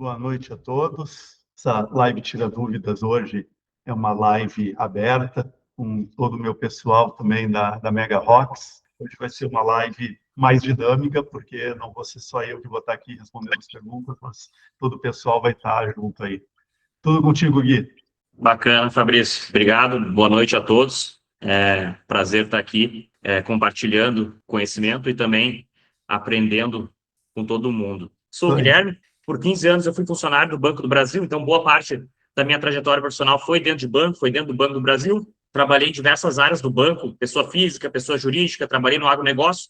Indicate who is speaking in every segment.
Speaker 1: Boa noite a todos. Essa live Tira Dúvidas hoje é uma live aberta com todo o meu pessoal também da Mega Rocks. Hoje vai ser uma live mais dinâmica, porque não vou ser só eu que vou estar aqui respondendo as perguntas, mas todo o pessoal vai estar junto aí. Tudo contigo, Gui.
Speaker 2: Bacana, Fabrício. Obrigado. Boa noite a todos. Prazer estar aqui compartilhando conhecimento e também aprendendo com todo mundo. Sou o Guilherme. Por 15 anos eu fui funcionário do Banco do Brasil, então boa parte da minha trajetória profissional foi dentro de banco, foi dentro do Banco do Brasil. Trabalhei em diversas áreas do banco, pessoa física, pessoa jurídica, trabalhei no agronegócio.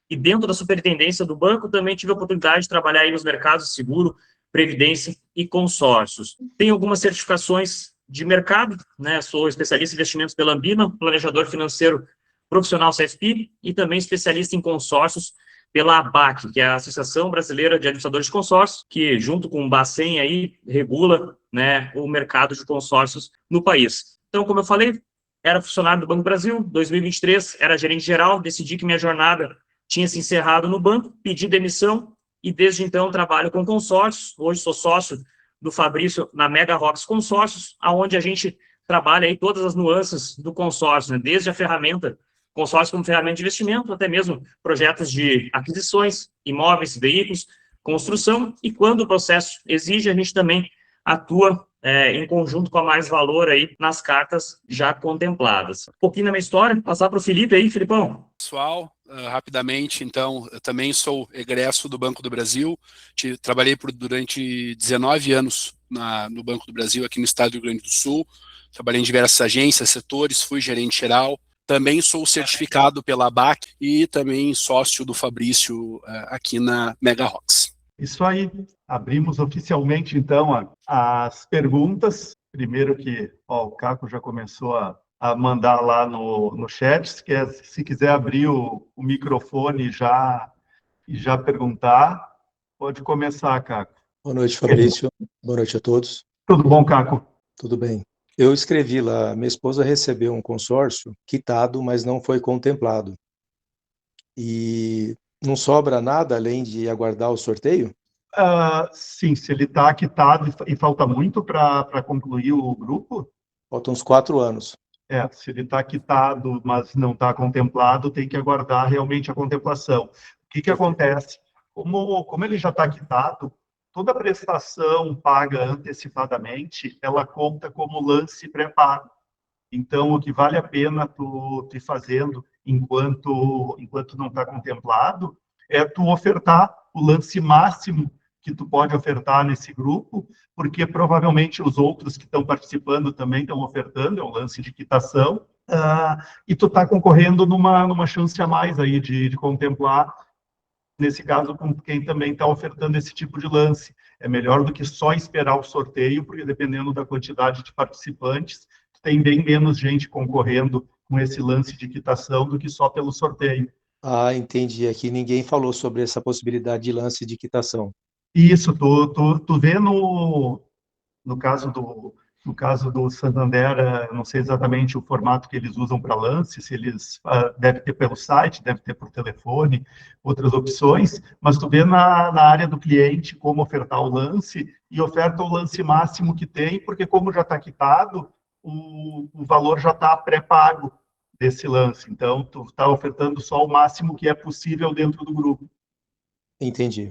Speaker 2: E dentro da superintendência do banco também tive a oportunidade de trabalhar aí nos mercados de seguro, previdência e consórcios. Tenho algumas certificações de mercado, né? Sou especialista em investimentos pela Ambima, planejador financeiro profissional CFP e também especialista em consórcios pela ABAC, que é a Associação Brasileira de Administradores de Consórcios, que junto com o Bacen aí regula, né, o mercado de consórcios no país. Então, como eu falei, era funcionário do Banco do Brasil, 2023 era gerente geral, decidi que minha jornada tinha se encerrado no banco, pedi demissão e desde então trabalho com consórcios. Hoje sou sócio do Fabrício na Mega Rocks Consórcios, aonde a gente trabalha aí todas as nuances do consórcio, né? Desde a ferramenta, consórcio como ferramenta de investimento, até mesmo projetos de aquisições, imóveis, veículos, construção, e quando o processo exige, a gente também atua em conjunto com a Mais Valor aí nas cartas já contempladas. Um pouquinho da minha história, passar para o Felipe aí, Filipão.
Speaker 3: Pessoal, rapidamente, então, eu também sou egresso do Banco do Brasil, trabalhei durante 19 anos no Banco do Brasil, aqui no estado do Rio Grande do Sul, trabalhei em diversas agências, setores, fui gerente geral, também sou certificado pela ABAC e também sócio do Fabrício aqui na Mega Rocks.
Speaker 1: Isso aí, abrimos oficialmente então as perguntas. Primeiro que o Caco já começou a mandar lá no chat, se quiser abrir o microfone e já perguntar, pode começar, Caco.
Speaker 4: Boa noite, Fabrício. Boa noite a todos.
Speaker 1: Tudo bom, Caco?
Speaker 4: Tudo bem. Eu escrevi lá, minha esposa recebeu um consórcio quitado, mas não foi contemplado. E não sobra nada além de aguardar o sorteio?
Speaker 1: Sim, se ele está quitado e falta muito para concluir o grupo?
Speaker 4: Faltam uns 4 anos.
Speaker 1: Se ele está quitado, mas não está contemplado, tem que aguardar realmente a contemplação. O que acontece? Como ele já está quitado, toda prestação paga antecipadamente, ela conta como lance pré-pago. Então, o que vale a pena tu ir fazendo enquanto não está contemplado é tu ofertar o lance máximo que tu pode ofertar nesse grupo, porque provavelmente os outros que estão participando também estão ofertando, é um lance de quitação, e tu está concorrendo numa chance a mais aí de contemplar, nesse caso, com quem também está ofertando esse tipo de lance. É melhor do que só esperar o sorteio, porque dependendo da quantidade de participantes, tem bem menos gente concorrendo com esse lance de quitação do que só pelo sorteio.
Speaker 4: Entendi. Aqui ninguém falou sobre essa possibilidade de lance de quitação.
Speaker 1: Isso, tu vê no caso do Santander, não sei exatamente o formato que eles usam para lance, se eles deve ter pelo site, deve ter por telefone, outras opções, mas tu vê na área do cliente como ofertar o lance e oferta o lance máximo que tem, porque como já está quitado, o valor já está pré-pago desse lance. Então, tu está ofertando só o máximo que é possível dentro do grupo.
Speaker 4: Entendi.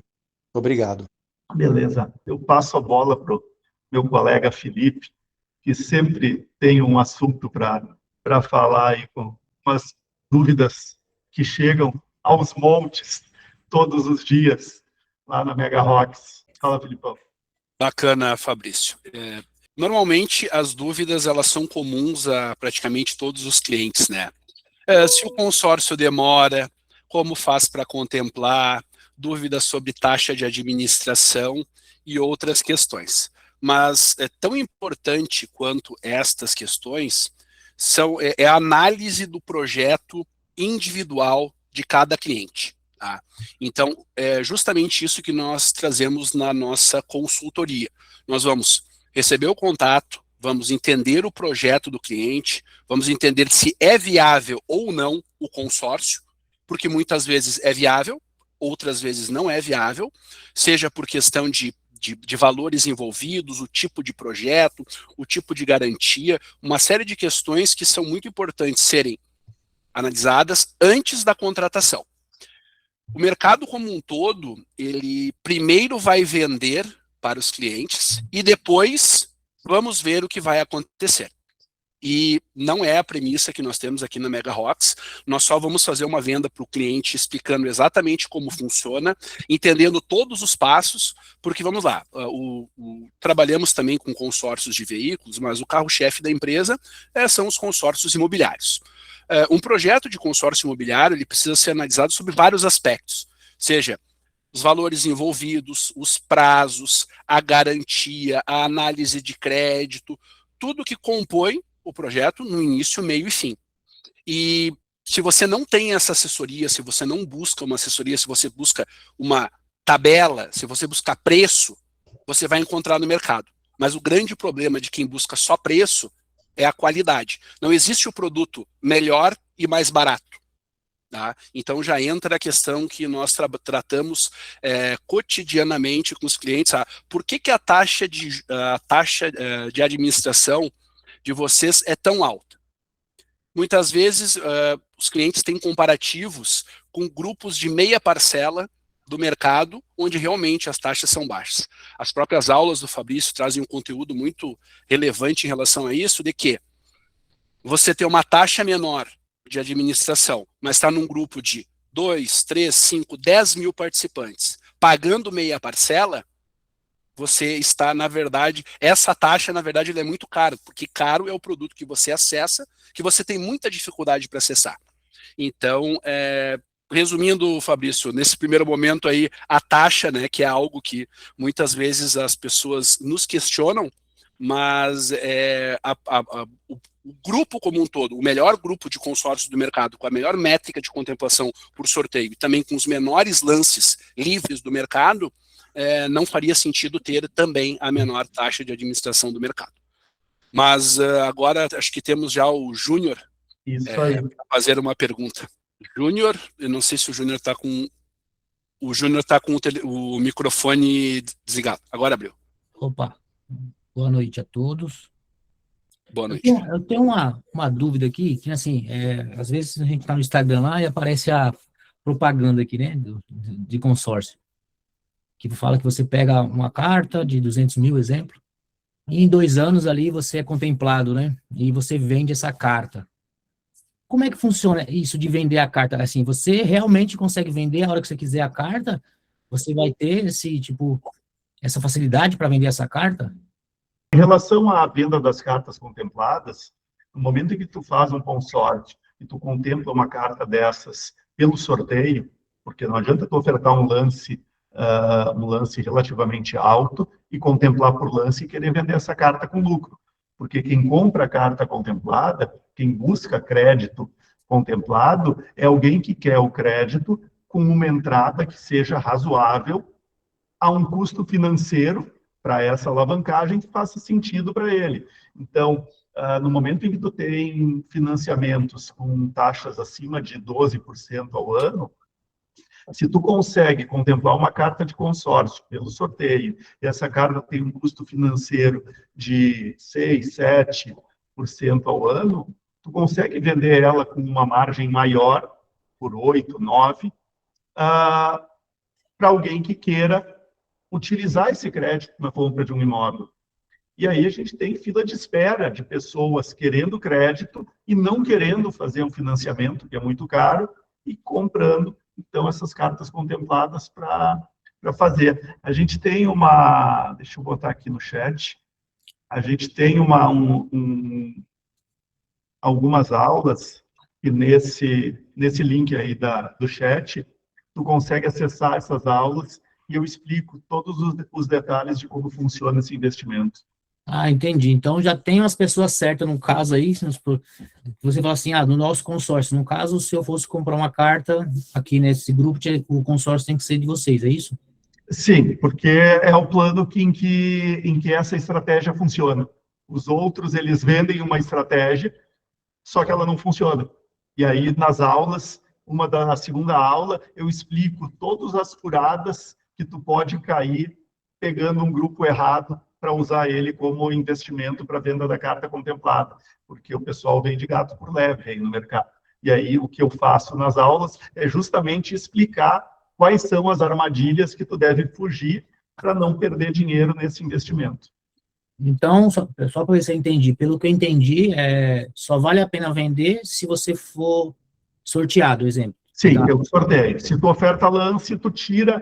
Speaker 4: Obrigado.
Speaker 1: Beleza. Eu passo a bola para o meu colega Felipe, que sempre tem um assunto para falar aí, com umas dúvidas que chegam aos montes todos os dias lá na Mega Rocks. Fala, Filipão.
Speaker 3: Bacana, Fabrício. Normalmente, as dúvidas elas são comuns a praticamente todos os clientes, né? Se o consórcio demora, como faz para contemplar, dúvidas sobre taxa de administração e outras questões. Mas tão importante quanto estas questões é a análise do projeto individual de cada cliente. Tá? Então, é justamente isso que nós trazemos na nossa consultoria. Nós vamos receber o contato, vamos entender o projeto do cliente, vamos entender se é viável ou não o consórcio, porque muitas vezes é viável, outras vezes não é viável, seja por questão de de valores envolvidos, o tipo de projeto, o tipo de garantia, uma série de questões que são muito importantes serem analisadas antes da contratação. O mercado como um todo, ele primeiro vai vender para os clientes e depois vamos ver o que vai acontecer. E não é a premissa que nós temos aqui na Mega Rocks. Nós só vamos fazer uma venda para o cliente explicando exatamente como funciona, entendendo todos os passos, porque vamos lá, trabalhamos também com consórcios de veículos, mas o carro-chefe da empresa são os consórcios imobiliários. Um projeto de consórcio imobiliário ele precisa ser analisado sobre vários aspectos, seja os valores envolvidos, os prazos, a garantia, a análise de crédito, tudo que compõe o projeto no início, meio e fim. E se você não tem essa assessoria, se você não busca uma assessoria, se você busca uma tabela, se você buscar preço, você vai encontrar no mercado. Mas o grande problema de quem busca só preço é a qualidade. Não existe o produto melhor e mais barato. Tá? Então já entra a questão que nós tratamos cotidianamente com os clientes. Por que a taxa de administração de vocês é tão alta? Muitas vezes os clientes têm comparativos com grupos de meia parcela do mercado, onde realmente as taxas são baixas. As próprias aulas do Fabrício trazem um conteúdo muito relevante em relação a isso, de que você tem uma taxa menor de administração, mas está num grupo de 2, 3, 5, 10 mil participantes, pagando meia parcela, você está, na verdade, essa taxa, na verdade, ele é muito caro, porque caro é o produto que você acessa, que você tem muita dificuldade para acessar. Então, resumindo, Fabrício, nesse primeiro momento aí, a taxa, né, que é algo que muitas vezes as pessoas nos questionam, mas o grupo como um todo, o melhor grupo de consórcio do mercado, com a melhor métrica de contemplação por sorteio, e também com os menores lances livres do mercado, não faria sentido ter também a menor taxa de administração do mercado. Mas agora acho que temos já o Júnior para fazer uma pergunta. Júnior, eu não sei se o Júnior está com o microfone desligado. Agora abriu.
Speaker 5: Opa, boa noite a todos.
Speaker 3: Boa noite.
Speaker 5: Eu tenho uma dúvida aqui, que assim, às vezes a gente está no Instagram lá e aparece a propaganda aqui, né, de consórcio, que fala que você pega uma carta de 200 mil, exemplo, e em 2 anos ali você é contemplado, né, e você vende essa carta. Como é que funciona isso de vender a carta? Assim, você realmente consegue vender a hora que você quiser a carta? Você vai ter essa facilidade para vender essa carta?
Speaker 1: Em relação à venda das cartas contempladas, no momento em que tu faz um consórcio e tu contempla uma carta dessas pelo sorteio, porque não adianta tu ofertar um lance relativamente alto e contemplar por lance e querer vender essa carta com lucro. Porque quem compra a carta contemplada, quem busca crédito contemplado, é alguém que quer o crédito com uma entrada que seja razoável a um custo financeiro para essa alavancagem que faça sentido para ele. Então, no momento em que tu tem financiamentos com taxas acima de 12% ao ano, se tu consegue contemplar uma carta de consórcio pelo sorteio, e essa carta tem um custo financeiro de 6, 7% ao ano, tu consegue vender ela com uma margem maior, por 8, 9, para alguém que queira utilizar esse crédito na compra de um imóvel. E aí a gente tem fila de espera de pessoas querendo crédito e não querendo fazer um financiamento, que é muito caro, e comprando, então, essas cartas contempladas para fazer. A gente tem deixa eu botar aqui no chat, a gente tem algumas aulas, e nesse link aí do chat, tu consegue acessar essas aulas e eu explico todos os detalhes de como funciona esse investimento.
Speaker 5: Ah, entendi. Então já tem umas pessoas certas no caso aí, você fala assim, no nosso consórcio, no caso, se eu fosse comprar uma carta aqui nesse grupo, o consórcio tem que ser de vocês, é isso?
Speaker 1: Sim, porque é o plano em que essa estratégia funciona. Os outros, eles vendem uma estratégia, só que ela não funciona. E aí, nas aulas, na segunda aula, eu explico todas as furadas que tu pode cair pegando um grupo errado para usar ele como investimento para venda da carta contemplada, porque o pessoal vende gato por lebre aí no mercado. E aí o que eu faço nas aulas é justamente explicar quais são as armadilhas que tu deve fugir para não perder dinheiro nesse investimento.
Speaker 5: Então, só para ver se eu entendi, pelo que eu entendi, só vale a pena vender se você for sorteado, exemplo.
Speaker 1: Sim, pelo sorteio. Se tu oferta lance, tu tira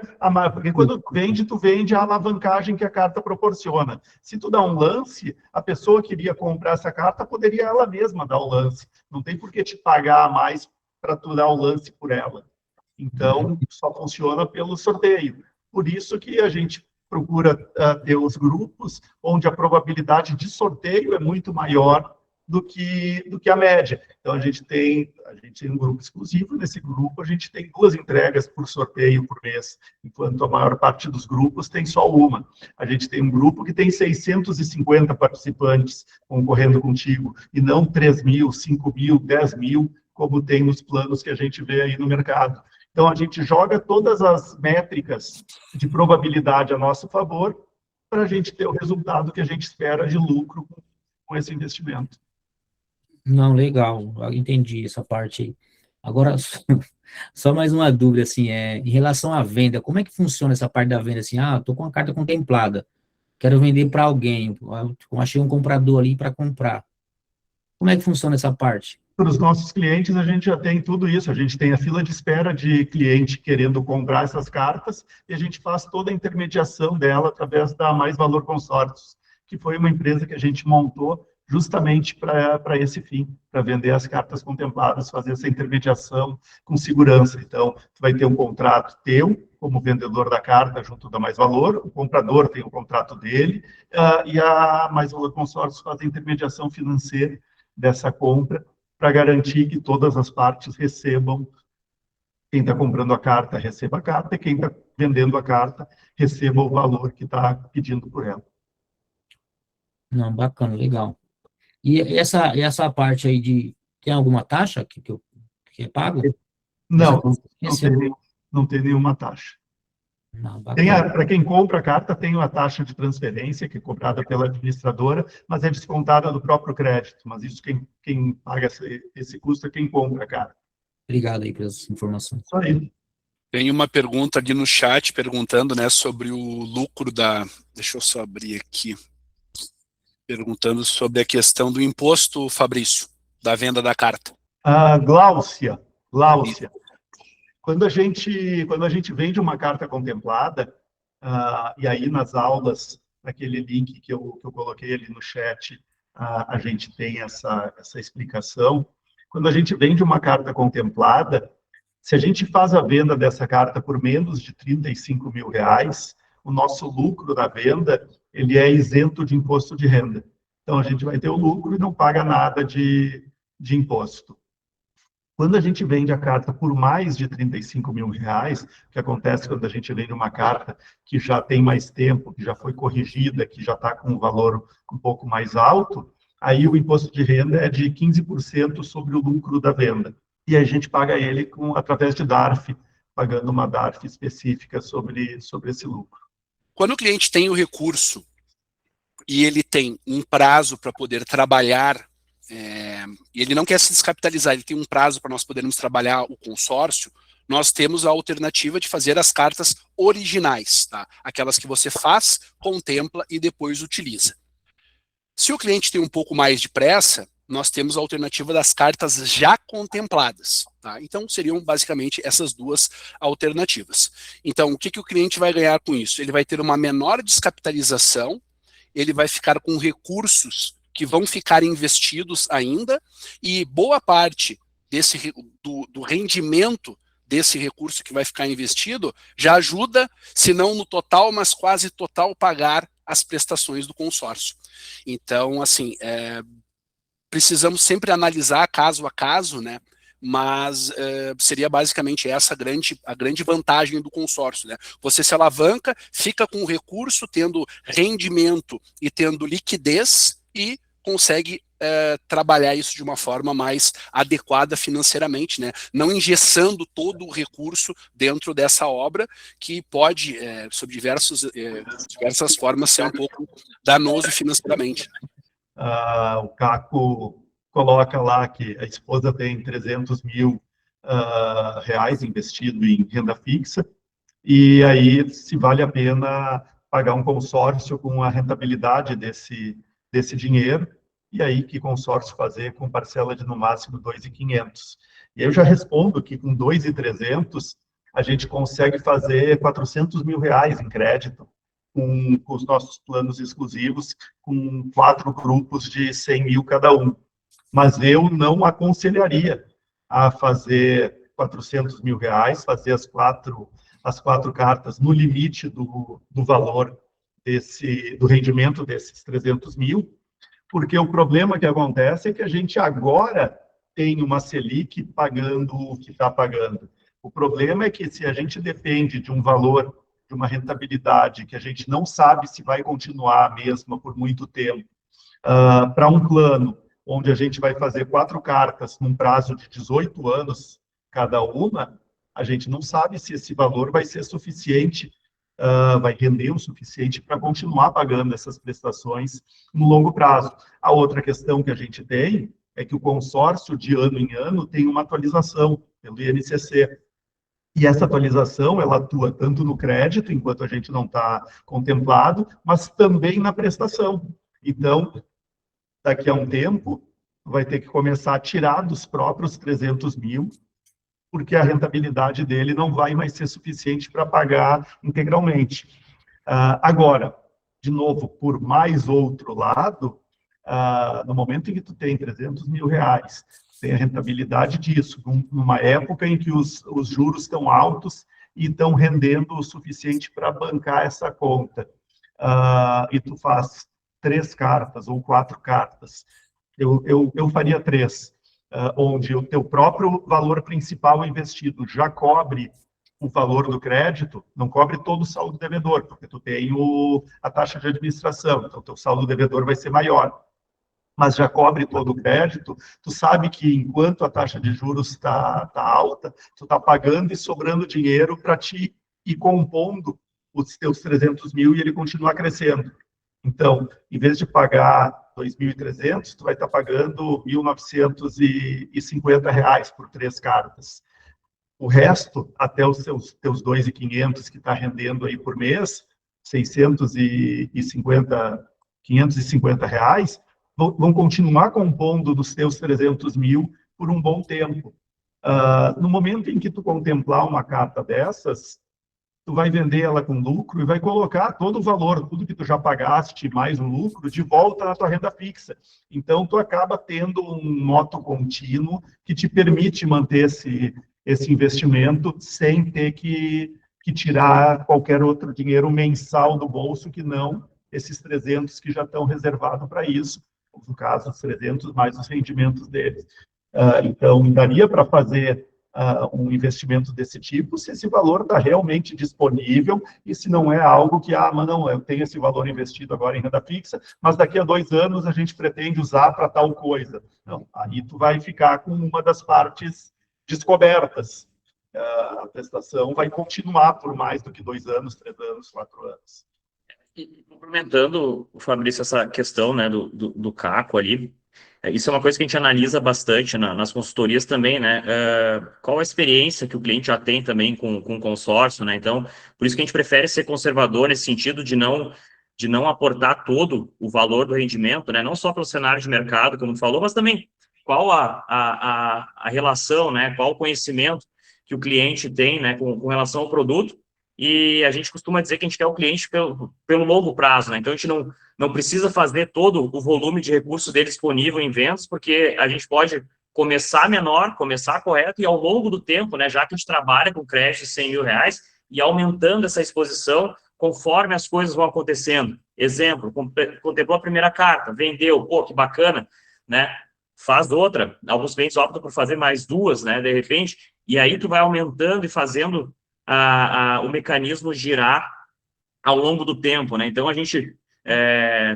Speaker 1: porque quando tu vende a alavancagem que a carta proporciona. Se tu dá um lance, a pessoa que iria comprar essa carta poderia ela mesma dar o lance. Não tem por que te pagar mais para tu dar o lance por ela. Então, só funciona pelo sorteio. Por isso que a gente procura ter os grupos onde a probabilidade de sorteio é muito maior do que a média. Então, a gente tem um grupo exclusivo. Nesse grupo, a gente tem 2 entregas por sorteio por mês, enquanto a maior parte dos grupos tem só uma. A gente tem um grupo que tem 650 participantes concorrendo contigo, e não 3.000, 5.000, 10.000, como tem nos planos que a gente vê aí no mercado. Então, a gente joga todas as métricas de probabilidade a nosso favor para a gente ter o resultado que a gente espera de lucro com esse investimento.
Speaker 5: Não, legal, eu entendi essa parte aí. Agora, só mais uma dúvida, assim, em relação à venda, como é que funciona essa parte da venda, assim, estou com a carta contemplada, quero vender para alguém, eu achei um comprador ali para comprar. Como é que funciona essa parte?
Speaker 1: Para os nossos clientes, a gente já tem tudo isso. A gente tem a fila de espera de cliente querendo comprar essas cartas e a gente faz toda a intermediação dela através da Mais Valor Consórcios, que foi uma empresa que a gente montou justamente para esse fim, para vender as cartas contempladas, fazer essa intermediação com segurança. Então, tu vai ter um contrato teu, como vendedor da carta, junto da Mais Valor, o comprador tem o contrato dele, e a Mais Valor Consórcios faz a intermediação financeira dessa compra, para garantir que todas as partes recebam, quem está comprando a carta receba a carta, e quem está vendendo a carta receba o valor que está pedindo por ela.
Speaker 5: Não, bacana, legal. E essa parte aí tem alguma taxa que é pago?
Speaker 1: Não, não tem nenhuma taxa. Para quem compra a carta, tem uma taxa de transferência, que é cobrada pela administradora, mas é descontada do próprio crédito. Mas isso, quem paga esse custo é quem compra a carta.
Speaker 5: Obrigado aí pelas informações.
Speaker 1: Só aí.
Speaker 3: Tem uma pergunta ali no chat, perguntando, né, sobre o lucro deixa eu só abrir aqui. Perguntando sobre a questão do imposto, Fabrício, da venda da carta.
Speaker 1: Gláucia. Quando a gente vende uma carta contemplada, e aí nas aulas, naquele link que eu coloquei ali no chat, a gente tem essa explicação. Quando a gente vende uma carta contemplada, se a gente faz a venda dessa carta por menos de R$35 mil, o nosso lucro da venda ele é isento de imposto de renda. Então, a gente vai ter o lucro e não paga nada de imposto. Quando a gente vende a carta por mais de R$35 mil, o que acontece quando a gente vende uma carta que já tem mais tempo, que já foi corrigida, que já está com um valor um pouco mais alto, aí o imposto de renda é de 15% sobre o lucro da venda. E a gente paga ele através de DARF, pagando uma DARF específica sobre esse lucro.
Speaker 3: Quando o cliente tem o recurso e ele tem um prazo para poder trabalhar, e ele não quer se descapitalizar, ele tem um prazo para nós podermos trabalhar o consórcio, nós temos a alternativa de fazer as cartas originais, tá? Aquelas que você faz, contempla e depois utiliza. Se o cliente tem um pouco mais de pressa, nós temos a alternativa das cartas já contempladas, tá? Então, seriam basicamente essas duas alternativas. Então, o que o cliente vai ganhar com isso? Ele vai ter uma menor descapitalização, ele vai ficar com recursos que vão ficar investidos ainda, e boa parte do rendimento desse recurso que vai ficar investido já ajuda, se não no total, mas quase total, pagar as prestações do consórcio. Então, assim, precisamos sempre analisar caso a caso, né? Mas seria basicamente essa a grande vantagem do consórcio, né? Você se alavanca, fica com o recurso, tendo rendimento e tendo liquidez, e consegue trabalhar isso de uma forma mais adequada financeiramente, né? Não engessando todo o recurso dentro dessa obra, que pode, sob diversas formas, ser um pouco danoso financeiramente.
Speaker 1: O Caco coloca lá que a esposa tem 300 mil reais investido em renda fixa, e aí se vale a pena pagar um consórcio com a rentabilidade desse dinheiro, e aí que consórcio fazer com parcela de no máximo 2.500. E eu já respondo que com 2.300 a gente consegue fazer 400 mil reais em crédito com os nossos planos exclusivos, com 4 grupos de 100 mil cada um. Mas eu não aconselharia a fazer 400 mil reais, fazer as quatro cartas no limite do valor do rendimento desses 300 mil, porque o problema que acontece é que a gente agora tem uma Selic pagando o que está pagando. O problema é que se a gente depende de um valor, de uma rentabilidade que a gente não sabe se vai continuar a mesma por muito tempo, para um plano onde a gente vai fazer 4 cartas num prazo de 18 anos cada uma, a gente não sabe se esse valor vai ser suficiente, vai render o suficiente para continuar pagando essas prestações no longo prazo. A outra questão que a gente tem é que o consórcio, de ano em ano, tem uma atualização pelo INCC. E essa atualização, ela atua tanto no crédito, enquanto a gente não está contemplado, mas também na prestação. Então, daqui a um tempo, vai ter que começar a tirar dos próprios 300 mil, porque a rentabilidade dele não vai mais ser suficiente para pagar integralmente. Agora, de novo, por mais outro lado, no momento em que tu tem 300 mil reais, tem a rentabilidade disso, numa época em que os juros estão altos e estão rendendo o suficiente para bancar essa conta, e tu faz 3 cartas ou 4 cartas, eu faria 3, onde o teu próprio valor principal investido já cobre o valor do crédito, não cobre todo o saldo devedor, porque tu tem a taxa de administração, então o teu saldo devedor vai ser maior, mas já cobre todo o crédito. Tu sabe que enquanto a taxa de juros está alta, tu está pagando e sobrando dinheiro para ti ir compondo os teus 300 mil e ele continuar crescendo. Então, em vez de pagar 2.300, tu vai estar pagando 1.950 reais por 3 cartas. O resto, até os teus 2.500 que está rendendo aí por mês, 550 reais, vão continuar compondo dos teus 300 mil por um bom tempo. No momento em que tu contemplar uma carta dessas, tu vai vender ela com lucro e vai colocar todo o valor, tudo que tu já pagaste, mais o lucro, de volta na tua renda fixa. Então, tu acaba tendo um moto contínuo que te permite manter esse investimento sem ter que tirar qualquer outro dinheiro mensal do bolso, que não esses 300 que já estão reservados para isso, no caso, os 300 mais os rendimentos deles. Então, daria para fazer um investimento desse tipo, se esse valor está realmente disponível e se não é algo que, mas não, eu tenho esse valor investido agora em renda fixa, mas daqui a 2 anos a gente pretende usar para tal coisa. Não, aí tu vai ficar com uma das partes descobertas. A prestação vai continuar por mais do que 2 anos, 3 anos, 4 anos.
Speaker 2: E complementando, Fabrício, essa questão, né, do Caco ali, isso é uma coisa que a gente analisa bastante nas consultorias também, né? Qual a experiência que o cliente já tem também com o consórcio, né? Então, por isso que a gente prefere ser conservador nesse sentido de não aportar todo o valor do rendimento, né? Não só pelo cenário de mercado, como tu falou, mas também qual a relação, né? Qual o conhecimento que o cliente tem, né, com relação ao produto. E a gente costuma dizer que a gente quer o cliente pelo longo prazo, né? Então, a gente não precisa fazer todo o volume de recursos dele disponível em vendas, porque a gente pode começar menor, começar correto, e ao longo do tempo, né, já que a gente trabalha com crédito de 100 mil reais, e aumentando essa exposição conforme as coisas vão acontecendo. Exemplo, contemplou a primeira carta, vendeu, pô, que bacana, né? Faz outra. Alguns clientes optam por fazer mais 2, né, de repente, e aí tu vai aumentando e fazendo o mecanismo girar ao longo do tempo, né? Então, a gente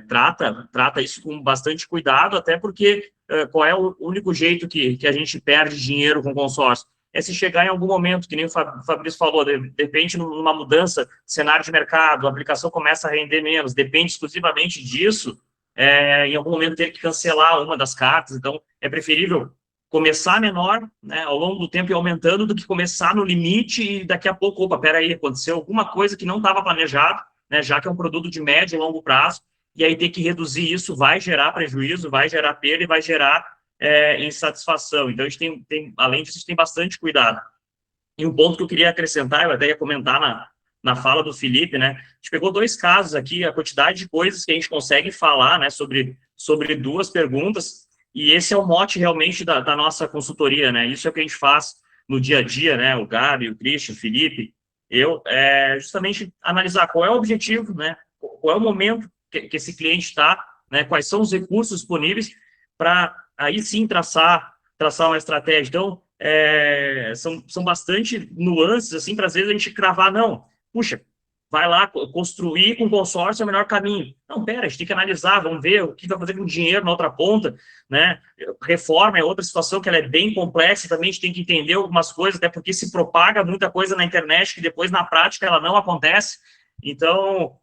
Speaker 2: trata isso com bastante cuidado, até porque qual é o único jeito que a gente perde dinheiro com consórcio? É se chegar em algum momento, que nem o Fabrício falou, de repente, numa mudança, cenário de mercado, a aplicação começa a render menos, depende exclusivamente disso, em algum momento ter que cancelar uma das cartas. Então, é preferível começar menor, né, ao longo do tempo e aumentando, do que começar no limite e daqui a pouco, opa, peraí, aconteceu alguma coisa que não estava planejado, né, já que é um produto de médio e longo prazo, e aí ter que reduzir isso vai gerar prejuízo, vai gerar perda e vai gerar insatisfação. Então, a gente tem, além disso, a gente tem bastante cuidado. E um ponto que eu queria acrescentar, eu até ia comentar na fala do Felipe, né, a gente pegou 2 casos aqui, a quantidade de coisas que a gente consegue falar, né, sobre 2 perguntas, e esse é o mote realmente da nossa consultoria, né, isso é o que a gente faz no dia a dia, né, o Gabi, o Christian, o Felipe, justamente analisar qual é o objetivo, né, qual é o momento que esse cliente está, né, quais são os recursos disponíveis para aí sim traçar uma estratégia. Então, são bastante nuances, assim, para às vezes a gente cravar, não, puxa, vai lá, construir com consórcio é o melhor caminho. Não, pera, a gente tem que analisar, vamos ver o que vai fazer com o dinheiro na outra ponta, né? Reforma é outra situação que ela é bem complexa, também a gente tem que entender algumas coisas, até porque se propaga muita coisa na internet que depois na prática ela não acontece. Então,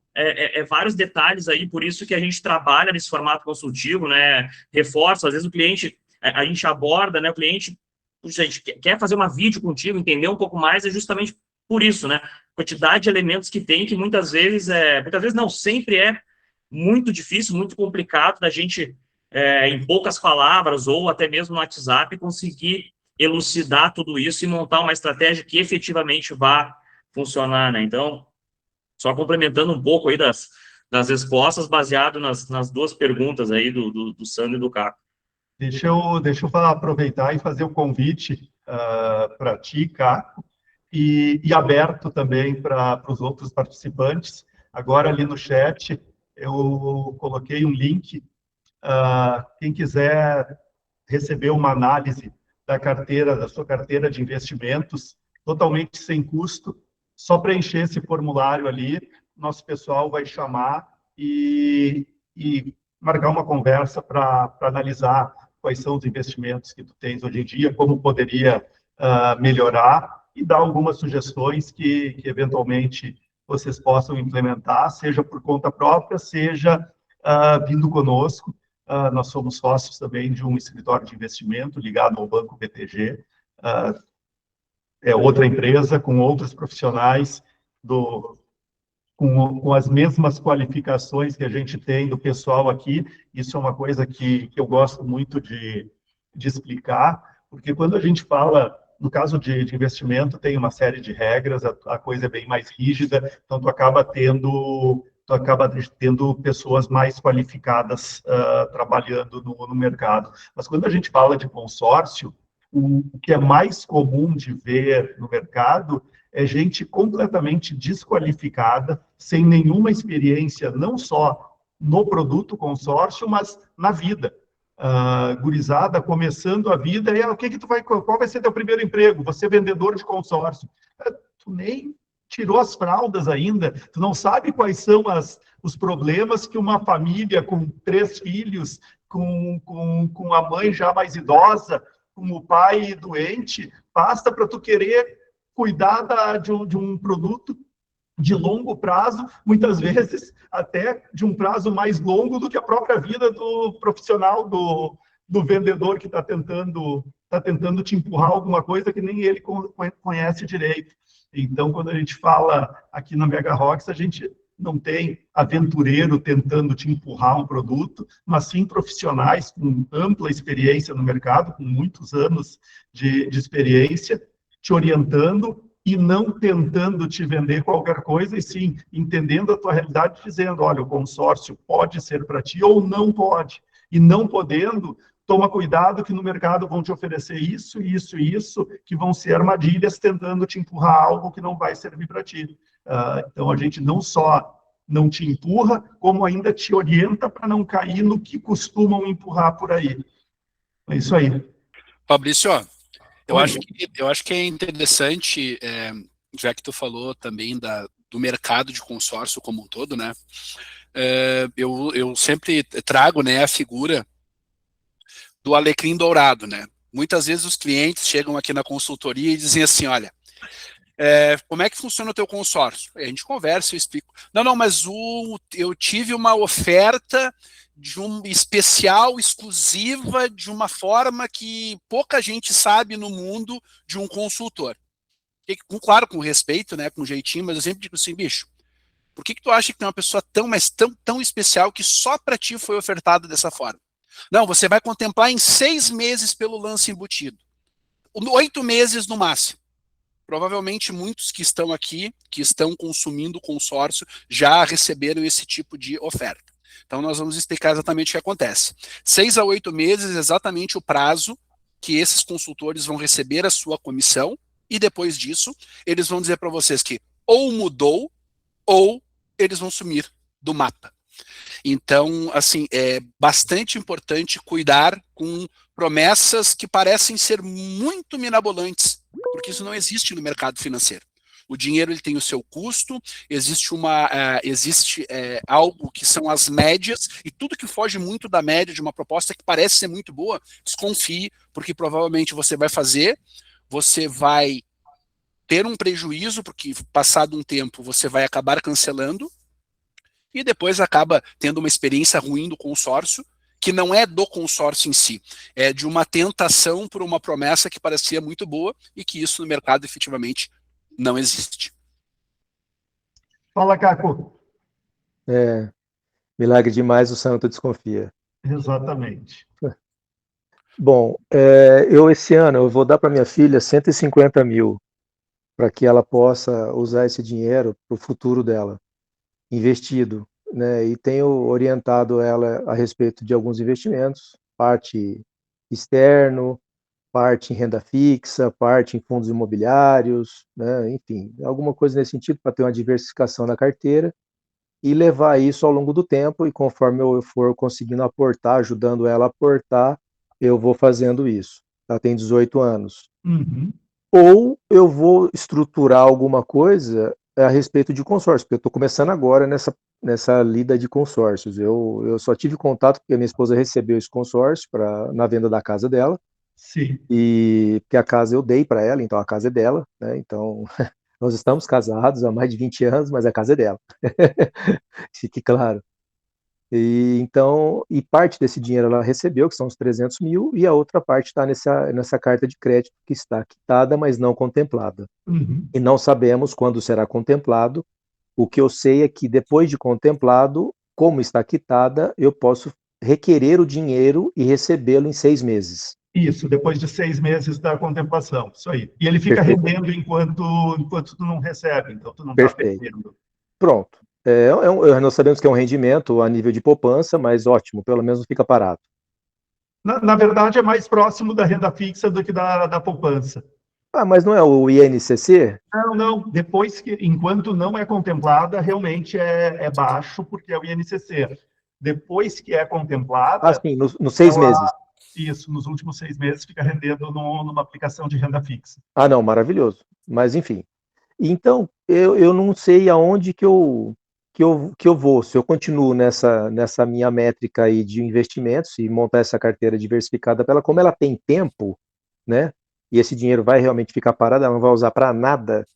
Speaker 2: vários detalhes aí, por isso que a gente trabalha nesse formato consultivo, né? Reforça, às vezes o cliente, a gente aborda, né? O cliente, puxa, a gente quer fazer uma vídeo contigo, entender um pouco mais, é justamente por isso, né? Quantidade de elementos que tem, que muitas vezes não, sempre é muito difícil, muito complicado da gente, em poucas palavras, ou até mesmo no WhatsApp, conseguir elucidar tudo isso e montar uma estratégia que efetivamente vá funcionar, né? Então, só complementando um pouco aí das respostas, baseado nas 2 perguntas aí do Sandro e do Caco.
Speaker 1: Deixa eu aproveitar e fazer o convite para ti, Caco, e aberto também para os outros participantes. Agora, ali no chat, eu coloquei um link. Quem quiser receber uma análise da sua carteira de investimentos, totalmente sem custo, só preencher esse formulário ali, nosso pessoal vai chamar e marcar uma conversa para analisar quais são os investimentos que tu tens hoje em dia, como poderia melhorar, e dar algumas sugestões que eventualmente vocês possam implementar, seja por conta própria, seja vindo conosco. Nós somos sócios também de um escritório de investimento ligado ao Banco BTG, é outra empresa com outros profissionais com as mesmas qualificações que a gente tem do pessoal aqui. Isso é uma coisa que eu gosto muito de explicar, porque quando a gente fala, no caso de investimento, tem uma série de regras, a coisa é bem mais rígida, então tu acaba tendo pessoas mais qualificadas trabalhando no mercado. Mas quando a gente fala de consórcio, o que é mais comum de ver no mercado é gente completamente desqualificada, sem nenhuma experiência, não só no produto consórcio, mas na vida. Gurizada começando a vida, e qual vai ser teu primeiro emprego? Você é vendedor de consórcio. Tu nem tirou as fraldas ainda, tu não sabe quais são os problemas que uma família com 3 filhos, com a mãe já mais idosa, com o pai doente, passa para tu querer cuidar de um produto de longo prazo, muitas vezes até de um prazo mais longo do que a própria vida do profissional, do vendedor que está tentando te empurrar alguma coisa que nem ele conhece direito. Então, quando a gente fala aqui na Mega Rocks, a gente não tem aventureiro tentando te empurrar um produto, mas sim profissionais com ampla experiência no mercado, com muitos anos de experiência, te orientando e não tentando te vender qualquer coisa, e sim entendendo a tua realidade, dizendo, olha, o consórcio pode ser para ti ou não pode. E não podendo, toma cuidado que no mercado vão te oferecer isso, isso e isso, que vão ser armadilhas tentando te empurrar algo que não vai servir para ti. Então, a gente não só não te empurra, como ainda te orienta para não cair no que costumam empurrar por aí. É isso aí.
Speaker 3: Fabrício, eu acho que é interessante, já que tu falou também do mercado de consórcio como um todo, né? eu sempre trago, né, a figura do alecrim dourado, né? Muitas vezes os clientes chegam aqui na consultoria e dizem assim, olha, como é que funciona o teu consórcio? A gente conversa, eu explico. Não, mas eu tive uma oferta de um especial, exclusiva, de uma forma que pouca gente sabe no mundo de um consultor. Claro, com respeito, né, com jeitinho, mas eu sempre digo assim, bicho, por que tu acha que tem uma pessoa tão especial que só para ti foi ofertada dessa forma? Não, você vai contemplar em 6 meses pelo lance embutido. 8 meses no máximo. Provavelmente muitos que estão aqui, que estão consumindo o consórcio, já receberam esse tipo de oferta. Então nós vamos explicar exatamente o que acontece. 6 a 8 meses é exatamente o prazo que esses consultores vão receber a sua comissão, e depois disso, eles vão dizer para vocês que ou mudou, ou eles vão sumir do mapa. Então, assim, é bastante importante cuidar com promessas que parecem ser muito mirabolantes, porque isso não existe no mercado financeiro. O dinheiro ele tem o seu custo, existe algo que são as médias, e tudo que foge muito da média de uma proposta que parece ser muito boa, desconfie, porque provavelmente você vai ter um prejuízo, porque passado um tempo você vai acabar cancelando, e depois acaba tendo uma experiência ruim do consórcio, que não é do consórcio em si, é de uma tentação por uma promessa que parecia muito boa e que isso no mercado efetivamente não existe.
Speaker 1: Fala, Caco.
Speaker 4: Milagre demais, o santo desconfia.
Speaker 1: Exatamente.
Speaker 4: Bom, esse ano eu vou dar para minha filha 150 mil para que ela possa usar esse dinheiro para o futuro dela, investido, né? E tenho orientado ela a respeito de alguns investimentos, parte externo, parte em renda fixa, parte em fundos imobiliários, né? Enfim, alguma coisa nesse sentido para ter uma diversificação na carteira e levar isso ao longo do tempo, e conforme eu for conseguindo aportar, ajudando ela a aportar, eu vou fazendo isso. Ela tem 18 anos.
Speaker 1: Uhum.
Speaker 4: Ou eu vou estruturar alguma coisa a respeito de consórcio, porque eu estou começando agora nessa lida de consórcios. Eu só tive contato porque a minha esposa recebeu esse consórcio na venda da casa dela.
Speaker 1: Sim.
Speaker 4: E porque a casa eu dei para ela, então a casa é dela, né? Então nós estamos casados há mais de 20 anos, mas a casa é dela. Fique claro. E parte desse dinheiro ela recebeu, que são os 300 mil, e a outra parte está nessa carta de crédito que está quitada, mas não contemplada.
Speaker 1: Uhum.
Speaker 4: E não sabemos quando será contemplado. O que eu sei é que depois de contemplado, como está quitada, eu posso requerer o dinheiro e recebê-lo em 6 meses.
Speaker 1: Isso, depois de 6 meses da contemplação, isso aí. E ele fica rendendo enquanto tu não recebe, então tu não está perdendo.
Speaker 4: Pronto. Nós sabemos que é um rendimento a nível de poupança, mas ótimo, pelo menos não fica parado.
Speaker 1: Na verdade, é mais próximo da renda fixa do que da poupança.
Speaker 4: Mas não é o INCC?
Speaker 1: Não. Enquanto não é contemplada, realmente é baixo, porque é o INCC. Depois que é contemplada...
Speaker 4: sim, nos 6 meses.
Speaker 1: Isso, nos últimos 6 meses fica rendendo numa aplicação de renda fixa.
Speaker 4: Não, maravilhoso. Mas, enfim. Então, eu não sei aonde que eu vou, se eu continuo nessa minha métrica aí de investimentos e montar essa carteira diversificada para ela, como ela tem tempo, né? E esse dinheiro vai realmente ficar parado, ela não vai usar para nada.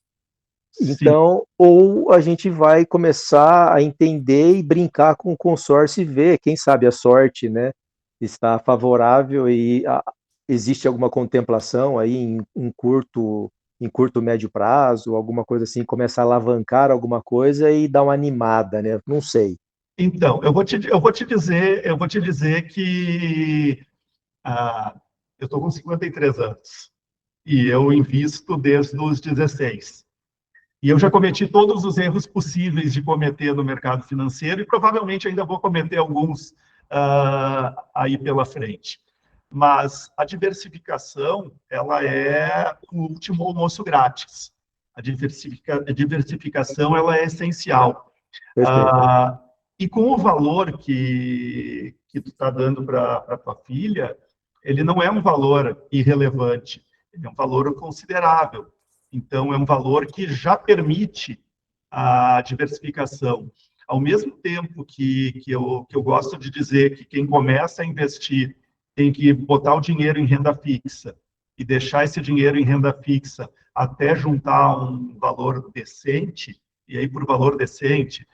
Speaker 4: Então, sim. Ou a gente vai começar a entender e brincar com o consórcio e ver, quem sabe a sorte, né? Está favorável e existe alguma contemplação aí em curto, médio prazo, alguma coisa assim, começar a alavancar alguma coisa e dar uma animada, né? Não sei.
Speaker 1: Então, eu vou te dizer que eu estou com 53 anos e eu invisto desde os 16. E eu já cometi todos os erros possíveis de cometer no mercado financeiro e provavelmente ainda vou cometer alguns aí pela frente. Mas a diversificação, ela é o último almoço grátis. A diversificação, ela é essencial. E com o valor que tu está dando para a tua filha, ele não é um valor irrelevante, ele é um valor considerável. Então, é um valor que já permite a diversificação. Ao mesmo tempo que eu gosto de dizer que quem começa a investir tem que botar o dinheiro em renda fixa e deixar esse dinheiro em renda fixa até juntar um valor decente, e aí por valor decente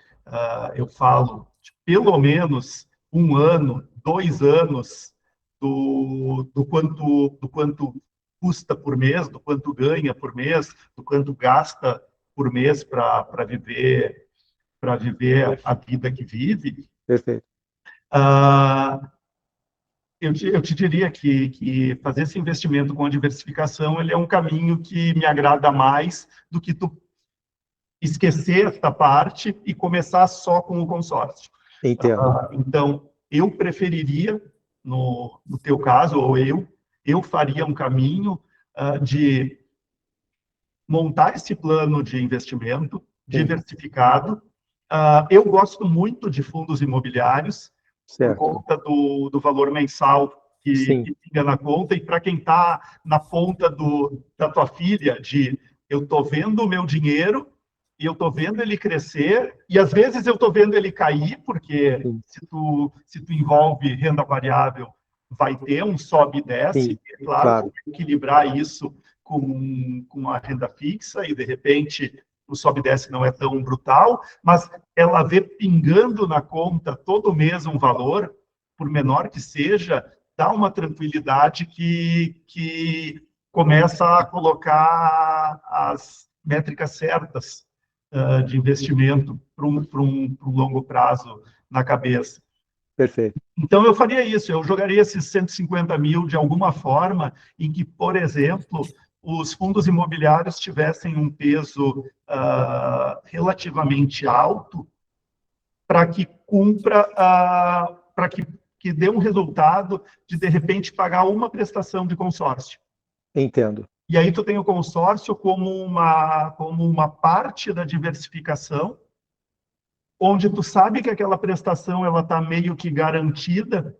Speaker 1: eu falo de pelo menos 1 ano, 2 anos do quanto custa por mês, do quanto ganha por mês, do quanto gasta por mês para viver a vida que vive.
Speaker 4: Perfeito.
Speaker 1: Eu te diria que fazer esse investimento com a diversificação ele é um caminho que me agrada mais do que tu esquecer esta parte e começar só com o consórcio.
Speaker 4: Entendo.
Speaker 1: Então, eu preferiria, no teu caso, ou eu faria um caminho de montar esse plano de investimento diversificado. Eu gosto muito de fundos imobiliários,
Speaker 4: Certo.
Speaker 1: por conta do valor mensal que fica na conta, e para quem está na ponta da tua filha, eu estou vendo o meu dinheiro e eu estou vendo ele crescer, e às vezes eu estou vendo ele cair, porque se tu envolve renda variável, vai ter um sobe e desce, é claro. Equilibrar isso com a renda fixa, e de repente o sobe e desce não é tão brutal, mas ela vê pingando na conta todo mês um valor, por menor que seja, dá uma tranquilidade que começa a colocar as métricas certas de investimento para um longo prazo na cabeça.
Speaker 4: Perfeito.
Speaker 1: Então, eu faria isso, eu jogaria esses 150 mil de alguma forma em que, por exemplo, os fundos imobiliários tivessem um peso relativamente alto para que cumpra, para que dê um resultado de repente, pagar uma prestação de consórcio.
Speaker 4: Entendo.
Speaker 1: E aí tu tem o consórcio como uma parte da diversificação, onde tu sabe que aquela prestação ela está meio que garantida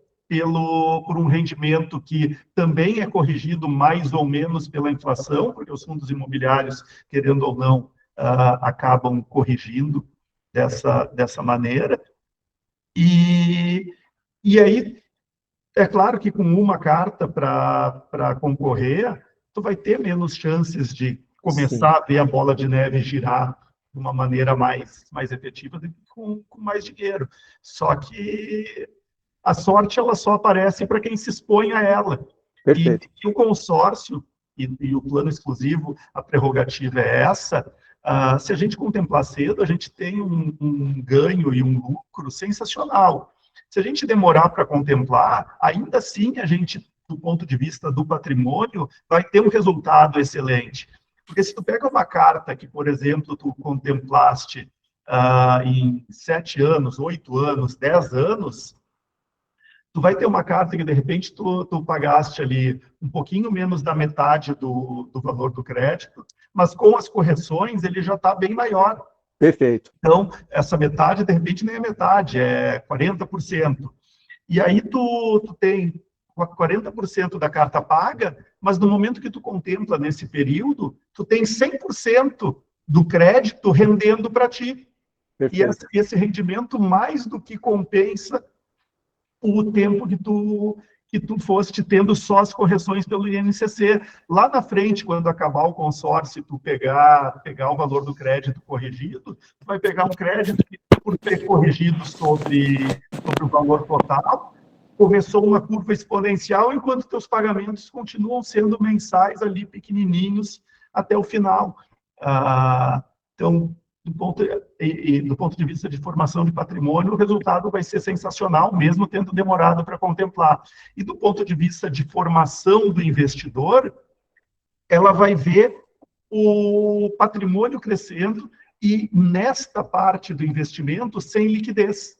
Speaker 1: por um rendimento que também é corrigido mais ou menos pela inflação, porque os fundos imobiliários, querendo ou não, acabam corrigindo dessa maneira. E aí, é claro que com uma carta para concorrer, tu vai ter menos chances de começar a ver a bola de neve girar de uma maneira mais efetiva do que com mais dinheiro. Só que a sorte ela só aparece para quem se expõe a ela. E o consórcio e o plano exclusivo, a prerrogativa é essa. Se a gente contemplar cedo, a gente tem um ganho e um lucro sensacional. Se a gente demorar para contemplar, ainda assim a gente, do ponto de vista do patrimônio, vai ter um resultado excelente. Porque se tu pega uma carta que, por exemplo, tu contemplaste em 7 anos, 8 anos, 10 anos, tu vai ter uma carta que, de repente, tu pagaste ali um pouquinho menos da metade do valor do crédito, mas com as correções ele já está bem maior.
Speaker 4: Perfeito.
Speaker 1: Então, essa metade, de repente, nem é metade, é 40%. E aí tu tem 40% da carta paga, mas no momento que tu contempla nesse período, tu tem 100% do crédito rendendo para ti.
Speaker 4: Perfeito.
Speaker 1: E esse rendimento mais do que compensa o tempo que tu foste tendo só as correções pelo INCC. Lá na frente, quando acabar o consórcio, tu pegar o valor do crédito corrigido, tu vai pegar um crédito que, por ter corrigido sobre o valor total, começou uma curva exponencial, enquanto teus pagamentos continuam sendo mensais ali, pequenininhos, até o final. Então, do ponto de vista de formação de patrimônio, o resultado vai ser sensacional, mesmo tendo demorado para contemplar. E do ponto de vista de formação do investidor, ela vai ver o patrimônio crescendo e, nesta parte do investimento, sem liquidez.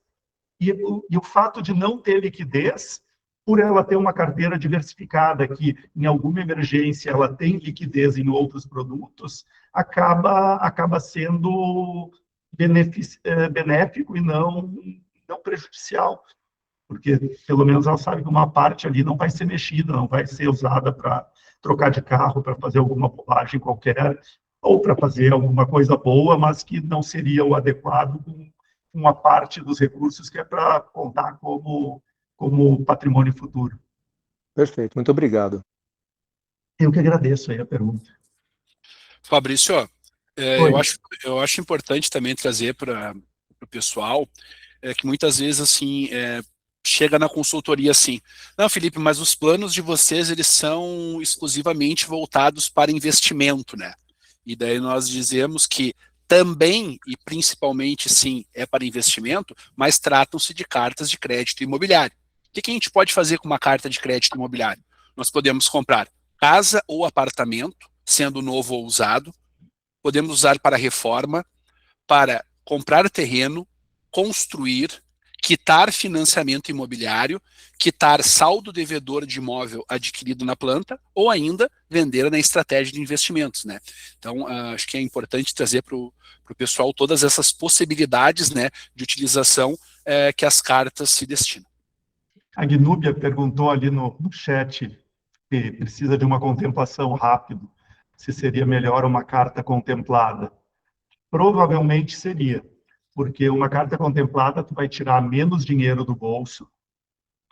Speaker 1: E o fato de não ter liquidez, por ela ter uma carteira diversificada que, em alguma emergência, ela tem liquidez em outros produtos, acaba sendo benéfico e não prejudicial. Porque, pelo menos, ela sabe que uma parte ali não vai ser mexida, não vai ser usada para trocar de carro, para fazer alguma bobagem qualquer, ou para fazer alguma coisa boa, mas que não seria o adequado uma parte dos recursos que é para contar como patrimônio futuro.
Speaker 4: Perfeito, muito obrigado.
Speaker 1: Eu que agradeço aí a pergunta.
Speaker 3: Fabrício,
Speaker 1: Oi.
Speaker 3: eu acho importante também trazer para o pessoal que muitas vezes assim chega na consultoria assim, não, Felipe, mas os planos de vocês eles são exclusivamente voltados para investimento, né? E daí nós dizemos que também e principalmente sim é para investimento, mas tratam-se de cartas de crédito imobiliário. O que a gente pode fazer com uma carta de crédito imobiliário? Nós podemos comprar casa ou apartamento, sendo novo ou usado, podemos usar para reforma, para comprar terreno, construir, quitar financiamento imobiliário, quitar saldo devedor de imóvel adquirido na planta, ou ainda vender na estratégia de investimentos, né? Então, acho que é importante trazer para o pessoal todas essas possibilidades, né, de utilização que as cartas se destinam.
Speaker 1: A Gnúbia perguntou ali no chat que precisa de uma contemplação rápida, se seria melhor uma carta contemplada. Provavelmente seria, porque uma carta contemplada tu vai tirar menos dinheiro do bolso,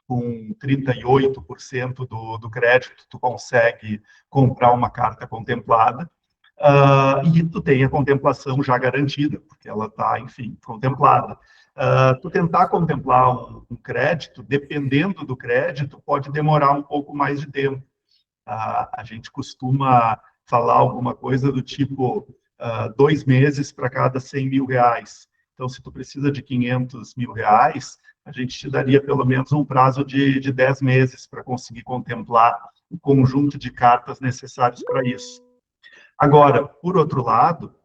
Speaker 1: com 38% do crédito tu consegue comprar uma carta contemplada, e tu tem a contemplação já garantida, porque ela está, enfim, contemplada. Tu tentar contemplar um crédito, dependendo do crédito, pode demorar um pouco mais de tempo. A gente costuma falar alguma coisa do tipo 2 meses para cada 100 mil reais. Então, se tu precisa de 500 mil reais, a gente te daria pelo menos um prazo de 10 meses para conseguir contemplar o conjunto de cartas necessários para isso. Agora, por outro lado,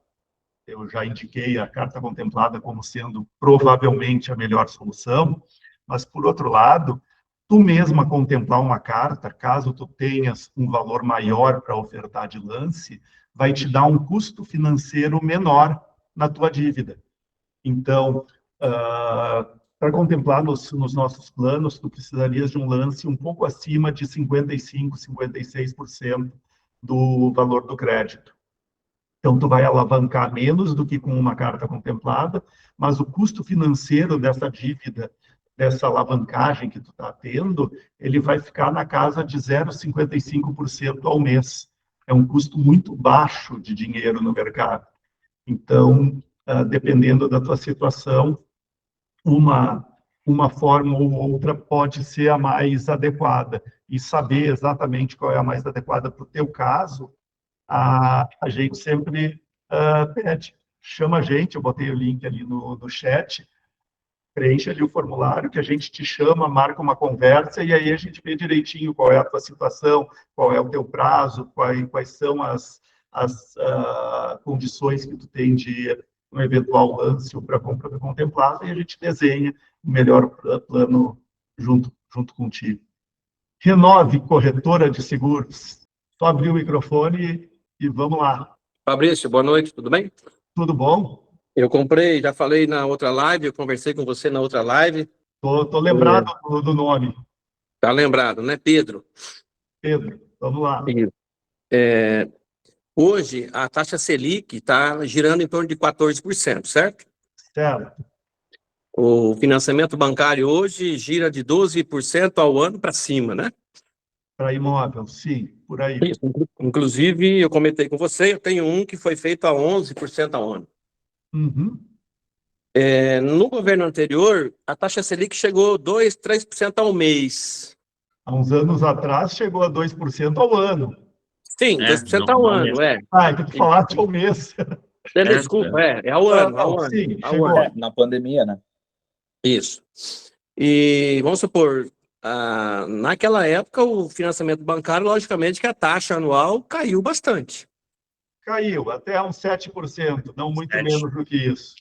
Speaker 1: eu já indiquei a carta contemplada como sendo provavelmente a melhor solução, mas, por outro lado, tu mesma contemplar uma carta, caso tu tenhas um valor maior para ofertar de lance, vai te dar um custo financeiro menor na tua dívida. Então, para contemplar nos nossos planos, tu precisarias de um lance um pouco acima de 55%, 56% do valor do crédito. Então, tu vai alavancar menos do que com uma carta contemplada, mas o custo financeiro dessa dívida, dessa alavancagem que tu está tendo, ele vai ficar na casa de 0,55% ao mês. É um custo muito baixo de dinheiro no mercado. Então, dependendo da tua situação, uma forma ou outra pode ser a mais adequada. E saber exatamente qual é a mais adequada para o teu caso, a gente sempre pede, chama a gente, eu botei o link ali no chat, preenche ali o formulário, que a gente te chama, marca uma conversa, e aí a gente vê direitinho qual é a tua situação, qual é o teu prazo, quais são as condições que tu tem de um eventual lance ou para compra contemplada, e a gente desenha o melhor plano junto contigo. Renove Corretora de Seguros. Só abrir o microfone e vamos lá.
Speaker 6: Fabrício, boa noite, tudo bem?
Speaker 1: Tudo bom?
Speaker 6: Eu comprei, já falei na outra live, eu conversei com você na outra live.
Speaker 1: Tô lembrado do nome.
Speaker 6: Tá lembrado, né, Pedro?
Speaker 1: Pedro, vamos lá.
Speaker 6: Hoje, a taxa Selic está girando em torno de 14%, certo?
Speaker 1: Certo.
Speaker 6: O financiamento bancário hoje gira de 12% ao ano para cima, né?
Speaker 1: Para imóvel, sim, por aí.
Speaker 6: Isso. Inclusive, eu comentei com você, eu tenho um que foi feito a 11% ao ano.
Speaker 1: Uhum.
Speaker 6: No governo anterior, a taxa Selic chegou a 2%, 3% ao mês.
Speaker 1: Há uns anos atrás chegou a 2% ao ano.
Speaker 6: Sim, 2% ao ano,
Speaker 1: é que tu falaste ao mês.
Speaker 6: Desculpa, é ao ano, ao ano.
Speaker 1: Sim,
Speaker 6: ao
Speaker 1: chegou.
Speaker 6: ano.
Speaker 7: Na pandemia, né?
Speaker 6: Isso. E vamos supor, naquela época o financiamento bancário, logicamente que a taxa anual caiu bastante.
Speaker 1: Caiu até uns 7%, não muito
Speaker 2: 7.
Speaker 1: menos do que isso.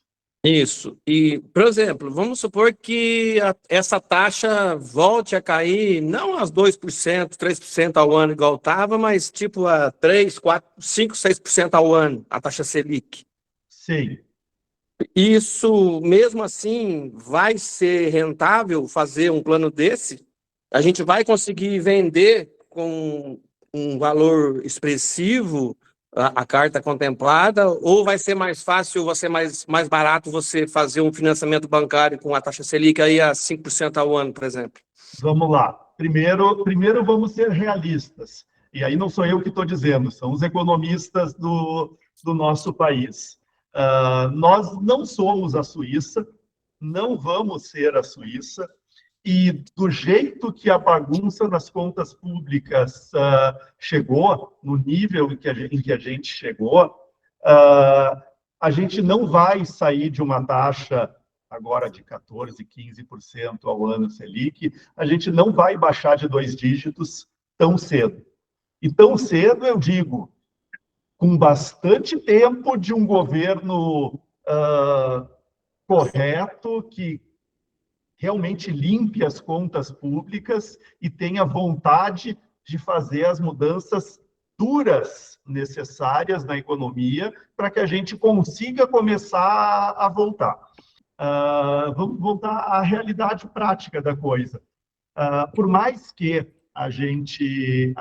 Speaker 6: Isso. E, por exemplo, vamos supor que essa taxa volte a cair, não aos 2%, 3% ao ano igual estava, mas tipo a 3, 4, 5, 6% ao ano, a taxa Selic.
Speaker 1: Sim.
Speaker 6: Isso, mesmo assim, vai ser rentável fazer um plano desse? A gente vai conseguir vender com um valor expressivo a carta contemplada, ou vai ser mais fácil, vai ser mais barato você fazer um financiamento bancário com a taxa Selic aí a 5% ao ano, por exemplo?
Speaker 1: Vamos lá. Primeiro vamos ser realistas. E aí não sou eu que estou dizendo, são os economistas do nosso país. Nós não somos a Suíça, não vamos ser a Suíça, e do jeito que a bagunça nas contas públicas chegou, no nível em que a gente chegou, a gente não vai sair de uma taxa agora de 14%, 15% ao ano Selic, a gente não vai baixar de 2 dígitos tão cedo. E tão cedo, eu digo, com bastante tempo de um governo correto, que realmente limpe as contas públicas e tenha vontade de fazer as mudanças duras necessárias na economia para que a gente consiga começar a voltar. Vamos voltar à realidade prática da coisa. Por mais que a gente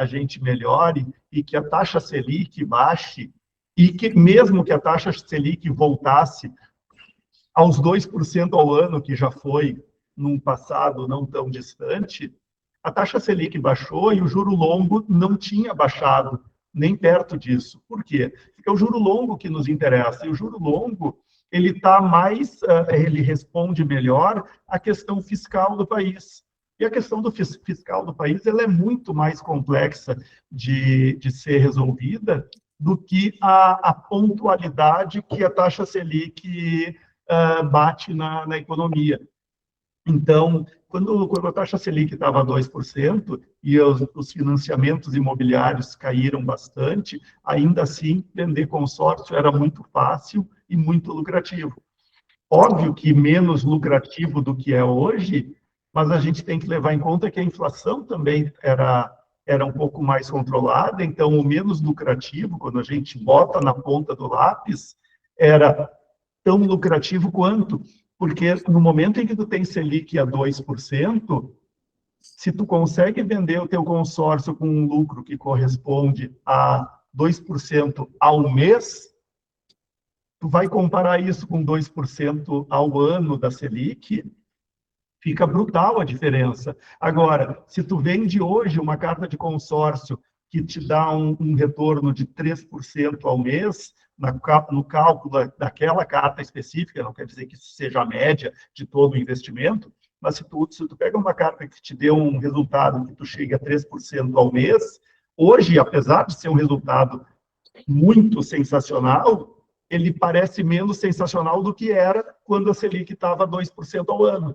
Speaker 1: melhore e que a taxa Selic baixe, e que mesmo que a taxa Selic voltasse aos 2% ao ano, que já foi num passado não tão distante, a taxa Selic baixou e o juro longo não tinha baixado nem perto disso. Por quê? Porque é o juro longo que nos interessa. E o juro longo, ele ele responde melhor à questão fiscal do país. E a questão do fiscal do país, ela é muito mais complexa de ser resolvida do que a pontualidade que a taxa Selic bate na economia. Então, quando a taxa Selic estava a 2% e os financiamentos imobiliários caíram bastante, ainda assim, vender consórcio era muito fácil e muito lucrativo. Óbvio que menos lucrativo do que é hoje, mas a gente tem que levar em conta que a inflação também era um pouco mais controlada, então o menos lucrativo, quando a gente bota na ponta do lápis, era tão lucrativo quanto. Porque no momento em que tu tem Selic a 2%, se tu consegue vender o teu consórcio com um lucro que corresponde a 2% ao mês, tu vai comparar isso com 2% ao ano da Selic, fica brutal a diferença. Agora, se tu vende hoje uma carta de consórcio que te dá um retorno de 3% ao mês, no cálculo daquela carta específica, não quer dizer que isso seja a média de todo o investimento, mas se tu pega uma carta que te deu um resultado que tu chega a 3% ao mês, hoje, apesar de ser um resultado muito sensacional, ele parece menos sensacional do que era quando a Selic estava a 2% ao ano.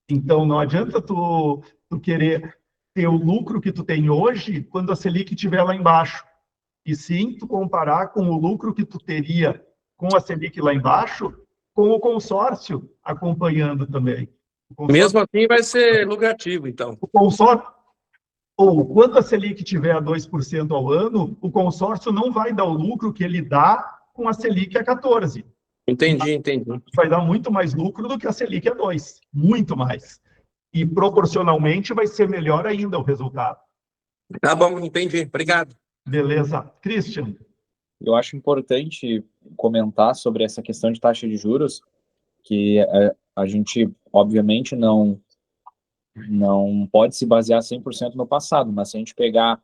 Speaker 1: Então, não adianta tu querer ter o lucro que tu tem hoje quando a Selic estiver lá embaixo. E sim, tu comparar com o lucro que tu teria com a Selic lá embaixo, com o consórcio acompanhando também.
Speaker 6: Mesmo assim vai ser lucrativo, então.
Speaker 1: O consórcio, ou quando a Selic tiver a 2% ao ano, o consórcio não vai dar o lucro que ele dá com a Selic a 14%.
Speaker 6: Entendi.
Speaker 1: Vai dar muito mais lucro do que a Selic a 2%. Muito mais. E proporcionalmente vai ser melhor ainda o resultado.
Speaker 6: Tá bom, entendi. Obrigado.
Speaker 1: Beleza. Christian?
Speaker 7: Eu acho importante comentar sobre essa questão de taxa de juros, que a gente, obviamente, não pode se basear 100% no passado, mas se a gente pegar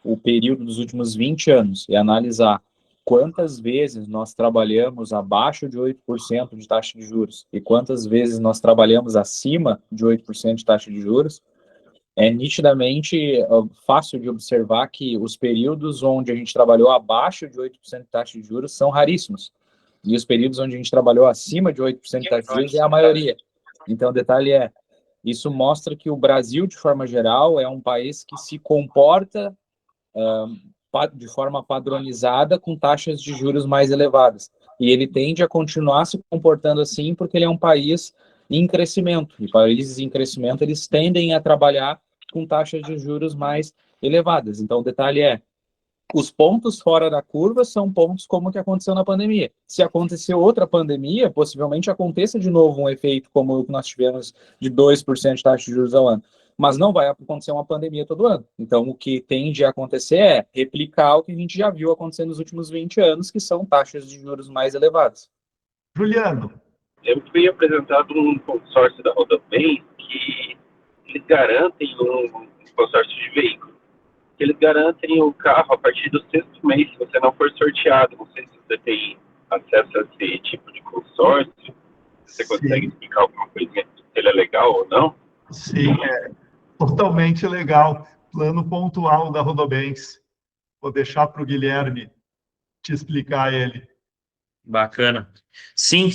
Speaker 7: o período dos últimos 20 anos e analisar quantas vezes nós trabalhamos abaixo de 8% de taxa de juros e quantas vezes nós trabalhamos acima de 8% de taxa de juros, é nitidamente fácil de observar que os períodos onde a gente trabalhou abaixo de 8% de taxa de juros são raríssimos. E os períodos onde a gente trabalhou acima de 8% de taxa de juros é a maioria. Então, o detalhe isso mostra que o Brasil, de forma geral, é um país que se comporta de forma padronizada com taxas de juros mais elevadas. E ele tende a continuar se comportando assim porque ele é um país em crescimento. E países em crescimento, eles tendem a trabalhar com taxas de juros mais elevadas. Então, o detalhe os pontos fora da curva são pontos como o que aconteceu na pandemia. Se acontecer outra pandemia, possivelmente aconteça de novo um efeito como o que nós tivemos de 2% de taxa de juros ao ano. mas não vai acontecer uma pandemia todo ano. Então, o que tende a acontecer é replicar o que a gente já viu acontecer nos últimos 20 anos, que são taxas de juros mais elevadas.
Speaker 1: Juliano,
Speaker 8: Eu fui apresentado um consórcio da Rodobem que eles garantem um consórcio de veículo. Eles garantem o carro a partir do 6º mês, se você não for sorteado. Não sei se você tem acesso a esse tipo de consórcio. Você consegue explicar alguma coisinha se ele é legal ou não?
Speaker 1: sim, é totalmente legal. Plano pontual da Rodobens. Vou deixar para o Guilherme te explicar ele.
Speaker 2: Bacana. Sim,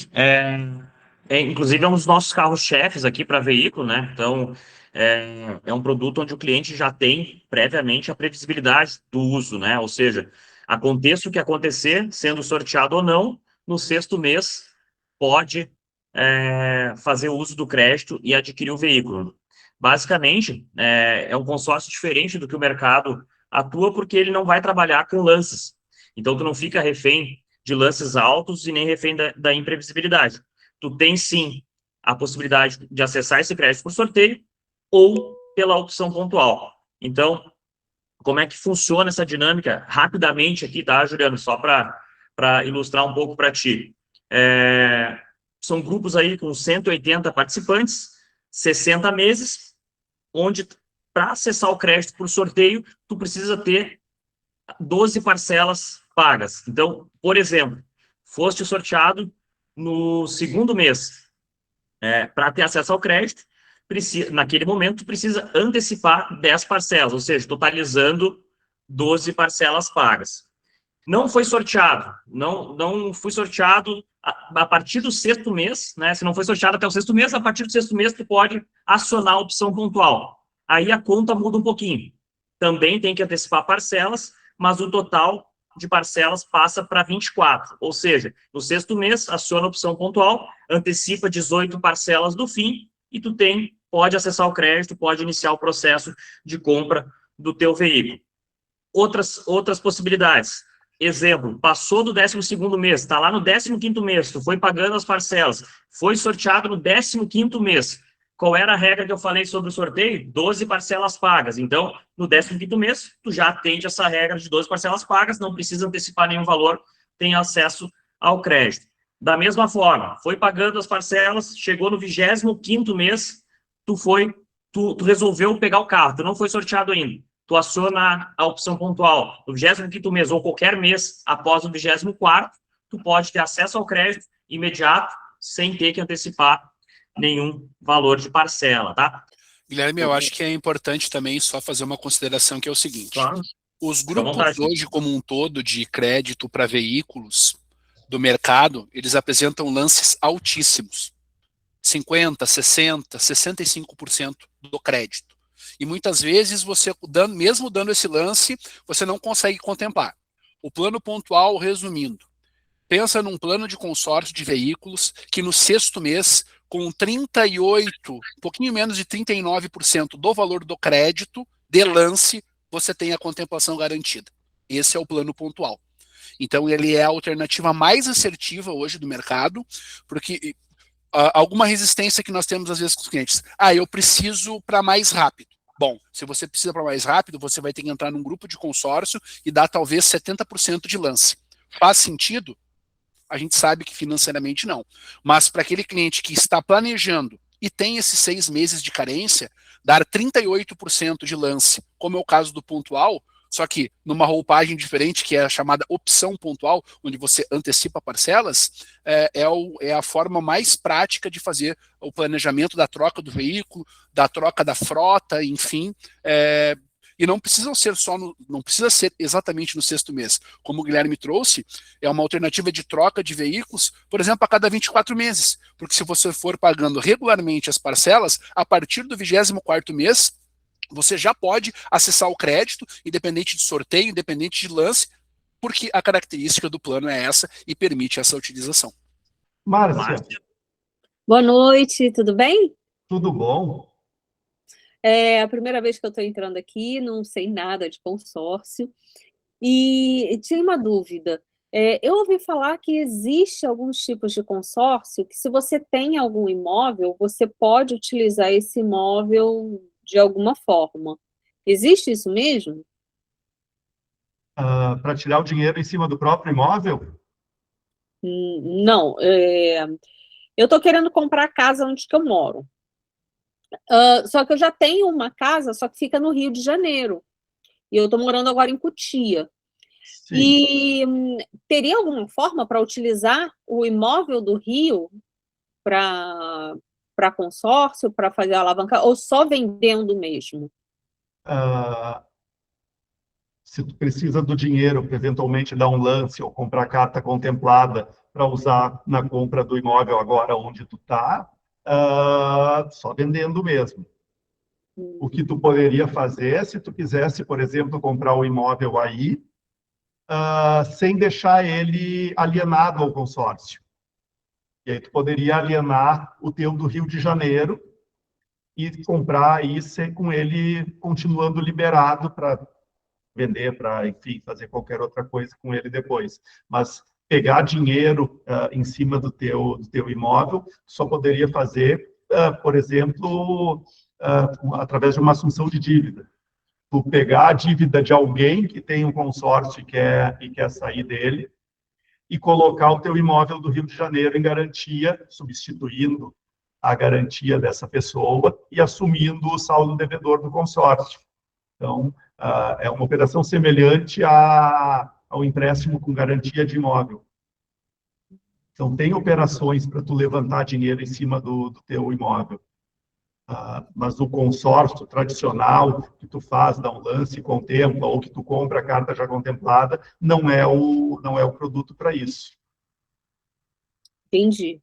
Speaker 2: inclusive é um dos nossos carros-chefes aqui para veículo, né? Então, é um produto onde o cliente já tem previamente a previsibilidade do uso, né? Ou seja, aconteça o que acontecer, sendo sorteado ou não, no 6º mês pode fazer uso do crédito e adquirir o veículo. Basicamente, é um consórcio diferente do que o mercado atua, porque ele não vai trabalhar com lances. Então, tu não fica refém de lances altos e nem refém da imprevisibilidade. Tu tem, sim, a possibilidade de acessar esse crédito por sorteio ou pela opção pontual. Então, como é que funciona essa dinâmica? Rapidamente aqui, tá, Juliano? Só para ilustrar um pouco para ti. São grupos aí com 180 participantes, 60 meses, onde, para acessar o crédito por sorteio, tu precisa ter 12 parcelas pagas. Então, por exemplo, foste sorteado no 2º mês. Para ter acesso ao crédito, naquele momento, precisa antecipar 10 parcelas, ou seja, totalizando 12 parcelas pagas. Não foi sorteado, não fui sorteado a partir do 6º mês, né? Se não foi sorteado até o 6º mês, a partir do 6º mês, tu pode acionar a opção pontual. Aí a conta muda um pouquinho. Também tem que antecipar parcelas, mas o total de parcelas passa para 24, ou seja, no 6º mês, aciona a opção pontual, antecipa 18 parcelas do fim, e tu pode acessar o crédito, pode iniciar o processo de compra do teu veículo. Outras possibilidades, exemplo, passou do 12º mês, está lá no 15º mês, tu foi pagando as parcelas, foi sorteado no 15º mês. Qual era a regra que eu falei sobre o sorteio? 12 parcelas pagas. Então, no 15º mês, tu já atende essa regra de 12 parcelas pagas, não precisa antecipar nenhum valor, tem acesso ao crédito. Da mesma forma, foi pagando as parcelas, chegou no 25º mês, tu resolveu pegar o carro, tu não foi sorteado ainda. Tu aciona a opção pontual no 25º mês ou qualquer mês após o 24º, tu pode ter acesso ao crédito imediato, sem ter que antecipar nenhum valor de parcela, tá?
Speaker 3: Guilherme, eu acho que é importante também só fazer uma consideração que é o seguinte.
Speaker 2: Claro.
Speaker 3: Os grupos hoje, como um todo, de crédito para veículos do mercado, eles apresentam lances altíssimos. 50%, 60%, 65% do crédito. E muitas vezes, você, mesmo dando esse lance, você não consegue contemplar. O plano pontual, resumindo, pensa num plano de consórcio de veículos que no 6º mês, com 38%, um pouquinho menos de 39% do valor do crédito de lance, você tem a contemplação garantida. Esse é o plano pontual. Então, ele é a alternativa mais assertiva hoje do mercado, porque alguma resistência que nós temos às vezes com os clientes. Eu preciso para mais rápido. Bom, se você precisa para mais rápido, você vai ter que entrar num grupo de consórcio e dar talvez 70% de lance. Faz sentido? A gente sabe que financeiramente não. Mas para aquele cliente que está planejando e tem esses 6 meses de carência, dar 38% de lance, como é o caso do pontual, só que numa roupagem diferente, que é a chamada opção pontual, onde você antecipa parcelas, é a forma mais prática de fazer o planejamento da troca do veículo, da troca da frota, enfim. E não precisa ser exatamente no 6º mês. Como o Guilherme trouxe, é uma alternativa de troca de veículos, por exemplo, a cada 24 meses. Porque se você for pagando regularmente as parcelas, a partir do 24º mês, você já pode acessar o crédito, independente de sorteio, independente de lance, porque a característica do plano é essa e permite essa utilização.
Speaker 1: Márcia.
Speaker 9: Boa noite, tudo bem?
Speaker 1: Tudo bom?
Speaker 9: É a primeira vez que eu estou entrando aqui, não sei nada de consórcio, e tinha uma dúvida. Eu ouvi falar que existe alguns tipos de consórcio que, se você tem algum imóvel, você pode utilizar esse imóvel de alguma forma. Existe isso mesmo?
Speaker 1: Para tirar o dinheiro em cima do próprio imóvel?
Speaker 9: Não. Eu estou querendo comprar a casa onde que eu moro. Só que eu já tenho uma casa, só que fica no Rio de Janeiro. E eu estou morando agora em Cotia.
Speaker 1: Sim.
Speaker 9: E teria alguma forma para utilizar o imóvel do Rio para consórcio, para fazer alavanca, ou só vendendo mesmo?
Speaker 1: Se tu precisa do dinheiro para eventualmente dar um lance ou comprar carta contemplada para usar na compra do imóvel agora onde tu está, só vendendo mesmo. O que tu poderia fazer, se tu quisesse, por exemplo, comprar o imóvel aí, sem deixar ele alienado ao consórcio. E aí tu poderia alienar o teu do Rio de Janeiro e comprar aí com ele continuando liberado para vender, para, enfim, fazer qualquer outra coisa com ele depois. Mas pegar dinheiro em cima do teu imóvel só poderia fazer, por exemplo, através de uma assunção de dívida. Tu pegar a dívida de alguém que tem um consórcio e quer sair dele e colocar o teu imóvel do Rio de Janeiro em garantia, substituindo a garantia dessa pessoa e assumindo o saldo devedor do consórcio. Então, é uma operação semelhante ao empréstimo com garantia de imóvel. Então, tem operações para tu levantar dinheiro em cima do teu imóvel. Mas o consórcio tradicional que tu faz, dá um lance, contempla, ou que tu compra a carta já contemplada, não é o produto para isso.
Speaker 9: Entendi.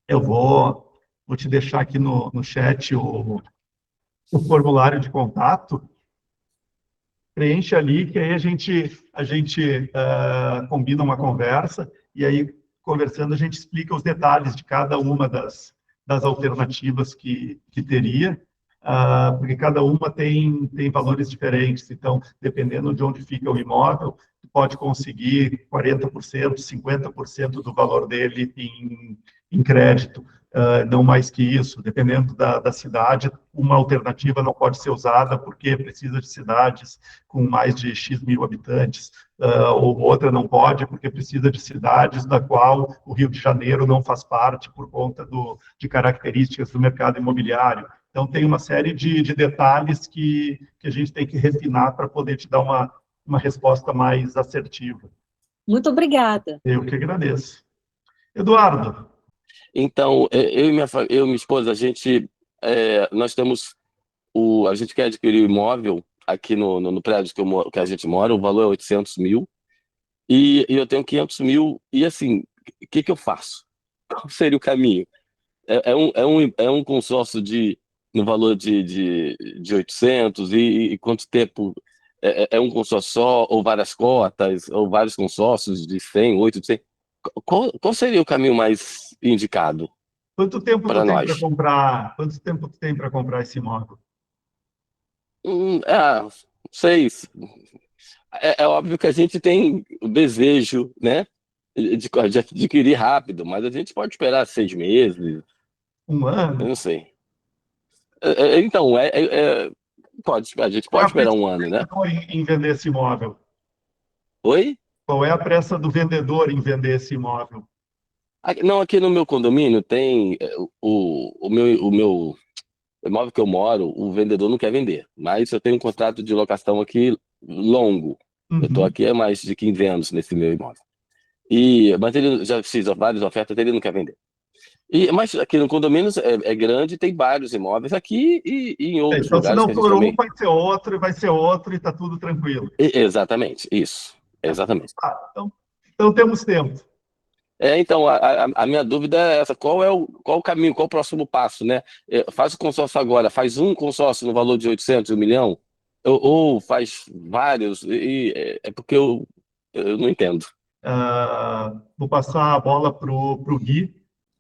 Speaker 1: Eu vou te deixar aqui no chat o formulário de contato. Preenche ali, que aí a gente combina uma conversa, e aí, conversando, a gente explica os detalhes de cada uma das alternativas que teria, porque cada uma tem valores diferentes. Então, dependendo de onde fica o imóvel, pode conseguir 40%, 50% do valor dele em crédito. Não mais que isso. Dependendo da cidade, uma alternativa não pode ser usada porque precisa de cidades com mais de X mil habitantes, ou outra não pode porque precisa de cidades da qual o Rio de Janeiro não faz parte por conta de características do mercado imobiliário. Então, tem uma série de detalhes que a gente tem que refinar para poder te dar uma resposta mais assertiva.
Speaker 9: Muito obrigada.
Speaker 1: Eu que agradeço. Eduardo.
Speaker 6: Então, eu e minha esposa, nós temos a gente quer adquirir o imóvel aqui no prédio que a gente mora, o valor é 800 mil, e eu tenho 500 mil, e assim, o que eu faço? Qual seria o caminho? É um consórcio no valor de 800, e quanto tempo? É um consórcio só, ou várias cotas, ou vários consórcios de 100, 8, de 100? Qual seria o caminho mais indicado
Speaker 1: Quanto tempo
Speaker 6: para
Speaker 1: tu tem
Speaker 6: nós?
Speaker 1: para comprar? Quanto tempo tu tem para comprar esse imóvel?
Speaker 6: 6. É óbvio que a gente tem o desejo, né, de adquirir rápido, mas a gente pode esperar 6 meses.
Speaker 1: Um ano?
Speaker 6: Eu não sei. Então, a gente pode esperar um ano, né?
Speaker 1: Em vender esse imóvel?
Speaker 6: Oi?
Speaker 1: Qual é a pressa do vendedor em vender esse imóvel?
Speaker 6: Não, aqui no meu condomínio tem o meu imóvel que eu moro, o vendedor não quer vender, mas eu tenho um contrato de locação aqui longo. Eu estou aqui há mais de 15 anos nesse meu imóvel. Mas ele já fez várias ofertas, ele não quer vender. Mas aqui no condomínio é grande, tem vários imóveis aqui e em outros
Speaker 1: Então, se
Speaker 6: lugares
Speaker 1: não
Speaker 6: que a gente
Speaker 1: for
Speaker 6: também...
Speaker 1: um, vai ser outro, e vai ser outro, e está tudo tranquilo.
Speaker 6: Exatamente, isso. Exatamente.
Speaker 1: Então temos tempo.
Speaker 6: Então, a minha dúvida é essa: qual o caminho, qual o próximo passo, né? Faz o consórcio agora, faz um consórcio no valor de 800, 1 milhão, ou faz vários, é porque eu não entendo.
Speaker 1: Vou passar a bola para o Gui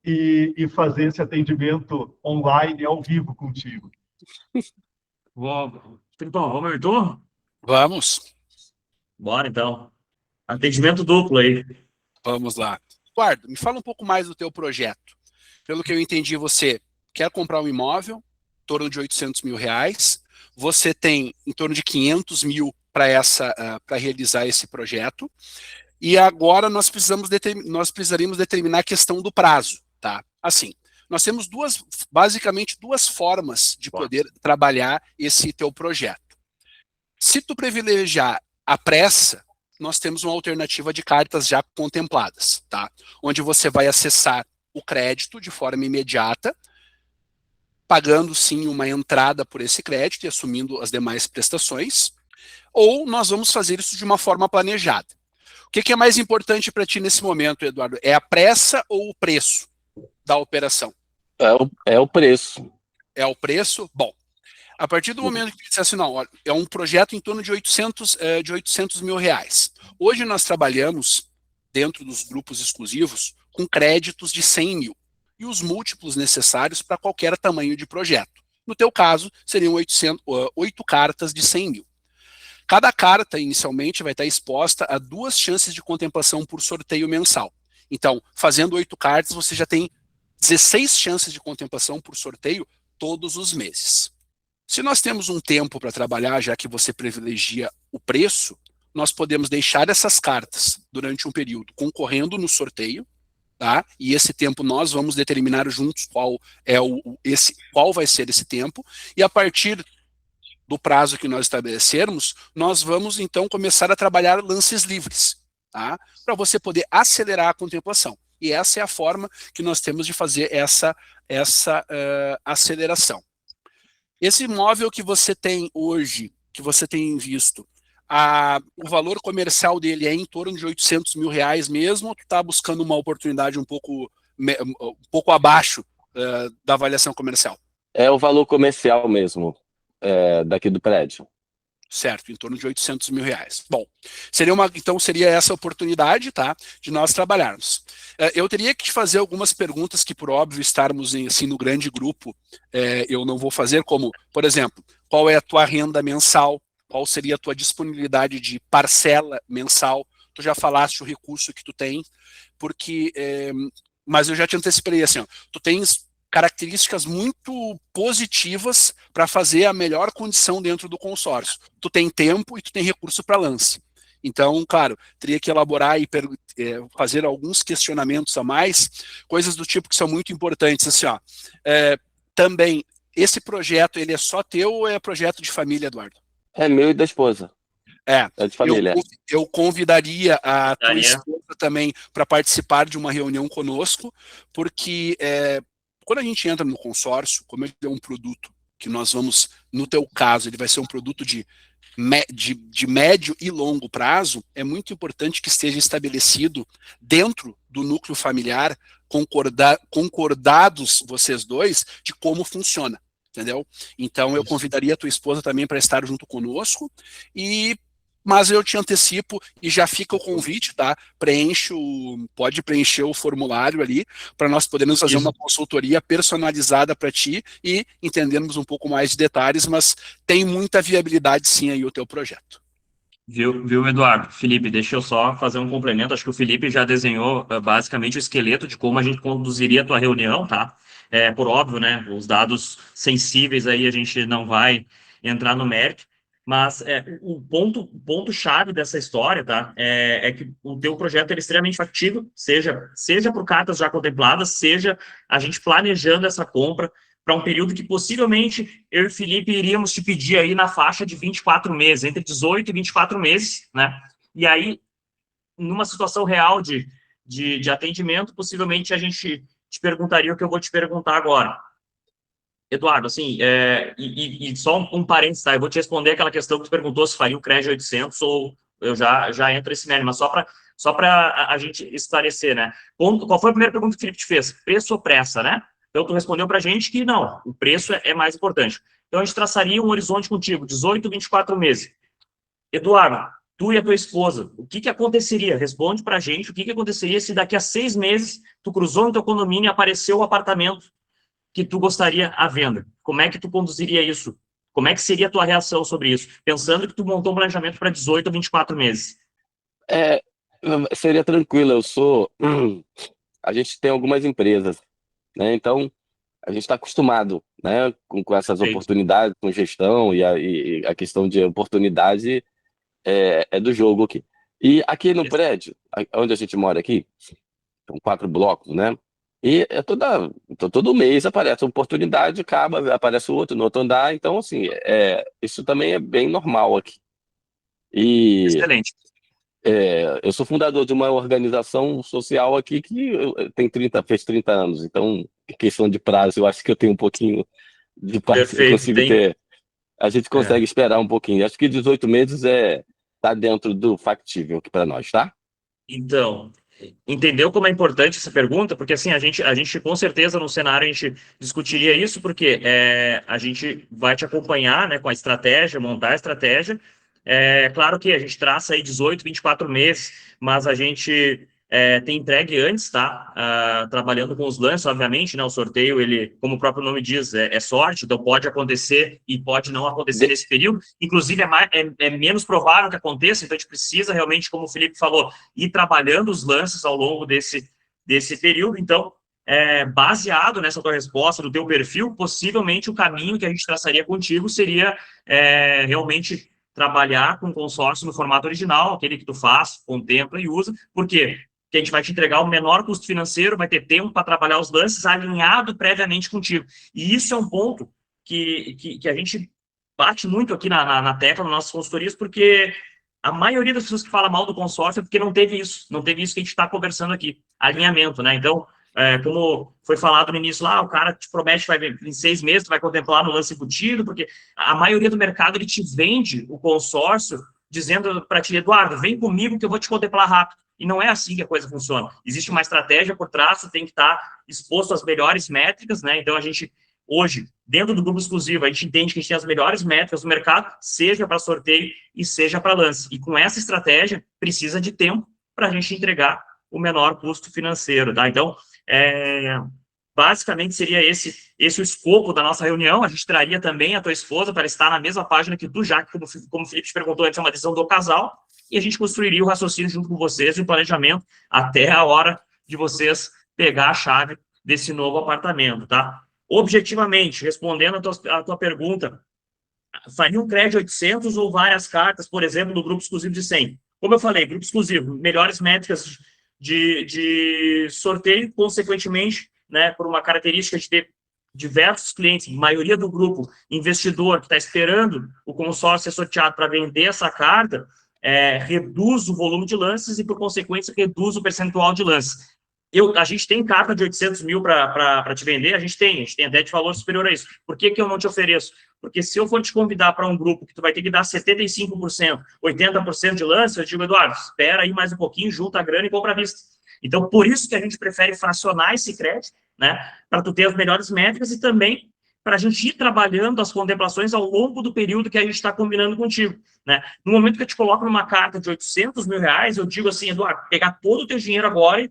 Speaker 1: e fazer esse atendimento online, ao vivo contigo.
Speaker 2: Então, vamos, Arthur?
Speaker 3: Vamos.
Speaker 2: Bora, então. Atendimento duplo aí.
Speaker 3: Vamos lá. Eduardo, me fala um pouco mais do teu projeto. Pelo que eu entendi, você quer comprar um imóvel, em torno de 800 mil reais, você tem em torno de 500 mil para realizar esse projeto, e agora nós precisaríamos determinar a questão do prazo, tá? Assim, nós temos basicamente duas formas de poder trabalhar esse teu projeto. Se tu privilegiar a pressa, nós temos uma alternativa de cartas já contempladas, tá? Onde você vai acessar o crédito de forma imediata, pagando sim uma entrada por esse crédito e assumindo as demais prestações, ou nós vamos fazer isso de uma forma planejada. O que é mais importante para ti nesse momento, Eduardo? É a pressa ou o preço da operação?
Speaker 6: É o preço.
Speaker 3: É o preço? Bom, a partir do momento que você assim, não, é um projeto em torno de 800 mil reais. Hoje nós trabalhamos, dentro dos grupos exclusivos, com créditos de 100 mil e os múltiplos necessários para qualquer tamanho de projeto. No teu caso, seriam 8 cartas de 100 mil. Cada carta, inicialmente, vai estar exposta a 2 chances de contemplação por sorteio mensal. Então, fazendo 8 cartas, você já tem 16 chances de contemplação por sorteio todos os meses. Se nós temos um tempo para trabalhar, já que você privilegia o preço, nós podemos deixar essas cartas durante um período concorrendo no sorteio, tá? E esse tempo nós vamos determinar juntos qual vai ser esse tempo, e a partir do prazo que nós estabelecermos, nós vamos então começar a trabalhar lances livres, tá? Para você poder acelerar a contemplação. E essa é a forma que nós temos de fazer essa aceleração. Esse imóvel que você tem hoje, que você tem visto, o valor comercial dele é em torno de 800 mil reais mesmo, ou tu está buscando uma oportunidade um pouco abaixo da avaliação comercial?
Speaker 6: É o valor comercial mesmo, daqui do prédio.
Speaker 3: Certo, em torno de 800 mil reais. Bom, então seria essa oportunidade, tá, de nós trabalharmos. Eu teria que te fazer algumas perguntas que, por óbvio, estarmos assim, no grande grupo, eu não vou fazer, como, por exemplo, qual é a tua renda mensal, qual seria a tua disponibilidade de parcela mensal, tu já falaste o recurso que tu tem, mas eu já te antecipei assim, ó, tu tens características muito positivas para fazer a melhor condição dentro do consórcio. Tu tem tempo e tu tem recurso para lance. Então, claro, teria que elaborar e fazer alguns questionamentos a mais, coisas do tipo que são muito importantes. Assim, ó, também, esse projeto, ele é só teu ou é projeto de família, Eduardo?
Speaker 6: É meu e da esposa. É de família.
Speaker 3: Eu convidaria a tua esposa também para participar de uma reunião conosco, porque quando a gente entra no consórcio, como ele é um produto que nós vamos, no teu caso, ele vai ser um produto de médio e longo prazo, é muito importante que esteja estabelecido dentro do núcleo familiar, concordados vocês dois, de como funciona, entendeu? Então eu convidaria a tua esposa também para estar junto conosco, mas eu te antecipo e já fica o convite, tá? Pode preencher o formulário ali para nós podermos fazer uma consultoria personalizada para ti e entendermos um pouco mais de detalhes, mas tem muita viabilidade sim aí o teu projeto.
Speaker 2: Viu, Eduardo? Felipe, deixa eu só fazer um complemento. Acho que o Felipe já desenhou basicamente o esqueleto de como a gente conduziria a tua reunião, tá? Por óbvio, né? Os dados sensíveis aí a gente não vai entrar no mérito. Mas o ponto-chave dessa história, tá? É que o teu projeto é extremamente factível, seja por cartas já contempladas, seja a gente planejando essa compra para um período que possivelmente eu e o Felipe iríamos te pedir aí na faixa de 24 meses, entre 18 e 24 meses, né? E aí, numa situação real de atendimento, possivelmente a gente te perguntaria o que eu vou te perguntar agora. Eduardo, assim, e só um parênteses, tá? Eu vou te responder aquela questão que tu perguntou se faria o CREG 800 ou eu já entro nesse mérito, mas só para a gente esclarecer, né? Qual foi a primeira pergunta que o Felipe te fez? Preço ou pressa, né? Então, tu respondeu para a gente que não, o preço é mais importante. Então, a gente traçaria um horizonte contigo, 18, 24 meses. Eduardo, tu e a tua esposa, o que aconteceria? Responde para a gente o que aconteceria se daqui a 6 meses tu cruzou no teu condomínio e apareceu o apartamento que tu gostaria à venda. Como é que tu conduziria isso? Como é que seria a tua reação sobre isso? Pensando que tu montou um planejamento para 18 ou 24 meses.
Speaker 6: Seria tranquilo, a gente tem algumas empresas, né? Então, a gente está acostumado,
Speaker 10: né? Com essas
Speaker 2: Perfeito.
Speaker 10: oportunidades, com gestão e a questão de oportunidade é do jogo aqui. E aqui no prédio, onde a gente mora aqui, são 4 blocos, né? E todo mês aparece uma oportunidade, acaba, aparece outro no outro andar, então assim, isso também é bem normal aqui. E
Speaker 2: Excelente.
Speaker 10: eu sou fundador de uma organização social aqui que fez 30 anos, então, em questão de prazo, eu acho que eu tenho um pouquinho de prazo, eu
Speaker 2: Perfeito.
Speaker 10: consigo a gente consegue esperar um pouquinho. Acho que 18 meses tá dentro do factível aqui para nós, tá?
Speaker 2: Então, entendeu como é importante essa pergunta? Porque assim, a gente com certeza no cenário a gente discutiria isso, porque a gente vai te acompanhar, né, com a estratégia, montar a estratégia. Claro que a gente traça aí 18, 24 meses, mas a gente tem entregue antes, tá? Trabalhando com os lances, obviamente, né? O sorteio, ele, como o próprio nome diz, é sorte, então pode acontecer e pode não acontecer nesse período. Inclusive, é menos provável que aconteça, então a gente precisa realmente, como o Felipe falou, ir trabalhando os lances ao longo desse período. Então, baseado nessa tua resposta, do teu perfil, possivelmente o caminho que a gente traçaria contigo seria realmente trabalhar com consórcio no formato original, aquele que tu faz, contempla e usa. Por quê? Porque a gente vai te entregar o menor custo financeiro, vai ter tempo para trabalhar os lances alinhado previamente contigo. E isso é um ponto que a gente bate muito aqui na tecla, nas nossas consultorias, porque a maioria das pessoas que fala mal do consórcio é porque não teve isso que a gente está conversando aqui, alinhamento, né? Então, como foi falado no início lá, o cara te promete que vai em 6 meses, tu vai contemplar no lance embutido, porque a maioria do mercado, ele te vende o consórcio dizendo para ti, Eduardo, vem comigo que eu vou te contemplar rápido. E não é assim que a coisa funciona. Existe uma estratégia por trás, tu tem que estar exposto às melhores métricas, né? Então, a gente, hoje, dentro do grupo exclusivo, a gente entende que a gente tem as melhores métricas do mercado, seja para sorteio e seja para lance. E com essa estratégia, precisa de tempo para a gente entregar o menor custo financeiro, tá? Então, basicamente seria esse o escopo da nossa reunião. A gente traria também a tua esposa para estar na mesma página que tu, já que, como o Felipe te perguntou antes, é uma decisão do casal, e a gente construiria o raciocínio junto com vocês e o planejamento até a hora de vocês pegar a chave desse novo apartamento, tá? Objetivamente, respondendo a tua pergunta, faria um crédito 800 ou várias cartas, por exemplo, no grupo exclusivo de 100? Como eu falei, grupo exclusivo, melhores métricas de sorteio, consequentemente, né, por uma característica de ter diversos clientes, maioria do grupo, investidor que está esperando o consórcio ser sorteado para vender essa carta, reduz o volume de lances e, por consequência, reduz o percentual de lances. A gente tem carta de 800 mil para te vender, a gente tem até de valor superior a isso. Por que eu não te ofereço? Porque se eu for te convidar para um grupo que tu vai ter que dar 75%, 80% de lance, eu digo, Eduardo, espera aí mais um pouquinho, junta a grana e compra à vista. Então, por isso que a gente prefere fracionar esse crédito, né, para tu ter as melhores métricas e também para a gente ir trabalhando as contemplações ao longo do período que a gente está combinando contigo, né? No momento que eu te coloco numa carta de 800 mil reais, eu digo assim, Eduardo, pegar todo o teu dinheiro agora e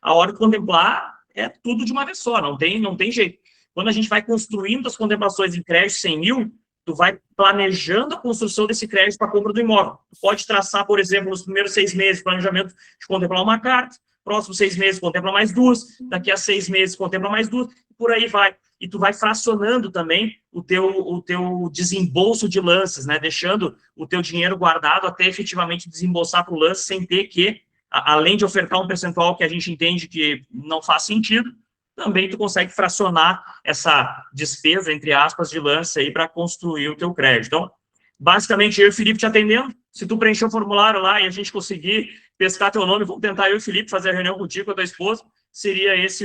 Speaker 2: a hora de contemplar é tudo de uma vez só, não tem jeito. Quando a gente vai construindo as contemplações em crédito 100 mil, tu vai planejando a construção desse crédito para a compra do imóvel. Tu pode traçar, por exemplo, nos primeiros 6 meses, planejamento de contemplar uma carta, próximos 6 meses contempla mais 2, daqui a 6 meses contempla mais 2, por aí vai. E tu vai fracionando também o teu desembolso de lances, né? Deixando o teu dinheiro guardado até efetivamente desembolsar para o lance, sem ter que, além de ofertar um percentual que a gente entende que não faz sentido, também tu consegue fracionar essa despesa, entre aspas, de lance aí para construir o teu crédito. Então, basicamente, eu e o Felipe te atendendo. Se tu preencher o formulário lá e a gente conseguir pescar teu nome, vamos tentar eu e o Felipe fazer a reunião contigo com a tua esposa, seria esse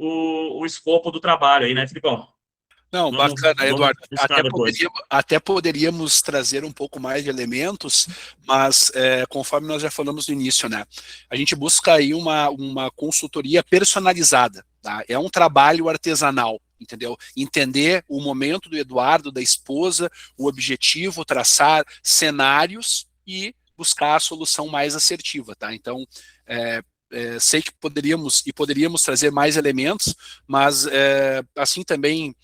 Speaker 2: o escopo do trabalho aí, né, Filipão?
Speaker 3: Não, bacana, Eduardo. Até poderíamos trazer um pouco mais de elementos, mas conforme nós já falamos no início, né, a gente busca aí uma consultoria personalizada, tá? É um trabalho artesanal, entendeu? Entender o momento do Eduardo, da esposa, o objetivo, traçar cenários e buscar a solução mais assertiva, tá? Então, sei que poderíamos trazer mais elementos, mas assim também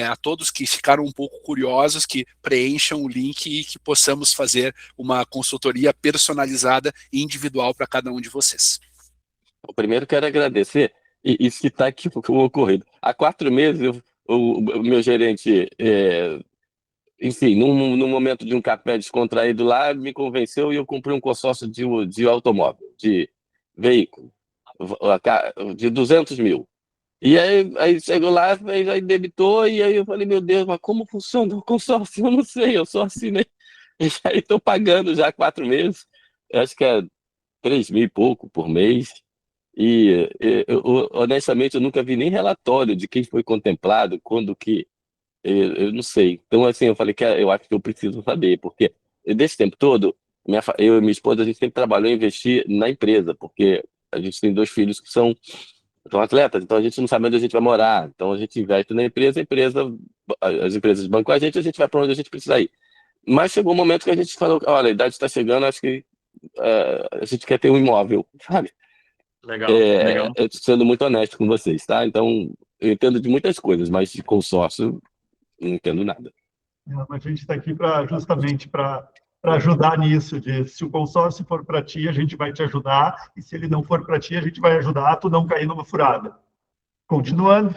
Speaker 3: a todos que ficaram um pouco curiosos, que preencham o link e que possamos fazer uma consultoria personalizada e individual para cada um de vocês.
Speaker 10: Primeiro quero agradecer, isso que está aqui ocorrido. Há 4 meses o meu gerente, enfim, num momento de um café descontraído lá, me convenceu e eu comprei um consórcio de automóvel, de veículo, de 200 mil. E aí chegou lá, aí debitou, e aí eu falei, meu Deus, mas como funciona o consórcio? Eu não sei, eu só assinei. E aí estou pagando já 4 meses, eu acho que é 3 mil e pouco por mês. Honestamente, eu nunca vi nem relatório de quem foi contemplado, quando que, eu não sei. Então, assim, eu falei que eu acho que eu preciso saber, porque desse tempo todo, eu e minha esposa, a gente sempre trabalhou em investir na empresa, porque a gente tem 2 filhos que são atletas, então a gente não sabe onde a gente vai morar. Então a gente investe na empresa, as empresas bancam a gente vai para onde a gente precisa ir. Mas chegou um momento que a gente falou, olha, a idade está chegando, acho que a gente quer ter um imóvel, sabe?
Speaker 2: Legal, legal.
Speaker 10: Eu tô sendo muito honesto com vocês, tá? Então, eu entendo de muitas coisas, mas de consórcio, não entendo nada.
Speaker 1: A gente está aqui justamente para ajudar nisso, de se o consórcio for para ti, a gente vai te ajudar, e se ele não for para ti, a gente vai ajudar a tu não cair numa furada. Continuando,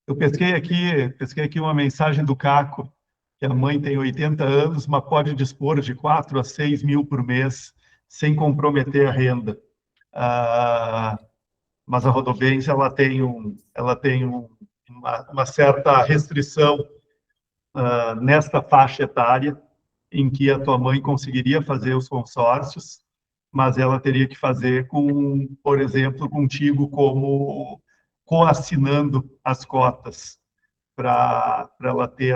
Speaker 1: eu pesquei aqui uma mensagem do Caco, que a mãe tem 80 anos, mas pode dispor de 4 a 6 mil por mês, sem comprometer a renda. Mas a Rodobens, ela tem uma certa restrição nesta faixa etária, em que a tua mãe conseguiria fazer os consórcios, mas ela teria que fazer por exemplo, contigo como coassinando as cotas, para ela ter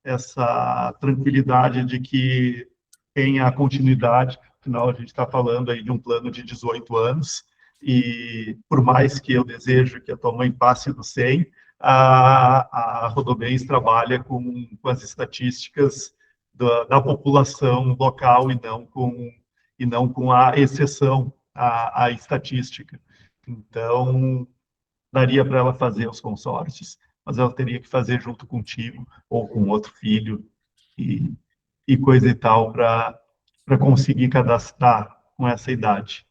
Speaker 1: essa tranquilidade de que tenha a continuidade. Afinal, a gente está falando aí de um plano de 18 anos, e por mais que eu deseje que a tua mãe passe do 100, a Rodobens trabalha com as estatísticas da população local, e não com a exceção à estatística. Então, daria para ela fazer os consórcios, mas ela teria que fazer junto contigo ou com outro filho e coisa e tal, para conseguir cadastrar com essa idade.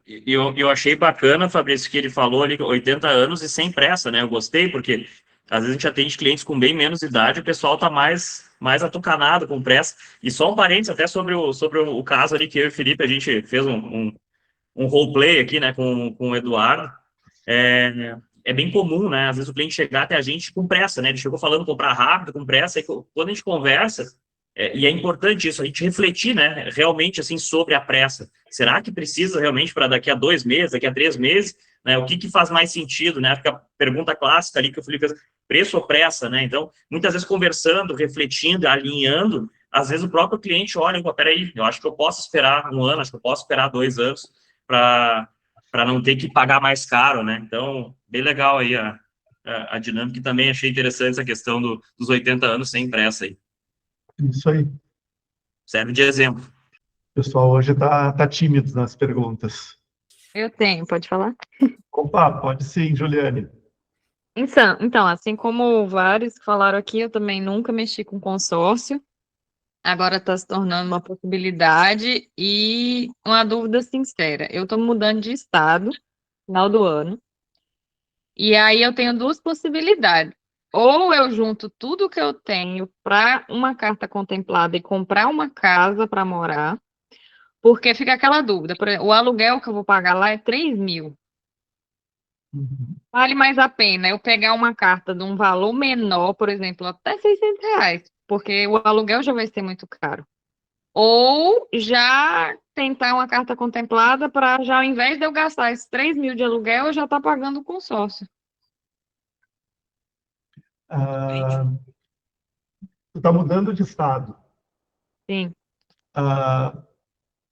Speaker 2: Eu achei bacana, Fabrício, que ele falou ali 80 anos e sem pressa, né? Eu gostei, porque às vezes a gente atende clientes com bem menos idade, o pessoal tá mais atucanado, com pressa. E só um parênteses até sobre o caso ali que eu e o Felipe, a gente fez um roleplay aqui, né, com o Eduardo. É bem comum, né? Às vezes o cliente chegar até a gente com pressa, né? Ele chegou falando comprar rápido, com pressa, e quando a gente conversa, e é importante isso, a gente refletir, né, realmente, assim, sobre a pressa. Será que precisa realmente para daqui a 2 meses, daqui a 3 meses, né? O que faz mais sentido, né? Fica a pergunta clássica ali que o Felipe fez, preço ou pressa, né? Então, muitas vezes conversando, refletindo, alinhando, às vezes o próprio cliente olha, peraí, eu acho que eu posso esperar 1 ano, acho que eu posso esperar 2 anos para não ter que pagar mais caro, né? Então, bem legal aí a dinâmica, e também achei interessante essa questão dos 80 anos sem pressa aí.
Speaker 1: Isso aí.
Speaker 2: Serve de exemplo.
Speaker 1: O pessoal hoje tá tímido nas perguntas.
Speaker 11: Eu tenho, pode falar?
Speaker 1: Opa, pode sim, Juliane.
Speaker 11: Então, assim como vários que falaram aqui, eu também nunca mexi com consórcio. Agora está se tornando uma possibilidade e uma dúvida sincera. Eu estou mudando de estado, final do ano, e aí eu tenho 2 possibilidades. Ou eu junto tudo que eu tenho para uma carta contemplada e comprar uma casa para morar, porque fica aquela dúvida. Por exemplo, o aluguel que eu vou pagar lá é 3 mil. Vale mais a pena eu pegar uma carta de um valor menor, por exemplo, até 600 reais, porque o aluguel já vai ser muito caro. Ou já tentar uma carta contemplada para, já ao invés de eu gastar esses 3 mil de aluguel, eu já estar pagando o consórcio.
Speaker 1: Tu está mudando de estado.
Speaker 11: Sim.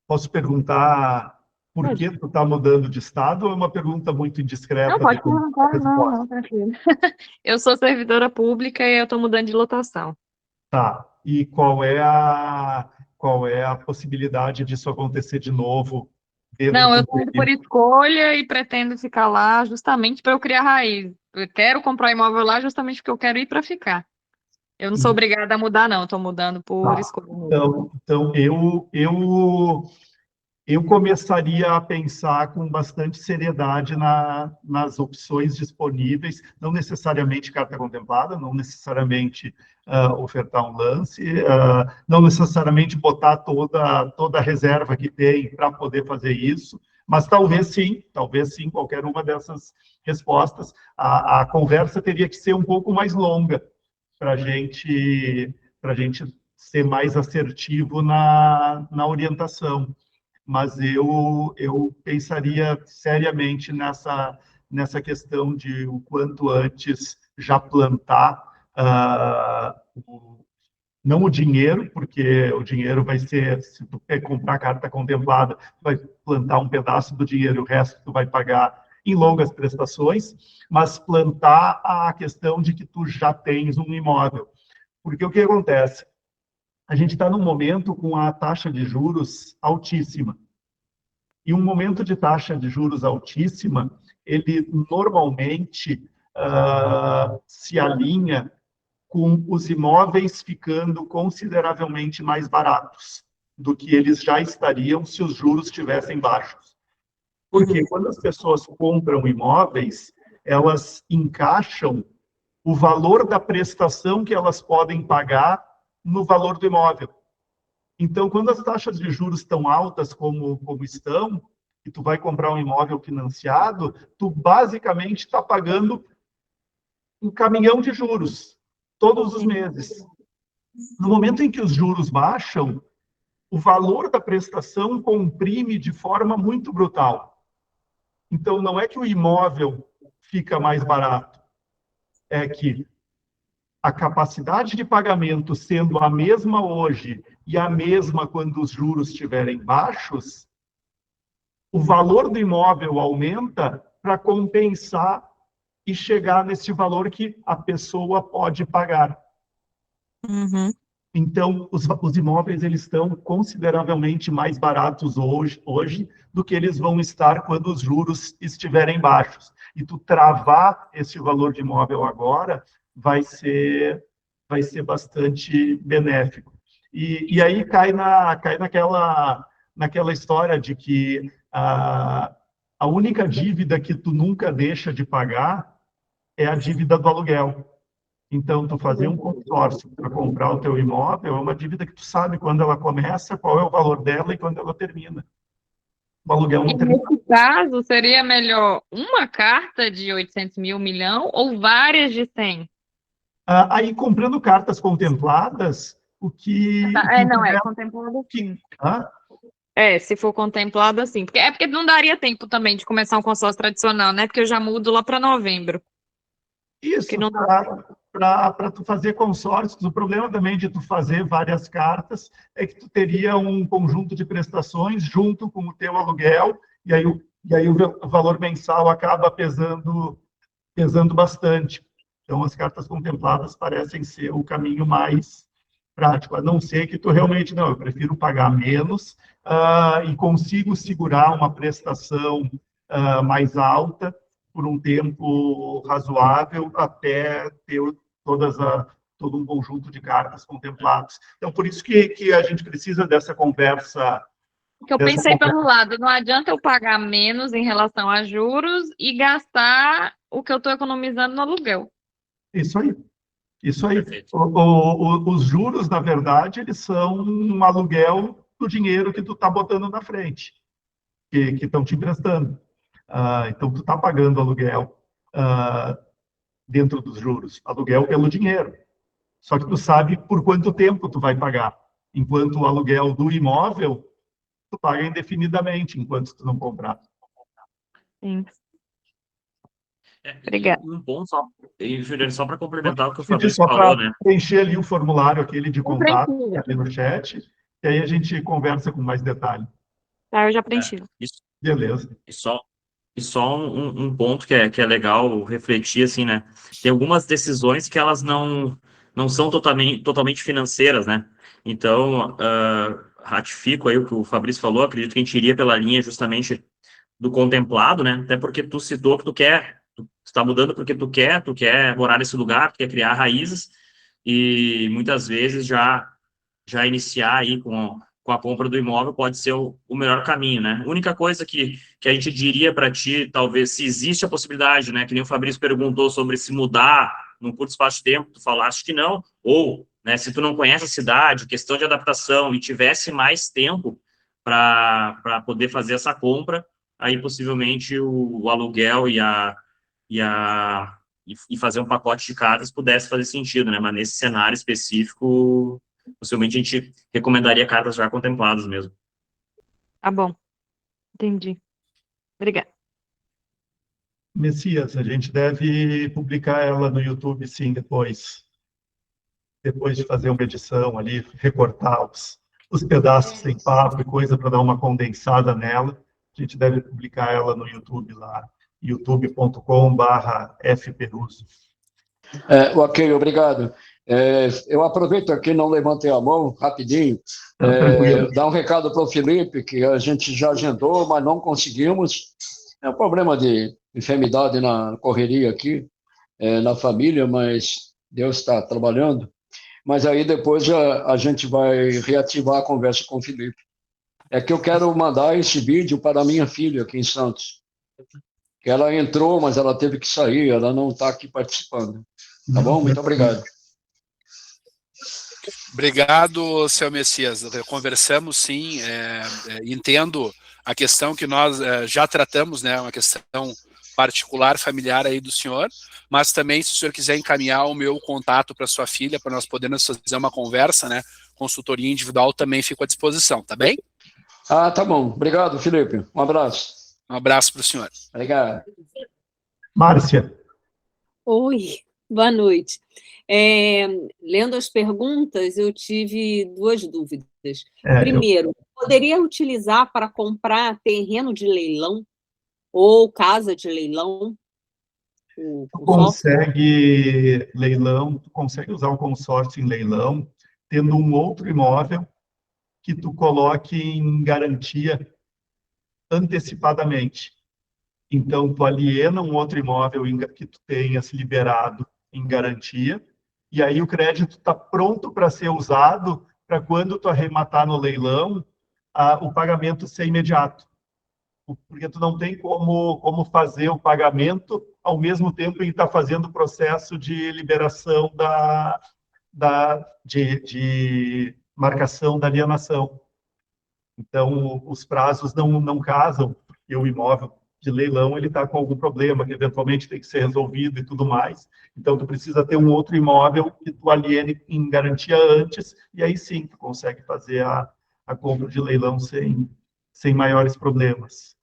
Speaker 1: Posso perguntar por que tu está mudando de estado, ou é uma pergunta muito indiscreta?
Speaker 11: Não, pode perguntar, não, tranquilo. Eu sou servidora pública e eu estou mudando de lotação.
Speaker 1: Tá. E qual é a possibilidade disso acontecer de novo?
Speaker 11: Não, eu estou indo por escolha e pretendo ficar lá justamente para eu criar raiz. Eu quero comprar imóvel lá justamente porque eu quero ir para ficar. Eu não sou obrigada a mudar, não. Estou mudando por escolha mesmo.
Speaker 1: Então eu eu começaria a pensar com bastante seriedade nas opções disponíveis, não necessariamente carta contemplada, não necessariamente ofertar um lance, não necessariamente botar toda a reserva que tem para poder fazer isso, mas talvez sim, qualquer uma dessas respostas. A conversa teria que ser um pouco mais longa para a gente ser mais assertivo na orientação. Mas eu pensaria seriamente nessa questão de o quanto antes já plantar, não o dinheiro, porque o dinheiro vai ser, se tu quer comprar carta contemplada, tu vai plantar um pedaço do dinheiro e o resto tu vai pagar em longas prestações, mas plantar a questão de que tu já tens um imóvel. Porque o que acontece? A gente está num momento com a taxa de juros altíssima. E um momento de taxa de juros altíssima, ele normalmente se alinha com os imóveis ficando consideravelmente mais baratos do que eles já estariam se os juros estivessem baixos. Porque quando as pessoas compram imóveis, elas encaixam o valor da prestação que elas podem pagar no valor do imóvel. Então, quando as taxas de juros estão altas como estão, e tu vai comprar um imóvel financiado, tu basicamente está pagando um caminhão de juros todos os meses. No momento em que os juros baixam, o valor da prestação comprime de forma muito brutal. Então, não é que o imóvel fica mais barato, é que a capacidade de pagamento sendo a mesma hoje e a mesma quando os juros estiverem baixos, o valor do imóvel aumenta para compensar e chegar nesse valor que a pessoa pode pagar. Então, os imóveis eles estão consideravelmente mais baratos hoje do que eles vão estar quando os juros estiverem baixos. E tu travar esse valor de imóvel agora vai ser bastante benéfico. E aí cai naquela história de que a única dívida que tu nunca deixa de pagar é a dívida do aluguel. Então, tu fazer um consórcio para comprar o teu imóvel é uma dívida que tu sabe quando ela começa, qual é o valor dela e quando ela termina. O aluguel não termina.
Speaker 11: Nesse caso, seria melhor uma carta de 800 mil, 1 milhão, ou várias de 100?
Speaker 1: Aí, comprando cartas contempladas, o que...
Speaker 11: Não, é contemplado sim.
Speaker 1: Hã?
Speaker 11: Se for contemplado assim. Porque não daria tempo também de começar um consórcio tradicional, né? Porque eu já mudo lá para novembro.
Speaker 1: Isso,
Speaker 11: não
Speaker 1: para tu fazer consórcios, o problema também de tu fazer várias cartas é que tu teria um conjunto de prestações junto com o teu aluguel, e aí o valor mensal acaba pesando bastante. Então, as cartas contempladas parecem ser o caminho mais prático, a não ser que tu realmente, não, eu prefiro pagar menos e consigo segurar uma prestação mais alta por um tempo razoável até ter todo um conjunto de cartas contempladas. Então, por isso que a gente precisa dessa conversa.
Speaker 11: Porque eu pensei pelo lado, não adianta eu pagar menos em relação a juros e gastar o que eu estou economizando no aluguel.
Speaker 1: Isso aí. Os juros, na verdade, eles são um aluguel do dinheiro que tu está botando na frente, que estão te emprestando. Então, tu está pagando aluguel dentro dos juros, aluguel pelo dinheiro. Só que tu sabe por quanto tempo tu vai pagar. Enquanto o aluguel do imóvel, tu paga indefinidamente, enquanto tu não comprar.
Speaker 11: Sim. Obrigada.
Speaker 2: Um ponto só, Juliano, só para complementar o que o Fabrício falou,
Speaker 1: para
Speaker 2: né?
Speaker 1: preencher ali o formulário aquele de contato ali no chat, e aí a gente conversa com mais detalhe.
Speaker 11: Tá, eu já preenchi.
Speaker 1: Beleza.
Speaker 2: E só um ponto que é legal refletir, assim, né? Tem algumas decisões que elas não são totalmente financeiras, né? Então, ratifico aí o que o Fabrício falou, acredito que a gente iria pela linha justamente do contemplado, né? Até porque tu citou que tu está mudando porque tu quer morar nesse lugar, tu quer criar raízes, e muitas vezes já iniciar aí com com a compra do imóvel pode ser o melhor caminho, né? A única coisa que a gente diria para ti, talvez, se existe a possibilidade, né? Que nem o Fabrício perguntou sobre se mudar num curto espaço de tempo, tu falaste que não, ou, né, se tu não conhece a cidade, questão de adaptação, e tivesse mais tempo para poder fazer essa compra, aí possivelmente o aluguel e fazer um pacote de casas pudesse fazer sentido, né? Mas nesse cenário específico, possivelmente a gente recomendaria cartas já contempladas mesmo.
Speaker 11: Tá bom. Entendi. Obrigada.
Speaker 1: Messias, a gente deve publicar ela no YouTube, sim, depois de fazer uma edição ali, recortar os pedaços sem papo e coisa para dar uma condensada nela. A gente deve publicar ela no YouTube lá, youtube.com/fperuso.
Speaker 12: Ok, obrigado. Eu aproveito aqui, não levantei a mão, rapidinho, dar um recado para o Felipe, que a gente já agendou, mas não conseguimos. É um problema de enfermidade na correria aqui, na família, mas Deus está trabalhando. Mas aí depois a gente vai reativar a conversa com o Felipe. É que eu quero mandar esse vídeo para a minha filha aqui em Santos. Que ela entrou, mas ela teve que sair, ela não está aqui participando. Tá bom? Muito obrigado.
Speaker 3: Obrigado, seu Messias. Conversamos, sim. Entendo a questão que nós já tratamos, né? Uma questão particular, familiar aí do senhor, mas também, se o senhor quiser encaminhar o meu contato para sua filha, para nós podermos fazer uma conversa, né? Consultoria individual, também fico à disposição, tá bem?
Speaker 12: Tá bom. Obrigado, Felipe. Um abraço.
Speaker 3: Um abraço para o senhor.
Speaker 12: Obrigado.
Speaker 1: Márcia.
Speaker 9: Oi, boa noite. Lendo as perguntas, eu tive duas dúvidas. Primeiro, poderia utilizar para comprar terreno de leilão ou casa de leilão?
Speaker 1: Tu consegue leilão, tu consegue usar o consórcio em leilão, tendo um outro imóvel que tu coloque em garantia antecipadamente. Então, tu aliena um outro imóvel que tu tenhas liberado em garantia, e aí o crédito está pronto para ser usado para quando tu arrematar no leilão, o pagamento ser imediato. Porque tu não tem como fazer o pagamento ao mesmo tempo em estar fazendo o processo de liberação de marcação da alienação. Então, os prazos não casam, porque o imóvel de leilão ele está com algum problema, que eventualmente tem que ser resolvido e tudo mais. Então, tu precisa ter um outro imóvel que tu aliene em garantia antes, e aí sim, tu consegue fazer a compra de leilão sem maiores problemas.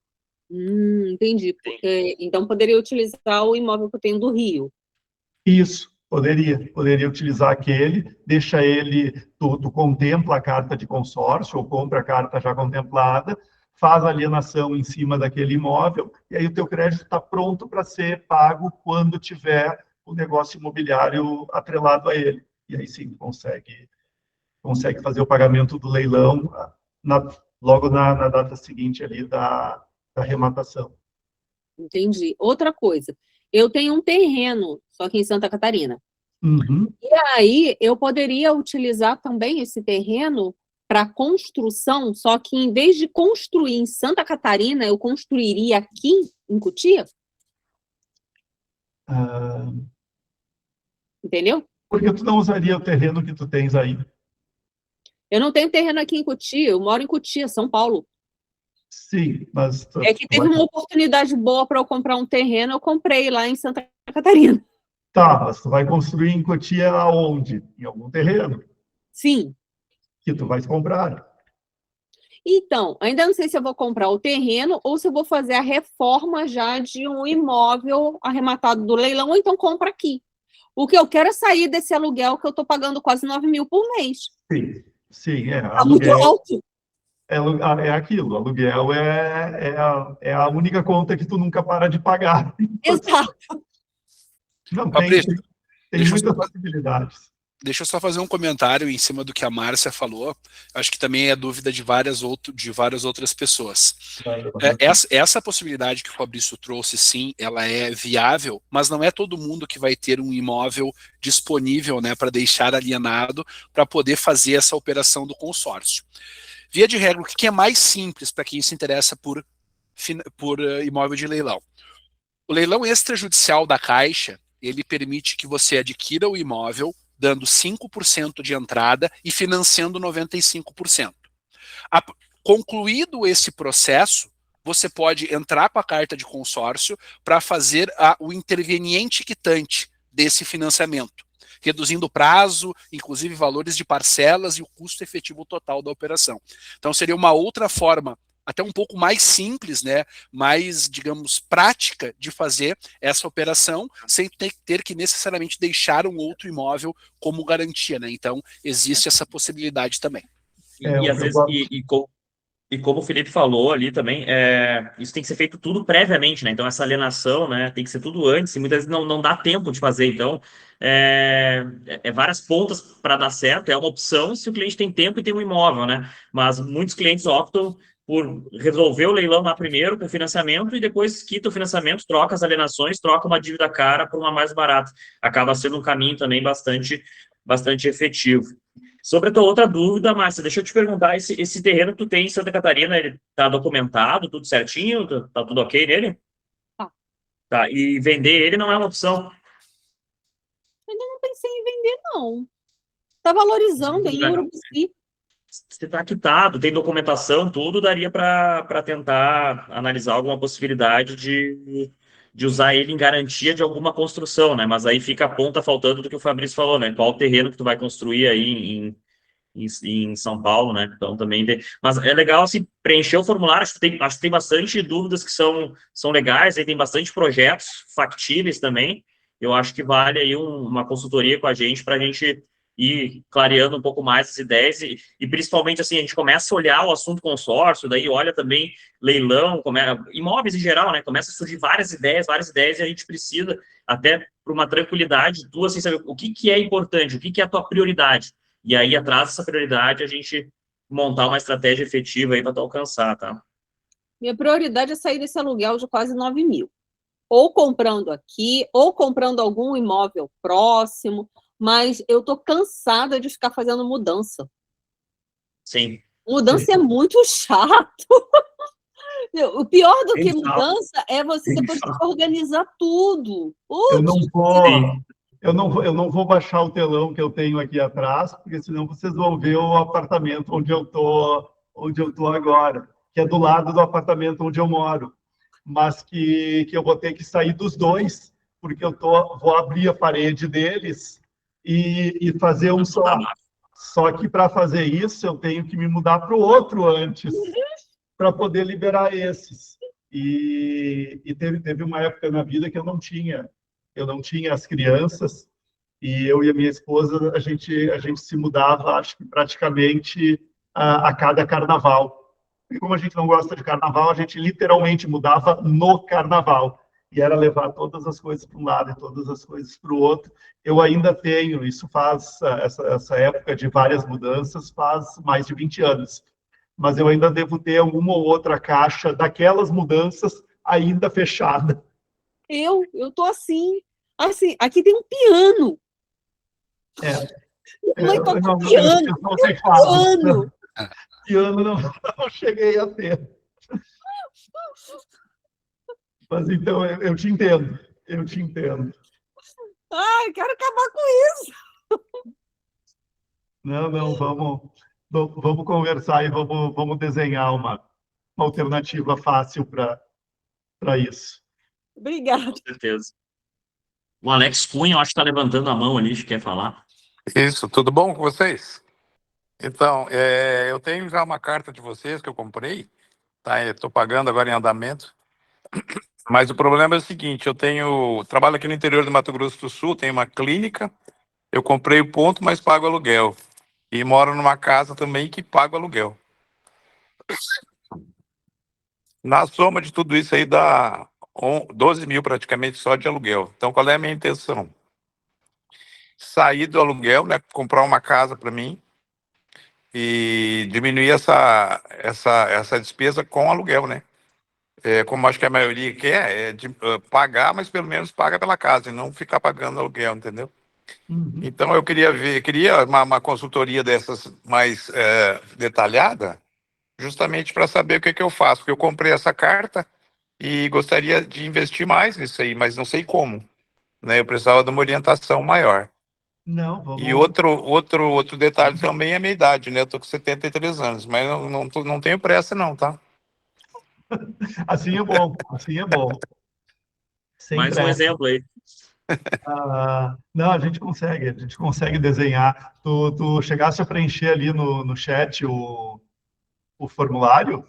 Speaker 9: Entendi. Então, poderia utilizar o imóvel que eu tenho do Rio.
Speaker 1: Isso, poderia utilizar aquele, deixa ele, tu contempla a carta de consórcio, ou compra a carta já contemplada, faz a alienação em cima daquele imóvel, e aí o teu crédito está pronto para ser pago quando tiver o negócio imobiliário atrelado a ele. E aí sim, consegue fazer o pagamento do leilão logo na data seguinte ali da arrematação.
Speaker 9: Entendi. Outra coisa, eu tenho um terreno, só que em Santa Catarina.
Speaker 1: Uhum.
Speaker 9: E aí, eu poderia utilizar também esse terreno para construção, só que em vez de construir em Santa Catarina, eu construiria aqui em Cotia? Entendeu?
Speaker 1: Por que tu não usaria o terreno que tu tens aí?
Speaker 9: Eu não tenho terreno aqui em Cotia, eu moro em Cotia, São Paulo.
Speaker 1: Sim, mas...
Speaker 9: É que teve uma oportunidade boa para eu comprar um terreno, eu comprei lá em Santa Catarina.
Speaker 1: Tá, mas tu vai construir em Cotia aonde? Em algum terreno?
Speaker 9: Sim.
Speaker 1: Que tu vais comprar.
Speaker 9: Então, ainda não sei se eu vou comprar o terreno ou se eu vou fazer a reforma já de um imóvel arrematado do leilão, ou então compro aqui. O que eu quero é sair desse aluguel que eu estou pagando quase 9 mil por mês.
Speaker 1: Sim,
Speaker 9: Tá muito alto.
Speaker 1: É aquilo, aluguel é a única conta que tu nunca para de pagar.
Speaker 9: Exato.
Speaker 1: Não, tem muitas possibilidades.
Speaker 3: Deixa eu só fazer um comentário em cima do que a Márcia falou. Acho que também é dúvida de várias outras pessoas. Essa possibilidade que o Fabrício trouxe, sim, ela é viável, mas não é todo mundo que vai ter um imóvel disponível, né, para deixar alienado para poder fazer essa operação do consórcio. Via de regra, o que é mais simples para quem se interessa por imóvel de leilão? O leilão extrajudicial da Caixa, ele permite que você adquira o imóvel dando 5% de entrada e financiando 95%. Concluído esse processo, você pode entrar com a carta de consórcio para fazer o interveniente quitante desse financiamento, reduzindo o prazo, inclusive valores de parcelas e o custo efetivo total da operação. Então seria uma outra forma, até um pouco mais simples, né, mais, digamos, prática de fazer essa operação, sem ter que necessariamente deixar um outro imóvel como garantia, né? Então existe essa possibilidade também.
Speaker 2: E às vezes, e como o Felipe falou ali também, isso tem que ser feito tudo previamente, né? Então, essa alienação, né, tem que ser tudo antes, e muitas vezes não dá tempo de fazer. Então, várias pontas para dar certo, é uma opção se o cliente tem tempo e tem um imóvel, né? Mas muitos clientes optam por resolver o leilão lá primeiro com financiamento e depois quita o financiamento, troca as alienações, troca uma dívida cara por uma mais barata. Acaba sendo um caminho também bastante efetivo. Sobre a tua outra dúvida, Márcia, deixa eu te perguntar, esse terreno que tu tem em Santa Catarina, ele tá documentado, tudo certinho? Tá tudo ok nele? Tá, e vender ele não é uma opção?
Speaker 9: Ainda não pensei em vender, não. Tá valorizando em Urubici.
Speaker 2: Se está quitado, tem documentação, tudo, daria para tentar analisar alguma possibilidade de usar ele em garantia de alguma construção, né? Mas aí fica a ponta faltando do que o Fabrício falou, né? Qual o terreno que tu vai construir aí em São Paulo, né? Então também tem... Mas é legal, assim, preencher o formulário, acho que tem bastante dúvidas que são legais, aí tem bastante projetos factíveis também. Eu acho que vale aí uma consultoria com a gente para a gente ir clareando um pouco mais as ideias e principalmente, assim, a gente começa a olhar o assunto consórcio, daí olha também leilão, imóveis em geral, né? Começa a surgir várias ideias e a gente precisa, até por uma tranquilidade, tu, assim, saber o que é importante, o que é a tua prioridade. E aí, atrás dessa prioridade, a gente montar uma estratégia efetiva aí para tu alcançar, tá?
Speaker 9: Minha prioridade é sair desse aluguel de quase 9 mil. Ou comprando aqui, ou comprando algum imóvel próximo, mas eu tô cansada de ficar fazendo mudança.
Speaker 2: Sim.
Speaker 9: Mudança é muito chato. O pior do que mudança é você depois ter que organizar tudo.
Speaker 1: Eu não vou baixar o telão que eu tenho aqui atrás, porque senão vocês vão ver o apartamento onde eu tô agora, que é do lado do apartamento onde eu moro, mas que eu vou ter que sair dos dois, porque vou abrir a parede deles e fazer um só. Só que para fazer isso eu tenho que me mudar para o outro antes, para poder liberar esses. E teve uma época na vida que eu não tinha as crianças, e eu e a minha esposa, a gente se mudava, acho que praticamente a cada carnaval. E como a gente não gosta de carnaval, a gente literalmente mudava no carnaval. E era levar todas as coisas para um lado e todas as coisas para o outro. Eu ainda tenho, isso essa época de várias mudanças faz mais de 20 anos. Mas eu ainda devo ter uma ou outra caixa daquelas mudanças ainda fechada.
Speaker 9: Eu tô assim, aqui tem um piano. Mãe, toca piano.
Speaker 1: Piano não cheguei a ter. Mas então, eu te entendo.
Speaker 9: Ai, quero acabar com isso.
Speaker 1: Não, vamos conversar e vamos desenhar uma alternativa fácil para isso.
Speaker 9: Obrigada.
Speaker 2: Com certeza. O Alex Cunha, eu acho que está levantando a mão ali, quer falar.
Speaker 13: Isso, tudo bom com vocês? Então, eu tenho já uma carta de vocês que eu comprei, tá? Estou pagando agora em andamento. Mas o problema é o seguinte, trabalho aqui no interior do Mato Grosso do Sul, tenho uma clínica, eu comprei o ponto, mas pago aluguel. E moro numa casa também que pago aluguel. Na soma de tudo isso aí dá 12 mil praticamente só de aluguel. Então, qual é a minha intenção? Sair do aluguel, né, comprar uma casa para mim e diminuir essa despesa com aluguel, né? Como acho que a maioria quer, pagar, mas pelo menos paga pela casa e não ficar pagando aluguel, entendeu?
Speaker 1: Uhum.
Speaker 13: Então eu queria uma consultoria dessas mais detalhada justamente para saber o que que eu faço, porque eu comprei essa carta e gostaria de investir mais nisso aí, mas não sei como, né? Eu precisava de uma orientação maior.
Speaker 1: Não, vamos...
Speaker 13: E outro detalhe também é a minha idade, né? Eu tô com 73 anos, mas não tenho pressa não, tá?
Speaker 1: Assim é bom, assim é bom. Sem
Speaker 2: Mais um
Speaker 1: pressa.
Speaker 2: exemplo aí.
Speaker 1: Não, a gente consegue desenhar. Tu chegasse a preencher ali no chat o formulário?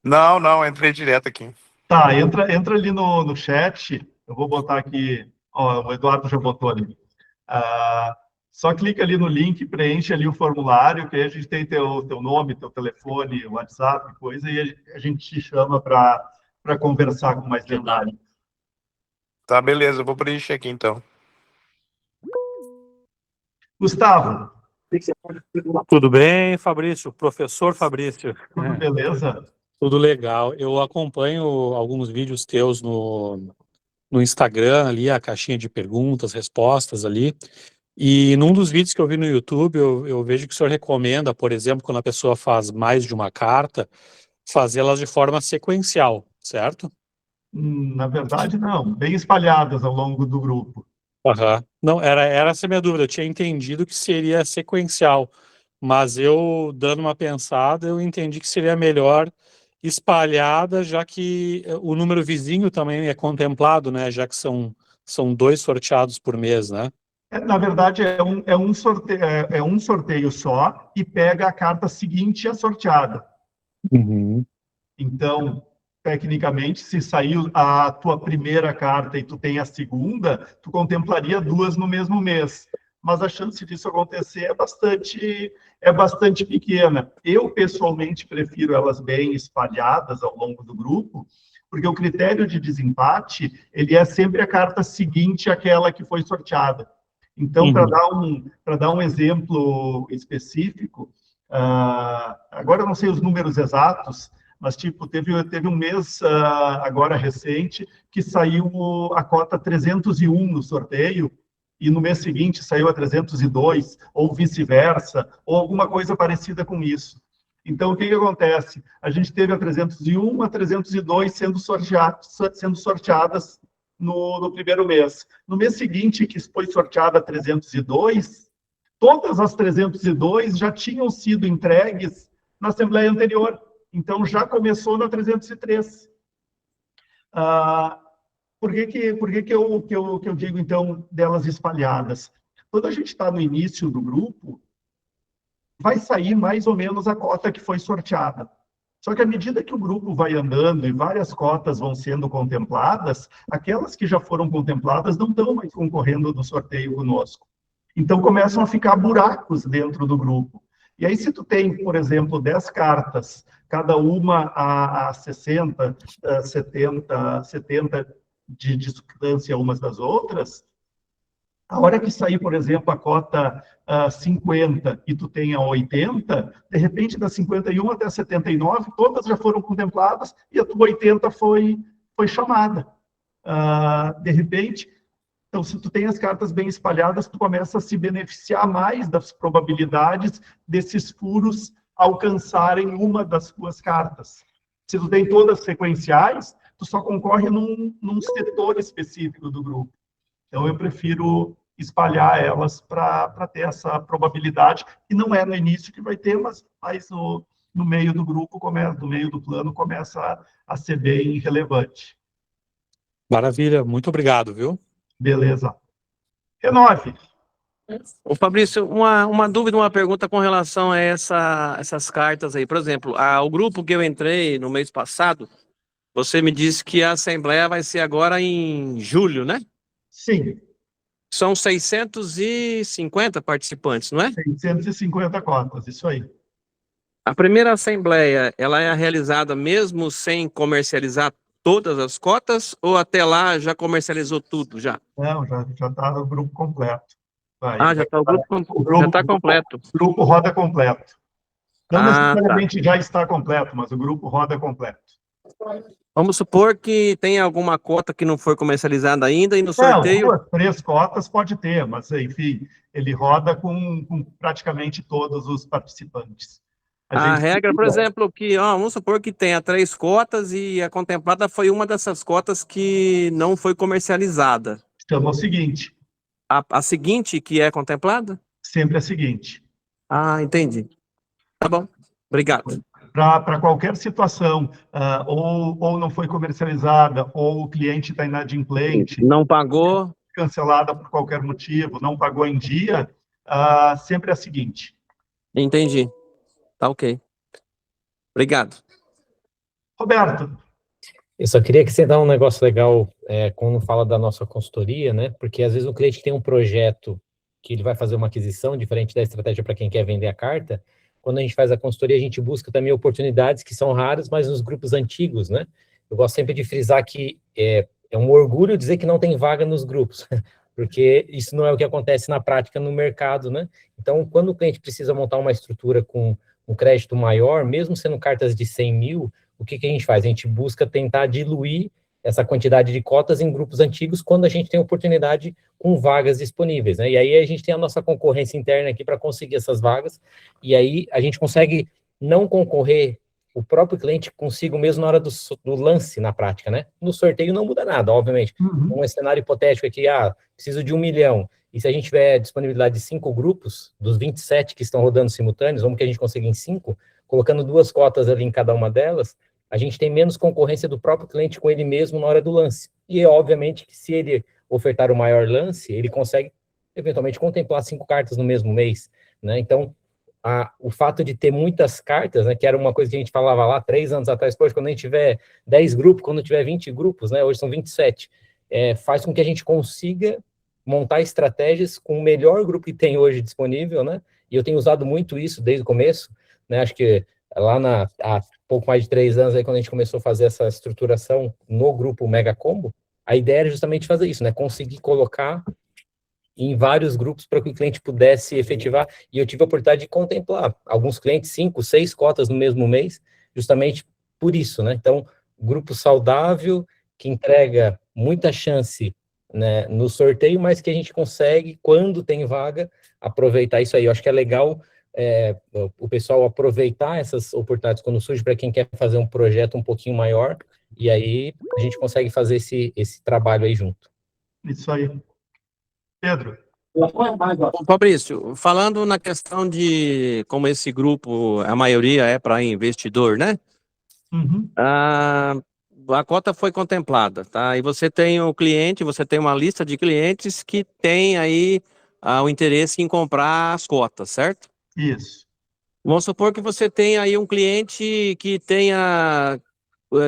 Speaker 13: Não, entrei direto aqui.
Speaker 1: Tá, entra ali no chat. Eu vou botar aqui. Ó, o Eduardo já botou ali. Só clica ali no link, preenche ali o formulário, que aí a gente tem teu nome, teu telefone, WhatsApp, coisa, e a gente te chama para conversar com mais detalhe.
Speaker 13: Tá, beleza, eu vou preencher aqui então.
Speaker 1: Gustavo.
Speaker 14: Tudo bem, Fabrício? Professor Fabrício.
Speaker 1: Tudo beleza?
Speaker 14: Tudo legal. Eu acompanho alguns vídeos teus no Instagram, ali, a caixinha de perguntas, respostas ali. E num dos vídeos que eu vi no YouTube, eu vejo que o senhor recomenda, por exemplo, quando a pessoa faz mais de uma carta, fazê-las de forma sequencial, certo?
Speaker 1: Na verdade, não. Bem espalhadas ao longo do grupo.
Speaker 14: Aham. Não, era essa a minha dúvida. Eu tinha entendido que seria sequencial, mas eu, dando uma pensada, eu entendi que seria melhor espalhada, já que o número vizinho também é contemplado, né? Já que são 2 sorteados por mês, né?
Speaker 1: Na verdade, é um sorteio só e pega a carta seguinte à sorteada.
Speaker 14: Uhum.
Speaker 1: Então, tecnicamente, se saiu a tua primeira carta e tu tem a segunda, tu contemplaria 2 no mesmo mês. Mas a chance disso acontecer é bastante pequena. Eu, pessoalmente, prefiro elas bem espalhadas ao longo do grupo, porque o critério de desempate, ele é sempre a carta seguinte àquela que foi sorteada. Então, para dar um exemplo específico, agora eu não sei os números exatos, mas tipo, teve um mês agora recente que saiu a cota 301 no sorteio, e no mês seguinte saiu a 302, ou vice-versa, ou alguma coisa parecida com isso. Então, o que acontece? A gente teve a 301, a 302 sendo sorteadas no primeiro mês. No mês seguinte, que foi sorteada a 302, todas as 302 já tinham sido entregues na Assembleia anterior. Então, já começou na 303. Por que eu digo, então, delas espalhadas? Quando a gente está no início do grupo, vai sair mais ou menos a cota que foi sorteada. Só que à medida que o grupo vai andando e várias cotas vão sendo contempladas, aquelas que já foram contempladas não estão mais concorrendo no sorteio conosco. Então, começam a ficar buracos dentro do grupo. E aí, se tu tem, por exemplo, 10 cartas, cada uma a 60, 70 de distância umas das outras, a hora que sair, por exemplo, a cota 50 e tu tem a 80, de repente, da 51 até a 79, todas já foram contempladas e a tua 80 foi chamada. De repente, então, se tu tem as cartas bem espalhadas, tu começa a se beneficiar mais das probabilidades desses furos alcançarem uma das tuas cartas. Se tu tem todas sequenciais, tu só concorre num setor específico do grupo. Então, eu prefiro espalhar elas para ter essa probabilidade, que não é no início que vai ter, mas no meio do grupo, no meio do plano, começa a ser bem relevante.
Speaker 14: Maravilha, muito obrigado, viu?
Speaker 1: Beleza. Renove.
Speaker 6: Ô Fabrício, uma dúvida, uma pergunta com relação a essas cartas aí. Por exemplo, o grupo que eu entrei no mês passado, você me disse que a Assembleia vai ser agora em julho, né?
Speaker 1: Sim.
Speaker 6: São 650 participantes, não é?
Speaker 1: 650 cotas, isso aí.
Speaker 6: A primeira Assembleia, ela é realizada mesmo sem comercializar todas as cotas, ou até lá já comercializou tudo, já?
Speaker 1: Não, já está o grupo completo.
Speaker 6: Já está o grupo já está completo.
Speaker 1: O grupo roda completo. Não necessariamente já está completo, mas o grupo roda completo.
Speaker 6: Vamos supor que tem alguma cota que não foi comercializada ainda e no sorteio...
Speaker 1: 2, 3 cotas pode ter, mas, enfim, ele roda com praticamente todos os participantes.
Speaker 6: A
Speaker 1: gente
Speaker 6: regra, por
Speaker 1: precisa
Speaker 6: exemplo, que, ó, vamos supor que tenha 3 cotas e a contemplada foi uma dessas cotas que não foi comercializada.
Speaker 1: chama o seguinte,
Speaker 6: A seguinte que é contemplada?
Speaker 1: sempre a seguinte.
Speaker 6: Ah, entendi. Tá bom. Obrigado.
Speaker 1: Para qualquer situação, ou não foi comercializada, ou o cliente está inadimplente,
Speaker 6: Não pagou.
Speaker 1: cancelada por qualquer motivo, não pagou em dia, sempre é a seguinte.
Speaker 6: Entendi. Tá ok. Obrigado.
Speaker 1: Roberto.
Speaker 15: Eu só queria acrescentar um negócio legal quando fala da nossa consultoria, né? Porque às vezes o cliente tem um projeto que ele vai fazer uma aquisição, diferente da estratégia para quem quer vender a carta. Quando a gente faz a consultoria, a gente busca também oportunidades que são raras, mas nos grupos antigos, né? Eu gosto sempre de frisar que é um orgulho dizer que não tem vaga nos grupos, porque isso não é o que acontece na prática no mercado, né? Então, quando o cliente precisa montar uma estrutura com um crédito maior, mesmo sendo cartas de 100 mil, o que a gente faz? A gente busca tentar diluir essa quantidade de cotas em grupos antigos quando a gente tem oportunidade com vagas disponíveis, né? E aí a gente tem a nossa concorrência interna aqui para conseguir essas vagas, e aí a gente consegue não concorrer o próprio cliente consigo mesmo na hora do lance na prática, né? No sorteio não muda nada, obviamente. Um cenário hipotético aqui, preciso de 1 milhão, e se a gente tiver disponibilidade de 5 grupos, dos 27 que estão rodando simultâneos, vamos que a gente consiga em 5, colocando 2 cotas ali em cada uma delas, a gente tem menos concorrência do próprio cliente com ele mesmo na hora do lance. E, obviamente, que se ele ofertar o maior lance, ele consegue, eventualmente, contemplar 5 cartas no mesmo mês, né? Então, o fato de ter muitas cartas, né, que era uma coisa que a gente falava lá 3 anos atrás, pois quando a gente tiver 10 grupos, quando tiver 20 grupos, né, hoje são 27, faz com que a gente consiga montar estratégias com o melhor grupo que tem hoje disponível, né? E eu tenho usado muito isso desde o começo, né? Acho que lá há pouco mais de 3 anos, aí, quando a gente começou a fazer essa estruturação no grupo Mega Combo, a ideia era justamente fazer isso, né? Conseguir colocar em vários grupos para que o cliente pudesse efetivar, e eu tive a oportunidade de contemplar alguns clientes, 5, 6 cotas no mesmo mês, justamente por isso, né? Então, grupo saudável, que entrega muita chance, né, no sorteio, mas que a gente consegue, quando tem vaga, aproveitar isso aí. Eu acho que é legal o pessoal aproveitar essas oportunidades quando surge para quem quer fazer um projeto um pouquinho maior, e aí a gente consegue fazer esse trabalho aí junto.
Speaker 1: Isso aí. Pedro.
Speaker 6: Fabrício, falando na questão de como esse grupo, a maioria é para investidor, né? A cota foi contemplada, tá? E você tem o cliente, você tem uma lista de clientes que tem aí o interesse em comprar as cotas, certo?
Speaker 1: Isso.
Speaker 6: Vamos supor que você tem aí um cliente que tenha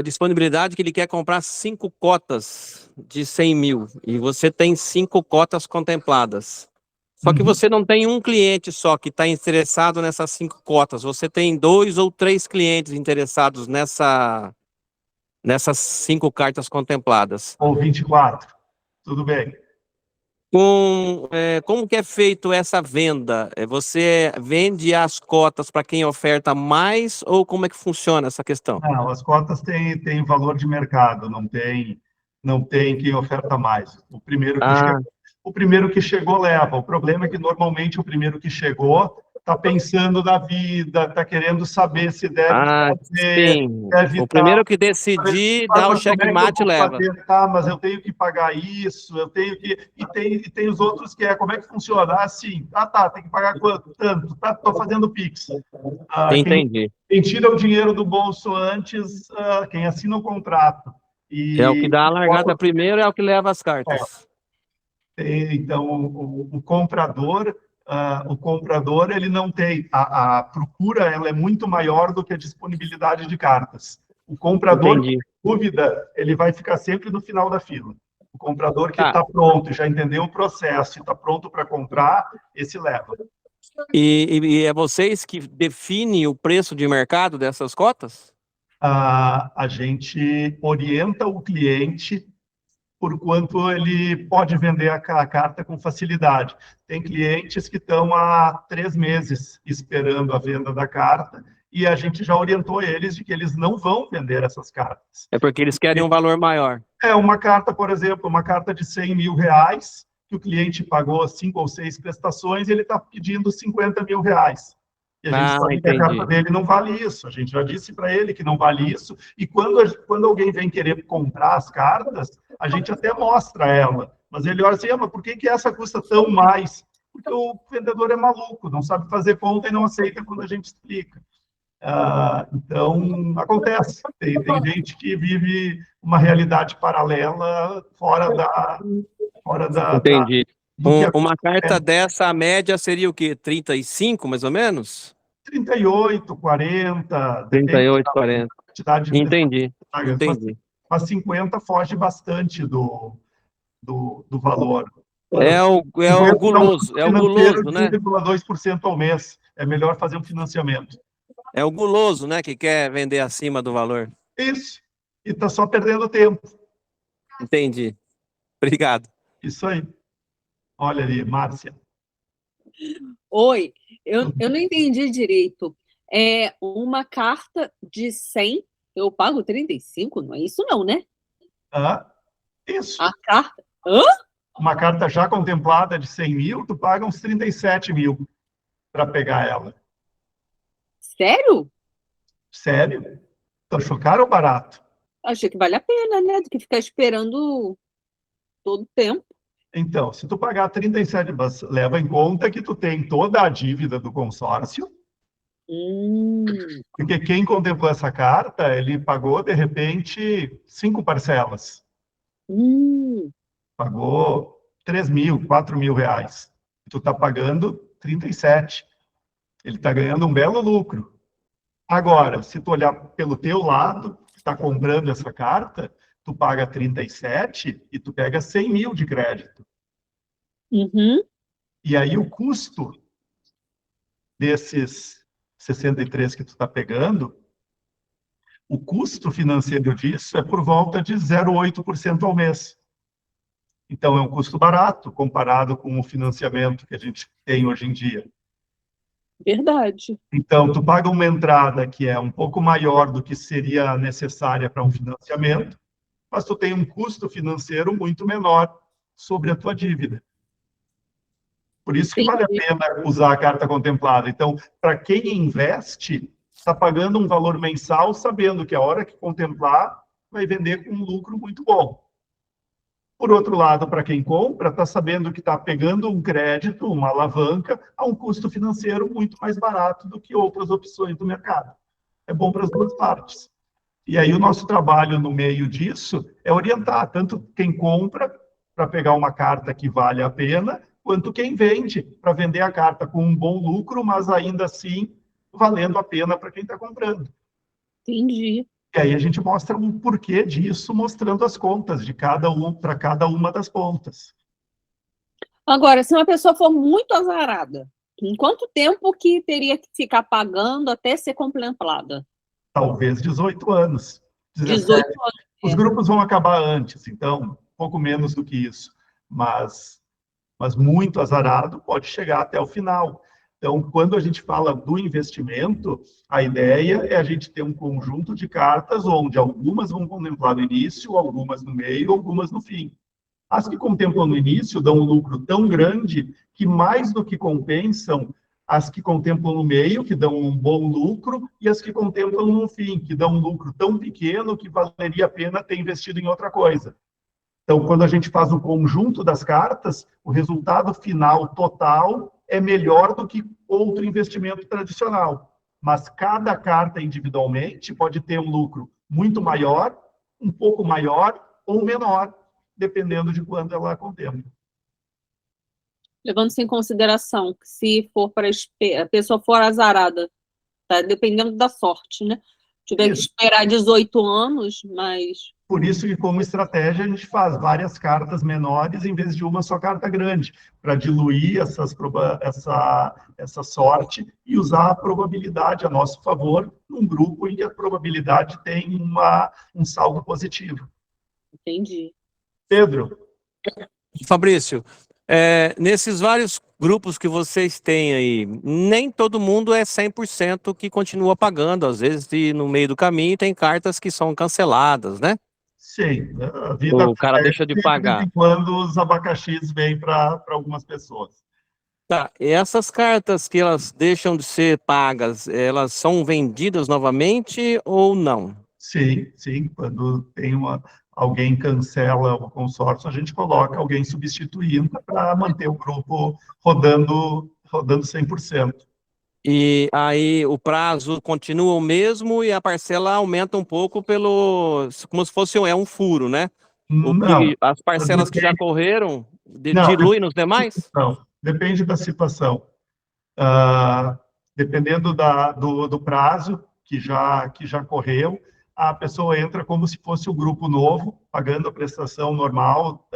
Speaker 6: disponibilidade, que ele quer comprar 5 cotas de 100 mil, e você tem 5 cotas contempladas. Só que você não tem um cliente só que está interessado nessas 5 cotas, você tem 2 ou 3 clientes interessados nessas 5 cartas contempladas.
Speaker 1: Ou 24, tudo bem.
Speaker 6: Como que é feito essa venda? Você vende as cotas para quem oferta mais, ou como é que funciona essa questão?
Speaker 1: Não, as cotas têm valor de mercado, não tem quem oferta mais. O primeiro que chegou leva. O problema é que, normalmente, o primeiro que chegou está pensando na vida, está querendo saber se deve fazer,
Speaker 6: sim. O primeiro que decidir, dá o checkmate e leva.
Speaker 1: Mas eu tenho que pagar isso, eu tenho que... E tem os outros que como é que funciona? Sim, tem que pagar quanto? Tanto, estou fazendo Pix.
Speaker 6: Entendi.
Speaker 1: Quem tira o dinheiro do bolso antes, quem assina o contrato.
Speaker 6: É o que dá a largada primeiro, é o que leva as cartas.
Speaker 1: Então, o comprador, ele não tem... A procura, ela é muito maior do que a disponibilidade de cartas. O comprador, sem dúvida, ele vai ficar sempre no final da fila. O comprador que está pronto, já entendeu o processo e está pronto para comprar, esse leva.
Speaker 6: E é vocês que definem o preço de mercado dessas cotas?
Speaker 1: A gente orienta o cliente por quanto ele pode vender a carta com facilidade. Tem clientes que estão há 3 meses esperando a venda da carta, e a gente já orientou eles de que eles não vão vender essas cartas.
Speaker 6: É porque eles querem um valor maior.
Speaker 1: Uma carta, por exemplo, uma carta de 100 mil reais, que o cliente pagou 5 ou 6 prestações, e ele está pedindo 50 mil reais. E a gente sabe que a carta dele não vale isso. A gente já disse para ele que não vale isso. E quando alguém vem querer comprar as cartas, a gente até mostra ela. Mas ele olha assim, mas por que essa custa tão mais? Porque o vendedor é maluco, não sabe fazer conta e não aceita quando a gente explica. Então, acontece. Tem gente que vive uma realidade paralela fora da...
Speaker 6: Entendi. Uma carta dessa, a média seria o quê? 35, mais ou menos?
Speaker 1: 38, 40.
Speaker 6: 38, 40. Entendi.
Speaker 1: Mas 50 foge bastante do valor.
Speaker 6: É o guloso, né?
Speaker 1: 2,2% ao mês. É melhor fazer um financiamento.
Speaker 6: É o guloso, né, que quer vender acima do valor.
Speaker 1: Isso. E está só perdendo tempo.
Speaker 6: Entendi. Obrigado.
Speaker 1: Isso aí. Olha ali, Márcia.
Speaker 9: Oi, eu não entendi direito. É uma carta de 100, eu pago 35? Não é isso não, né?
Speaker 1: Isso.
Speaker 9: A carta... Hã?
Speaker 1: Uma carta já contemplada de 100 mil, tu paga uns 37 mil para pegar ela.
Speaker 9: Sério?
Speaker 1: Sério? Tá chocado ou barato?
Speaker 9: Achei que vale a pena, né? Do que ficar esperando todo o tempo.
Speaker 1: Então, se tu pagar 37, leva em conta que tu tem toda a dívida do consórcio. Porque quem contemplou essa carta, ele pagou, de repente, 5 parcelas. Pagou 3 mil, 4 mil reais. Tu está pagando 37. Ele está ganhando um belo lucro. Agora, se tu olhar pelo teu lado, que está comprando essa carta, tu paga 37 e tu pega 100 mil de crédito. E aí o custo desses 63 que tu está pegando, o custo financeiro disso é por volta de 0,8% ao mês. Então, é um custo barato comparado com o financiamento que a gente tem hoje em dia.
Speaker 9: Verdade.
Speaker 1: Então, tu paga uma entrada que é um pouco maior do que seria necessária para um financiamento, mas tu tem um custo financeiro muito menor sobre a tua dívida. Por isso que vale a pena usar a carta contemplada. Então, para quem investe, está pagando um valor mensal, sabendo que a hora que contemplar, vai vender com um lucro muito bom. Por outro lado, para quem compra, está sabendo que está pegando um crédito, uma alavanca, a um custo financeiro muito mais barato do que outras opções do mercado. É bom para as duas partes. E aí o nosso trabalho no meio disso é orientar tanto quem compra para pegar uma carta que vale a pena, quanto quem vende para vender a carta com um bom lucro, mas ainda assim valendo a pena para quem está comprando.
Speaker 9: Entendi.
Speaker 1: E aí a gente mostra o porquê disso, mostrando as contas de para cada uma das pontas.
Speaker 9: Agora, se uma pessoa for muito azarada, em quanto tempo que teria que ficar pagando até ser contemplada?
Speaker 1: Talvez 18 anos.
Speaker 9: 18 anos.
Speaker 1: Os grupos vão acabar antes, então, pouco menos do que isso. Mas muito azarado pode chegar até o final. Então, quando a gente fala do investimento, a ideia é a gente ter um conjunto de cartas onde algumas vão contemplar no início, algumas no meio, algumas no fim. As que contemplam no início dão um lucro tão grande que mais do que compensam as que contemplam no meio, que dão um bom lucro, e as que contemplam no fim, que dão um lucro tão pequeno que valeria a pena ter investido em outra coisa. Então, quando a gente faz o conjunto das cartas, o resultado final total é melhor do que outro investimento tradicional. Mas cada carta individualmente pode ter um lucro muito maior, um pouco maior ou menor, dependendo de quando ela contempla.
Speaker 9: Levando-se em consideração que se for para a pessoa for azarada, tá? Dependendo da sorte, né? Tiver que esperar 18 anos, mas...
Speaker 1: Por isso que, como estratégia, a gente faz várias cartas menores em vez de uma só carta grande, para diluir essa sorte e usar a probabilidade a nosso favor num grupo em que a probabilidade tem um saldo positivo.
Speaker 9: Entendi.
Speaker 1: Pedro?
Speaker 6: Fabrício, nesses vários grupos que vocês têm aí, nem todo mundo é 100% que continua pagando. Às vezes, no meio do caminho, tem cartas que são canceladas, né?
Speaker 1: Sim, a vida
Speaker 6: o cara deixa de pagar.
Speaker 1: De quando os abacaxis vêm para algumas pessoas.
Speaker 6: Tá, e essas cartas que elas deixam de ser pagas, elas são vendidas novamente ou não?
Speaker 1: Sim, sim. Quando tem alguém cancela o consórcio, a gente coloca alguém substituindo para manter o grupo rodando 100%.
Speaker 6: E aí o prazo continua o mesmo e a parcela aumenta um pouco como se fosse um furo, né?
Speaker 1: Não.
Speaker 6: As parcelas que já correram
Speaker 1: Não,
Speaker 6: dilui nos demais?
Speaker 1: não. Depende da situação. Dependendo do prazo que já correu, a pessoa entra como se fosse o grupo novo, pagando a prestação normal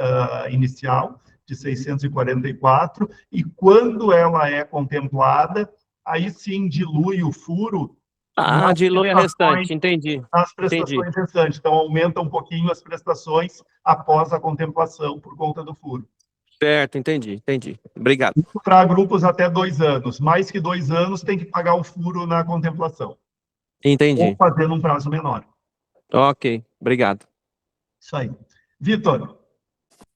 Speaker 1: inicial de 644, e quando ela é contemplada, aí sim dilui o furo
Speaker 6: Dilui a restante, entendi.
Speaker 1: nas prestações restantes. Então, aumenta um pouquinho as prestações após a contemplação por conta do furo.
Speaker 6: Certo, entendi. Obrigado.
Speaker 1: Para grupos até 2 anos. Mais que 2 anos, tem que pagar o furo na contemplação.
Speaker 6: Entendi.
Speaker 1: Ou fazer num prazo menor.
Speaker 6: Ok, obrigado.
Speaker 1: Isso aí. Vitor.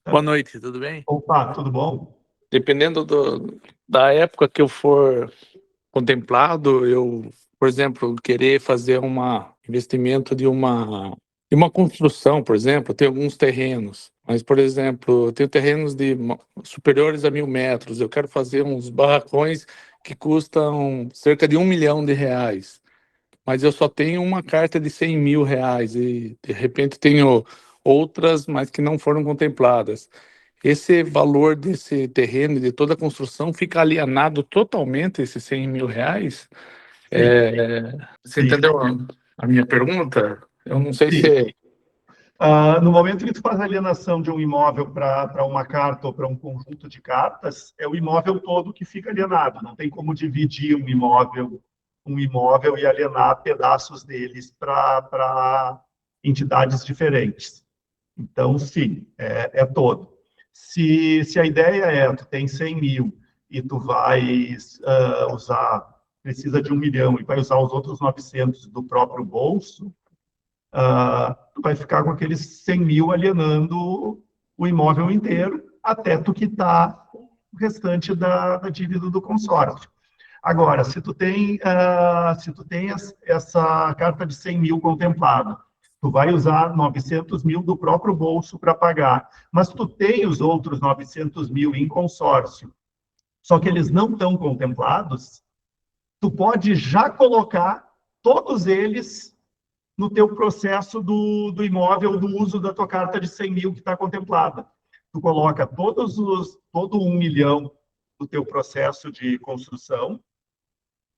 Speaker 13: Boa noite, tudo bem?
Speaker 1: Opa, tudo bom?
Speaker 13: Dependendo da época que eu for contemplado, eu, por exemplo, querer fazer um investimento de uma construção, por exemplo, tem alguns terrenos, mas, por exemplo, eu tenho terrenos superiores a 1.000 metros, eu quero fazer uns barracões que custam cerca de R$1 milhão, mas eu só tenho uma carta de R$100 mil, e de repente tenho outras, mas que não foram contempladas. Esse valor desse terreno e de toda a construção fica alienado totalmente, esses R$100 mil? Você entendeu a minha pergunta? Eu não sei se...
Speaker 1: No momento que tu faz a alienação de um imóvel para uma carta ou para um conjunto de cartas, é o imóvel todo que fica alienado. Não tem como dividir um imóvel e alienar pedaços deles para entidades diferentes. Então, sim, é todo. Se a ideia tu tem 100 mil e tu vai precisa de 1 milhão e vai usar os outros 900 do próprio bolso, tu vai ficar com aqueles 100 mil alienando o imóvel inteiro até tu quitar o restante da dívida do consórcio. Agora, se tu tem essa carta de 100 mil contemplada, tu vai usar 900 mil do próprio bolso para pagar, mas tu tem os outros 900 mil em consórcio, só que eles não estão contemplados, tu pode já colocar todos eles no teu processo do imóvel, do uso da tua carta de 100 mil que está contemplada. Tu coloca todo 1 milhão do teu processo de construção,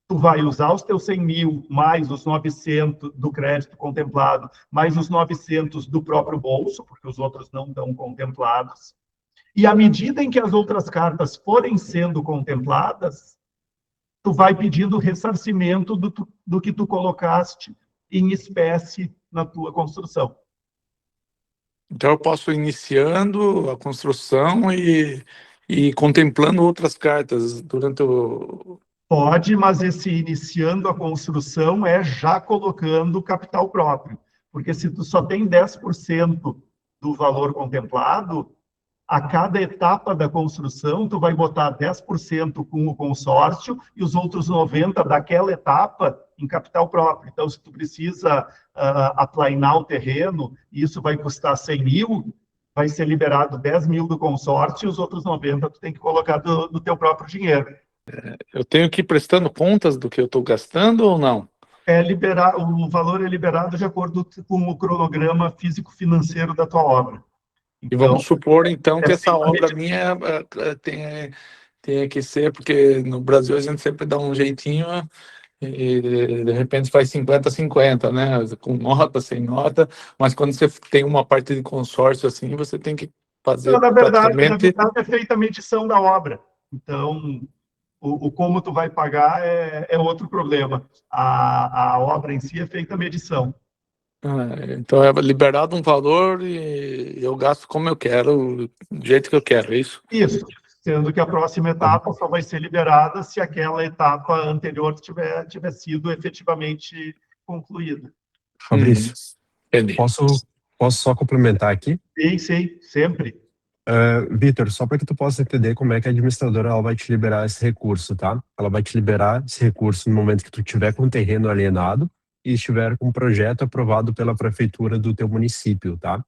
Speaker 1: tu vai usar os teus 100 mil, mais os 900 do crédito contemplado, mais os 900 do próprio bolso, porque os outros não estão contemplados. E à medida em que as outras cartas forem sendo contempladas, tu vai pedindo ressarcimento do que tu colocaste em espécie na tua construção.
Speaker 13: Então eu posso ir iniciando a construção e contemplando outras cartas durante o...
Speaker 1: Pode, mas esse iniciando a construção é já colocando capital próprio. Porque se tu só tem 10% do valor contemplado, a cada etapa da construção, tu vai botar 10% com o consórcio e os outros 90% daquela etapa em capital próprio. Então, se tu precisa aplainar o terreno, e isso vai custar 100 mil, vai ser liberado 10 mil do consórcio e os outros 90% tu tem que colocar do teu próprio dinheiro.
Speaker 13: Eu tenho que ir prestando contas do que eu estou gastando ou não?
Speaker 1: O valor é liberado de acordo com o cronograma físico-financeiro da tua obra.
Speaker 13: E vamos supor, então, que essa obra minha tenha que ser, porque no Brasil a gente sempre dá um jeitinho e de repente faz 50-50, né? Com nota, sem nota, mas quando você tem uma parte de consórcio assim, você tem que fazer
Speaker 1: na verdade é feita a medição da obra. Então, o como tu vai pagar é outro problema. A obra em si é feita a medição.
Speaker 13: Então é liberado um valor e eu gasto como eu quero, do jeito que eu quero, é isso?
Speaker 1: Isso, sendo que a próxima etapa só vai ser liberada se aquela etapa anterior tiver sido efetivamente concluída.
Speaker 16: Fabrício, posso só complementar aqui?
Speaker 1: Sim, sempre.
Speaker 16: Vitor, só para que tu possa entender como é que a administradora ela vai te liberar esse recurso, tá? Ela vai te liberar esse recurso no momento que tu tiver com o terreno alienado e estiver com um projeto aprovado pela prefeitura do teu município, tá?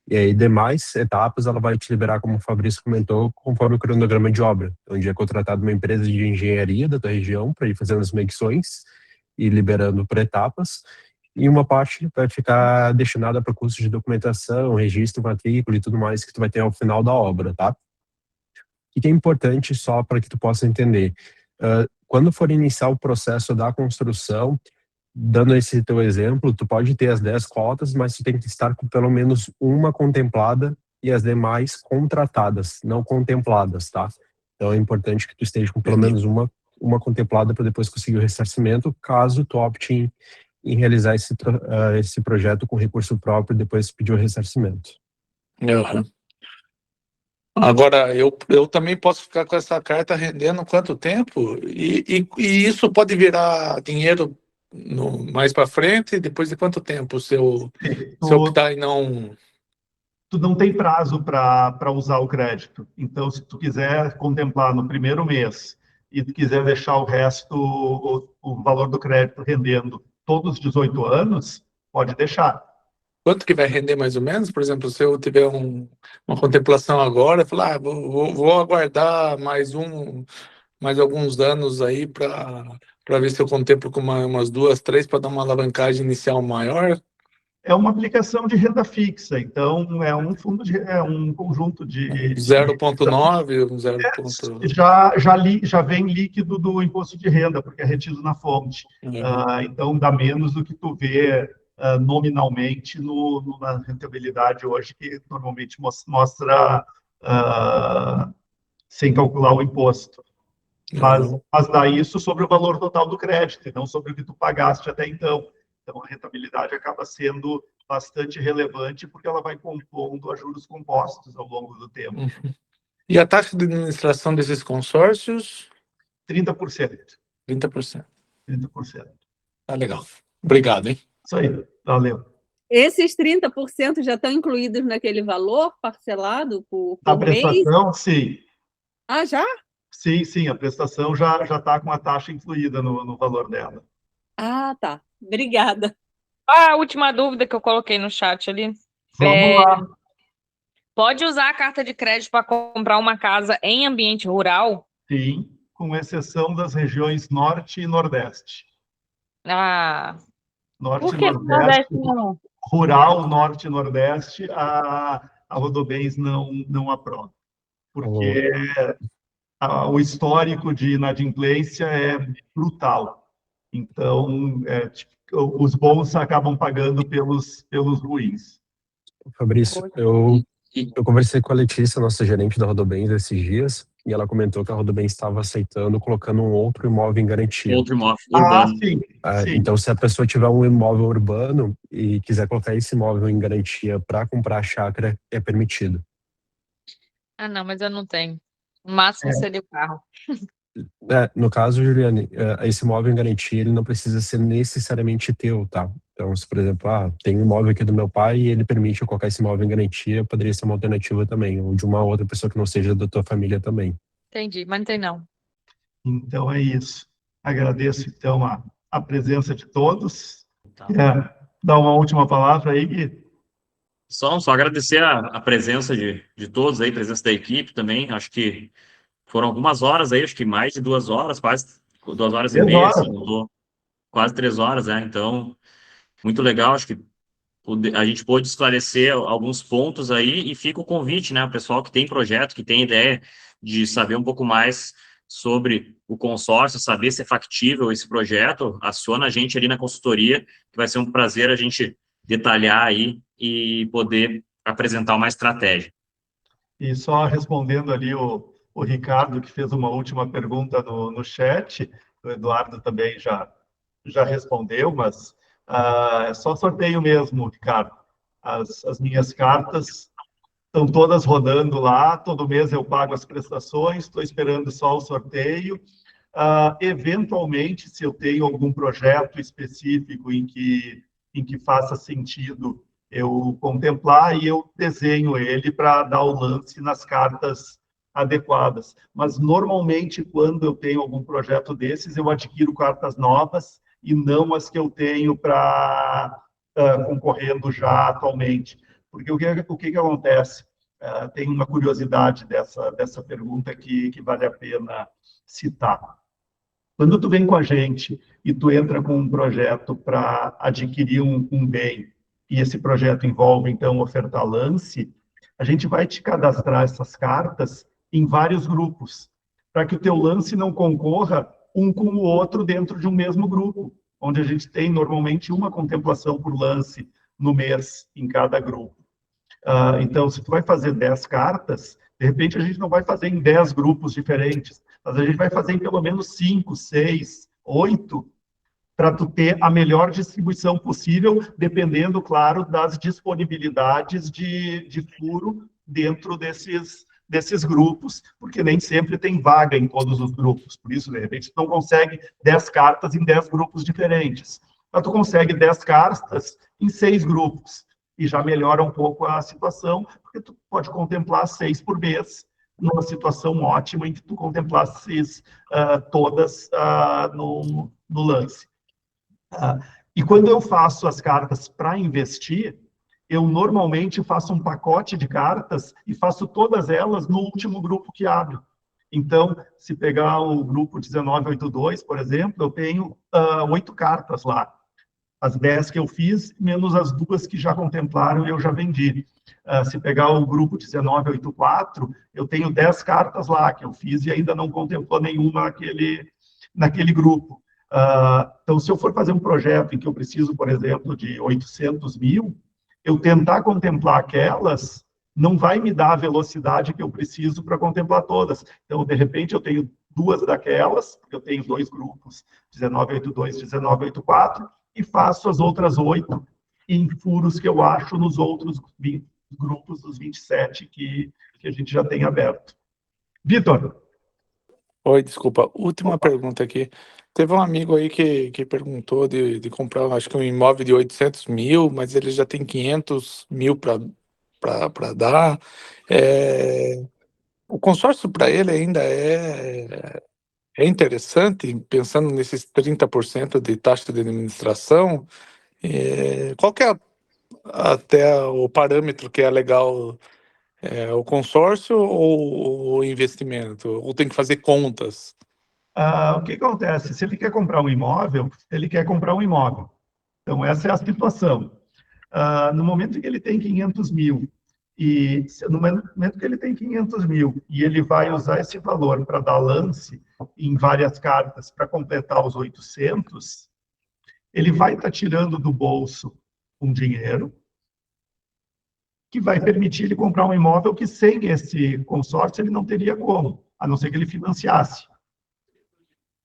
Speaker 16: E aí, demais etapas, ela vai te liberar, como o Fabrício comentou, conforme o cronograma de obra, onde é contratada uma empresa de engenharia da tua região para ir fazendo as medições e liberando por etapas, e uma parte vai ficar destinada para custos de documentação, registro, matrícula e tudo mais que tu vai ter ao final da obra, tá? O que é importante só para que tu possa entender? Quando for iniciar o processo da construção, dando esse teu exemplo, tu pode ter as 10 cotas, mas tu tem que estar com pelo menos uma contemplada e as demais contratadas, não contempladas, tá? Então é importante que tu esteja com pelo menos uma contemplada para depois conseguir o ressarcimento, caso tu opte em realizar esse projeto com recurso próprio e depois pedir o ressarcimento.
Speaker 17: Uhum. Agora, eu também posso ficar com essa carta rendendo quanto tempo? E isso pode virar dinheiro mais para frente, depois de quanto tempo, se eu optar em não...
Speaker 1: Tu não tem prazo para usar o crédito. Então, se tu quiser contemplar no primeiro mês e tu quiser deixar o resto, o valor do crédito rendendo todos os 18 anos, pode deixar.
Speaker 17: Quanto que vai render mais ou menos? Por exemplo, se eu tiver uma contemplação agora, falar, vou aguardar mais alguns anos aí para ver se eu contemplo com umas 2, 3 para dar uma alavancagem inicial maior.
Speaker 1: É uma aplicação de renda fixa, então é um fundo é um conjunto de
Speaker 17: 0,9, 0.
Speaker 1: Já vem líquido do imposto de renda, porque é retido na fonte. Então dá menos do que tu vê nominalmente na rentabilidade hoje, que normalmente mostra sem calcular o imposto. Mas dá isso sobre o valor total do crédito, e não sobre o que tu pagaste até então. Então, a rentabilidade acaba sendo bastante relevante, porque ela vai compondo a juros compostos ao longo do tempo.
Speaker 17: Uhum. E a taxa de administração desses consórcios?
Speaker 1: 30%.
Speaker 17: 30%.
Speaker 1: 30%.
Speaker 17: Tá legal. Obrigado, hein?
Speaker 1: Isso aí. Valeu.
Speaker 9: Esses 30% já estão incluídos naquele valor parcelado por
Speaker 1: A
Speaker 9: mês?
Speaker 1: prestação, sim.
Speaker 9: Ah, já?
Speaker 1: Sim. A prestação já está com a taxa incluída no valor dela.
Speaker 9: Ah, tá. Obrigada.
Speaker 11: A última dúvida que eu coloquei no chat ali.
Speaker 1: Vamos lá.
Speaker 11: Pode usar a carta de crédito para comprar uma casa em ambiente rural?
Speaker 1: Sim, com exceção das regiões Norte e Nordeste. Norte
Speaker 11: Por
Speaker 1: e
Speaker 11: que
Speaker 1: Nordeste,
Speaker 11: Nordeste não?
Speaker 1: Rural, Norte e Nordeste, a Rodobens não aprova. Porque o histórico de inadimplência é brutal. Então, os bons acabam pagando pelos ruins.
Speaker 16: Fabrício, eu conversei com a Letícia, nossa gerente da Rodobens, esses dias, e ela comentou que a Rodobens estava aceitando, colocando um outro imóvel em garantia.
Speaker 2: Outro imóvel urbano.
Speaker 1: Sim.
Speaker 16: Então, se a pessoa tiver um imóvel urbano e quiser colocar esse imóvel em garantia para comprar a chácara, é permitido.
Speaker 11: Ah, não, mas eu não tenho. O máximo seria o carro.
Speaker 16: No caso, Juliane, esse imóvel em garantia, ele não precisa ser necessariamente teu, tá? Então, se, por exemplo, tem um imóvel aqui do meu pai e ele permite eu colocar esse imóvel em garantia, poderia ser uma alternativa também, ou de uma outra pessoa que não seja da tua família também.
Speaker 11: Entendi, mas não tem não.
Speaker 1: Então, é isso. Agradeço, então, a presença de todos. Quer dar uma última palavra aí, Gui?
Speaker 2: Só agradecer a presença de todos aí, a presença da equipe também. Acho que foram algumas horas aí, acho que mais de 2 horas, quase 2 horas e meia, assim, quase 3 horas, Então, muito legal, acho que a gente pôde esclarecer alguns pontos aí, e fica o convite, o pessoal que tem projeto, que tem ideia de saber um pouco mais sobre o consórcio, saber se é factível esse projeto, aciona a gente ali na consultoria, que vai ser um prazer a gente detalhar aí e poder apresentar uma estratégia.
Speaker 1: E só respondendo ali o Ricardo, que fez uma última pergunta no chat, o Eduardo também já respondeu, mas é só sorteio mesmo, Ricardo. As minhas cartas estão todas rodando lá, todo mês eu pago as prestações, estou esperando só o sorteio. Eventualmente, se eu tenho algum projeto específico em que faça sentido eu contemplar e eu desenho ele para dar o lance nas cartas adequadas. Mas, normalmente, quando eu tenho algum projeto desses, eu adquiro cartas novas e não as que eu tenho para concorrendo já atualmente. Porque o que acontece? Tem uma curiosidade dessa pergunta que vale a pena citar. Quando tu vem com a gente e tu entra com um projeto para adquirir um bem, e esse projeto envolve, então, ofertar lance, a gente vai te cadastrar essas cartas em vários grupos, para que o teu lance não concorra um com o outro dentro de um mesmo grupo, onde a gente tem, normalmente, uma contemplação por lance no mês em cada grupo. Então, se tu vai fazer 10 cartas, de repente a gente não vai fazer em 10 grupos diferentes, mas a gente vai fazer em pelo menos 5, 6, 8, para tu ter a melhor distribuição possível, dependendo, claro, das disponibilidades de furo dentro desses grupos, porque nem sempre tem vaga em todos os grupos. Por isso, de repente, tu não consegue 10 cartas em 10 grupos diferentes. Mas tu consegue 10 cartas em 6 grupos. E já melhora um pouco a situação, porque tu pode contemplar 6 por mês, numa situação ótima em que tu contemplasses todas no lance. E quando eu faço as cartas para investir, eu normalmente faço um pacote de cartas e faço todas elas no último grupo que abro. Então, se pegar o grupo 1982, por exemplo, eu tenho 8 cartas lá. As 10 que eu fiz, menos as 2 que já contemplaram e eu já vendi. Se pegar o grupo 1984, eu tenho 10 cartas lá que eu fiz e ainda não contemplou nenhuma naquele grupo. Então, se eu for fazer um projeto em que eu preciso, por exemplo, de 800 mil, eu tentar contemplar aquelas não vai me dar a velocidade que eu preciso para contemplar todas. Então, de repente, eu tenho 2 daquelas, porque eu tenho 2 grupos, 1982 e 1984, e faço as outras 8 em furos que eu acho nos outros grupos dos 27 que a gente já tem aberto. Vitor.
Speaker 17: Oi, desculpa. Última pergunta aqui. Teve um amigo aí que perguntou de comprar, acho que um imóvel de 800 mil, mas ele já tem 500 mil para dar. O consórcio para ele ainda é interessante, pensando nesses 30% de taxa de administração. Qual que é até o parâmetro que é legal? O consórcio ou o investimento? Ou tem que fazer contas?
Speaker 1: O que acontece? Se ele quer comprar um imóvel, ele quer comprar um imóvel. Então, essa é a situação. No momento em que ele tem 500 mil, e no momento que ele tem 500 mil, e ele vai usar esse valor para dar lance em várias cartas para completar os 800, ele vai estar tirando do bolso um dinheiro que vai permitir ele comprar um imóvel que sem esse consórcio ele não teria como, a não ser que ele financiasse.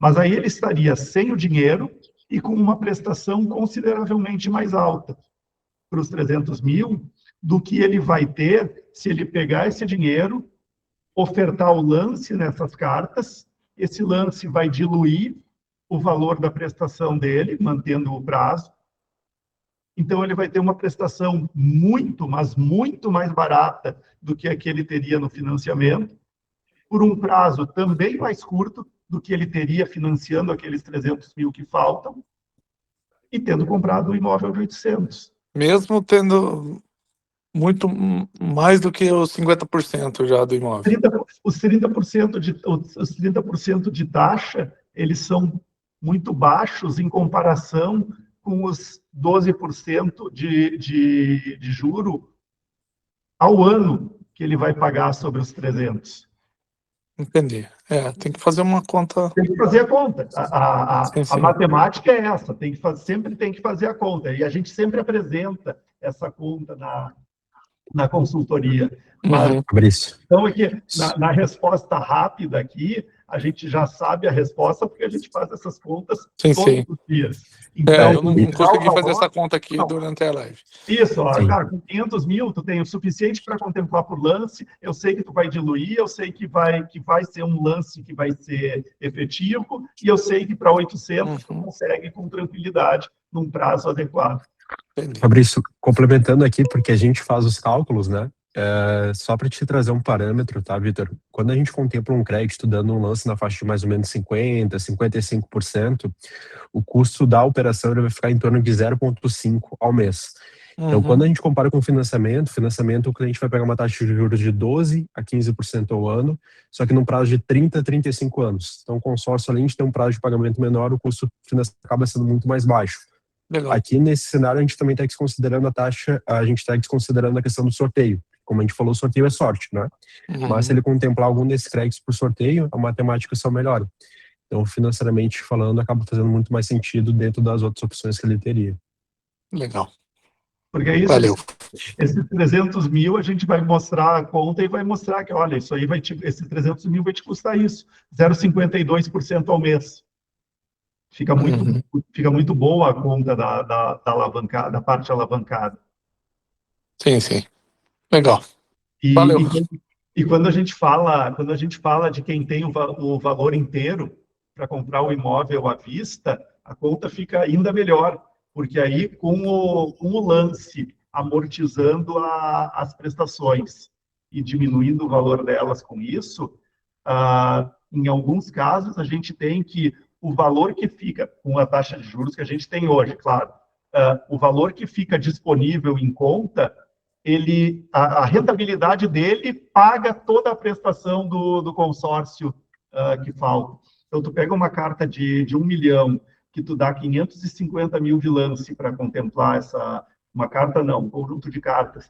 Speaker 1: Mas aí ele estaria sem o dinheiro e com uma prestação consideravelmente mais alta para os 300 mil do que ele vai ter se ele pegar esse dinheiro, ofertar o lance nessas cartas, esse lance vai diluir o valor da prestação dele, mantendo o prazo. Então, ele vai ter uma prestação muito, mas muito mais barata do que a que ele teria no financiamento, por um prazo também mais curto do que ele teria financiando aqueles 300 mil que faltam, e tendo comprado o imóvel de 800.
Speaker 17: Mesmo tendo muito mais do que os 50% já do imóvel.
Speaker 1: Os 30% de taxa, eles são muito baixos em comparação com os 12% de juro ao ano que ele vai pagar sobre os 300.
Speaker 17: Entendi. Tem que fazer uma conta.
Speaker 1: Tem que fazer a conta.
Speaker 17: Sim.
Speaker 1: A matemática é essa, sempre tem que fazer a conta. E a gente sempre apresenta essa conta na consultoria. Mas, então, é que na resposta rápida aqui, a gente já sabe a resposta, porque a gente faz essas contas todos os dias. Então,
Speaker 17: eu não consegui fazer essa conta aqui durante a live.
Speaker 1: Isso, cara, com 500 mil, tu tem o suficiente para contemplar por lance, eu sei que tu vai diluir, eu sei que vai ser um lance que vai ser efetivo, e eu sei que para 800 tu consegue com tranquilidade, num prazo adequado.
Speaker 16: Fabrício, complementando aqui, porque a gente faz os cálculos, né? Só para te trazer um parâmetro, tá, Vitor? Quando a gente contempla um crédito dando um lance na faixa de mais ou menos 50%, 55%, o custo da operação ele vai ficar em torno de 0,5 ao mês. Então, quando a gente compara com o financiamento, o cliente vai pegar uma taxa de juros de 12% a 15% ao ano, só que num prazo de 30 a 35 anos. Então, o consórcio, além de ter um prazo de pagamento menor, o custo financeiro acaba sendo muito mais baixo.
Speaker 17: Legal.
Speaker 16: Aqui, nesse cenário, a gente também está desconsiderando a taxa, a gente está desconsiderando a questão do sorteio. Como a gente falou, o sorteio é sorte, né? Mas se ele contemplar algum desses créditos por sorteio, a matemática só melhora. Então, financeiramente falando, acaba fazendo muito mais sentido dentro das outras opções que ele teria.
Speaker 17: Legal.
Speaker 1: Porque é isso,
Speaker 17: Valeu.
Speaker 1: esses 300 mil a gente vai mostrar a conta e vai mostrar que, olha, isso aí vai te, esses 300 mil vai te custar isso, 0,52% ao mês. Fica muito boa a conta da alavancada, da parte alavancada.
Speaker 17: Sim, sim. Legal.
Speaker 1: E,
Speaker 17: Valeu.
Speaker 1: e quando a gente fala de quem tem o valor inteiro para comprar o imóvel à vista, a conta fica ainda melhor, porque aí com o lance amortizando as prestações e diminuindo o valor delas com isso, em alguns casos a gente tem que o valor que fica com a taxa de juros que a gente tem hoje, claro, o valor que fica disponível em conta, a rentabilidade dele paga toda a prestação do consórcio que falta. Então, tu pega uma carta de 1 milhão, que tu dá 550 mil de lance para contemplar uma carta não, um conjunto de cartas,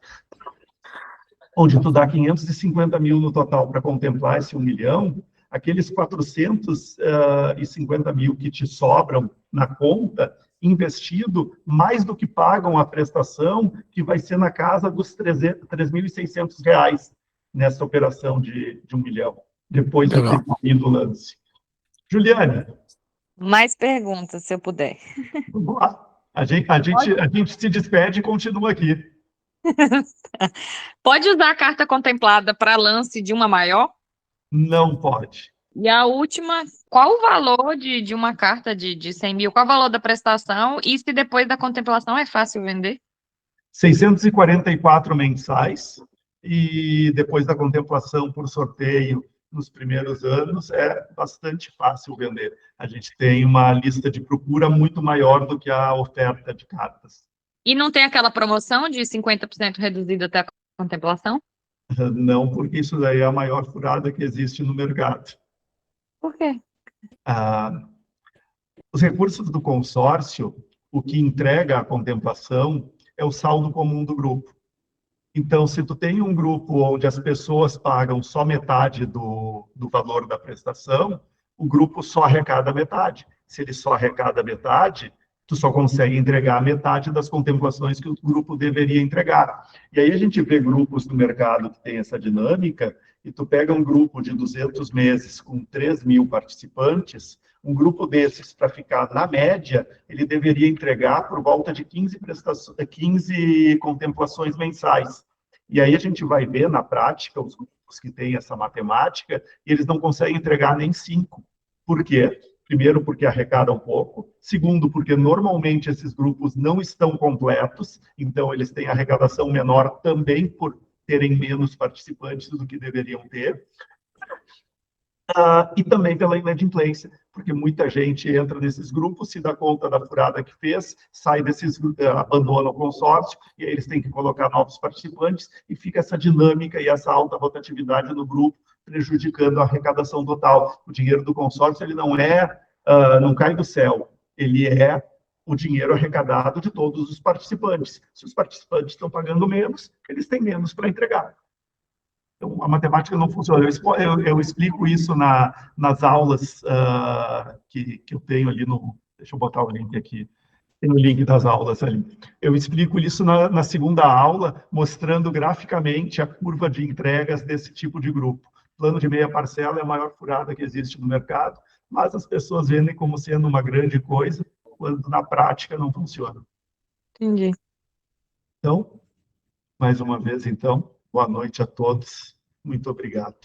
Speaker 1: onde tu dá 550 mil no total para contemplar esse 1 milhão, aqueles 450 mil que te sobram na conta, investido, mais do que pagam a prestação, que vai ser na casa dos R$3.600 nessa operação de 1 milhão, depois de ter cumprido o lance. Juliane.
Speaker 11: Mais perguntas, se eu puder.
Speaker 1: Vamos lá. A gente se despede e continua aqui.
Speaker 11: Pode usar a carta contemplada para lance de uma maior?
Speaker 1: Não pode.
Speaker 11: E a última, qual o valor de uma carta de 100 mil? Qual o valor da prestação? E se depois da contemplação é fácil vender?
Speaker 1: 644 mensais. E depois da contemplação por sorteio, nos primeiros anos, é bastante fácil vender. A gente tem uma lista de procura muito maior do que a oferta de cartas.
Speaker 11: E não tem aquela promoção de 50% reduzida até a contemplação?
Speaker 1: Não, porque isso daí é a maior furada que existe no mercado.
Speaker 11: Por quê?
Speaker 1: Os recursos do consórcio, o que entrega a contemplação é o saldo comum do grupo. Então, se tu tem um grupo onde as pessoas pagam só metade do valor da prestação, o grupo só arrecada metade. Se ele só arrecada metade, tu só consegue entregar a metade das contemplações que o grupo deveria entregar. E aí a gente vê grupos no mercado que tem essa dinâmica, e tu pega um grupo de 200 meses com 3 mil participantes, um grupo desses, para ficar na média, ele deveria entregar por volta de 15 contemplações mensais. E aí a gente vai ver na prática os grupos que têm essa matemática, e eles não conseguem entregar nem 5. Por quê? Primeiro, porque arrecadam pouco. Segundo, porque normalmente esses grupos não estão completos, então eles têm arrecadação menor também por terem menos participantes do que deveriam ter. E também pela inadimplência, porque muita gente entra nesses grupos, se dá conta da furada que fez, sai desses grupos, abandona o consórcio, e aí eles têm que colocar novos participantes, e fica essa dinâmica e essa alta rotatividade no grupo, prejudicando a arrecadação total. O dinheiro do consórcio, ele não cai do céu, ele é o dinheiro arrecadado de todos os participantes. Se os participantes estão pagando menos, eles têm menos para entregar. Então, a matemática não funciona. Eu explico isso nas aulas que eu tenho ali no... Deixa eu botar o link aqui. Tem o link das aulas ali. Eu explico isso na segunda aula, mostrando graficamente a curva de entregas desse tipo de grupo. Plano de meia parcela é a maior furada que existe no mercado, mas as pessoas vendem como sendo uma grande coisa, quando na prática não funciona.
Speaker 11: Entendi.
Speaker 1: Então, mais uma vez, então, boa noite a todos. Muito obrigado.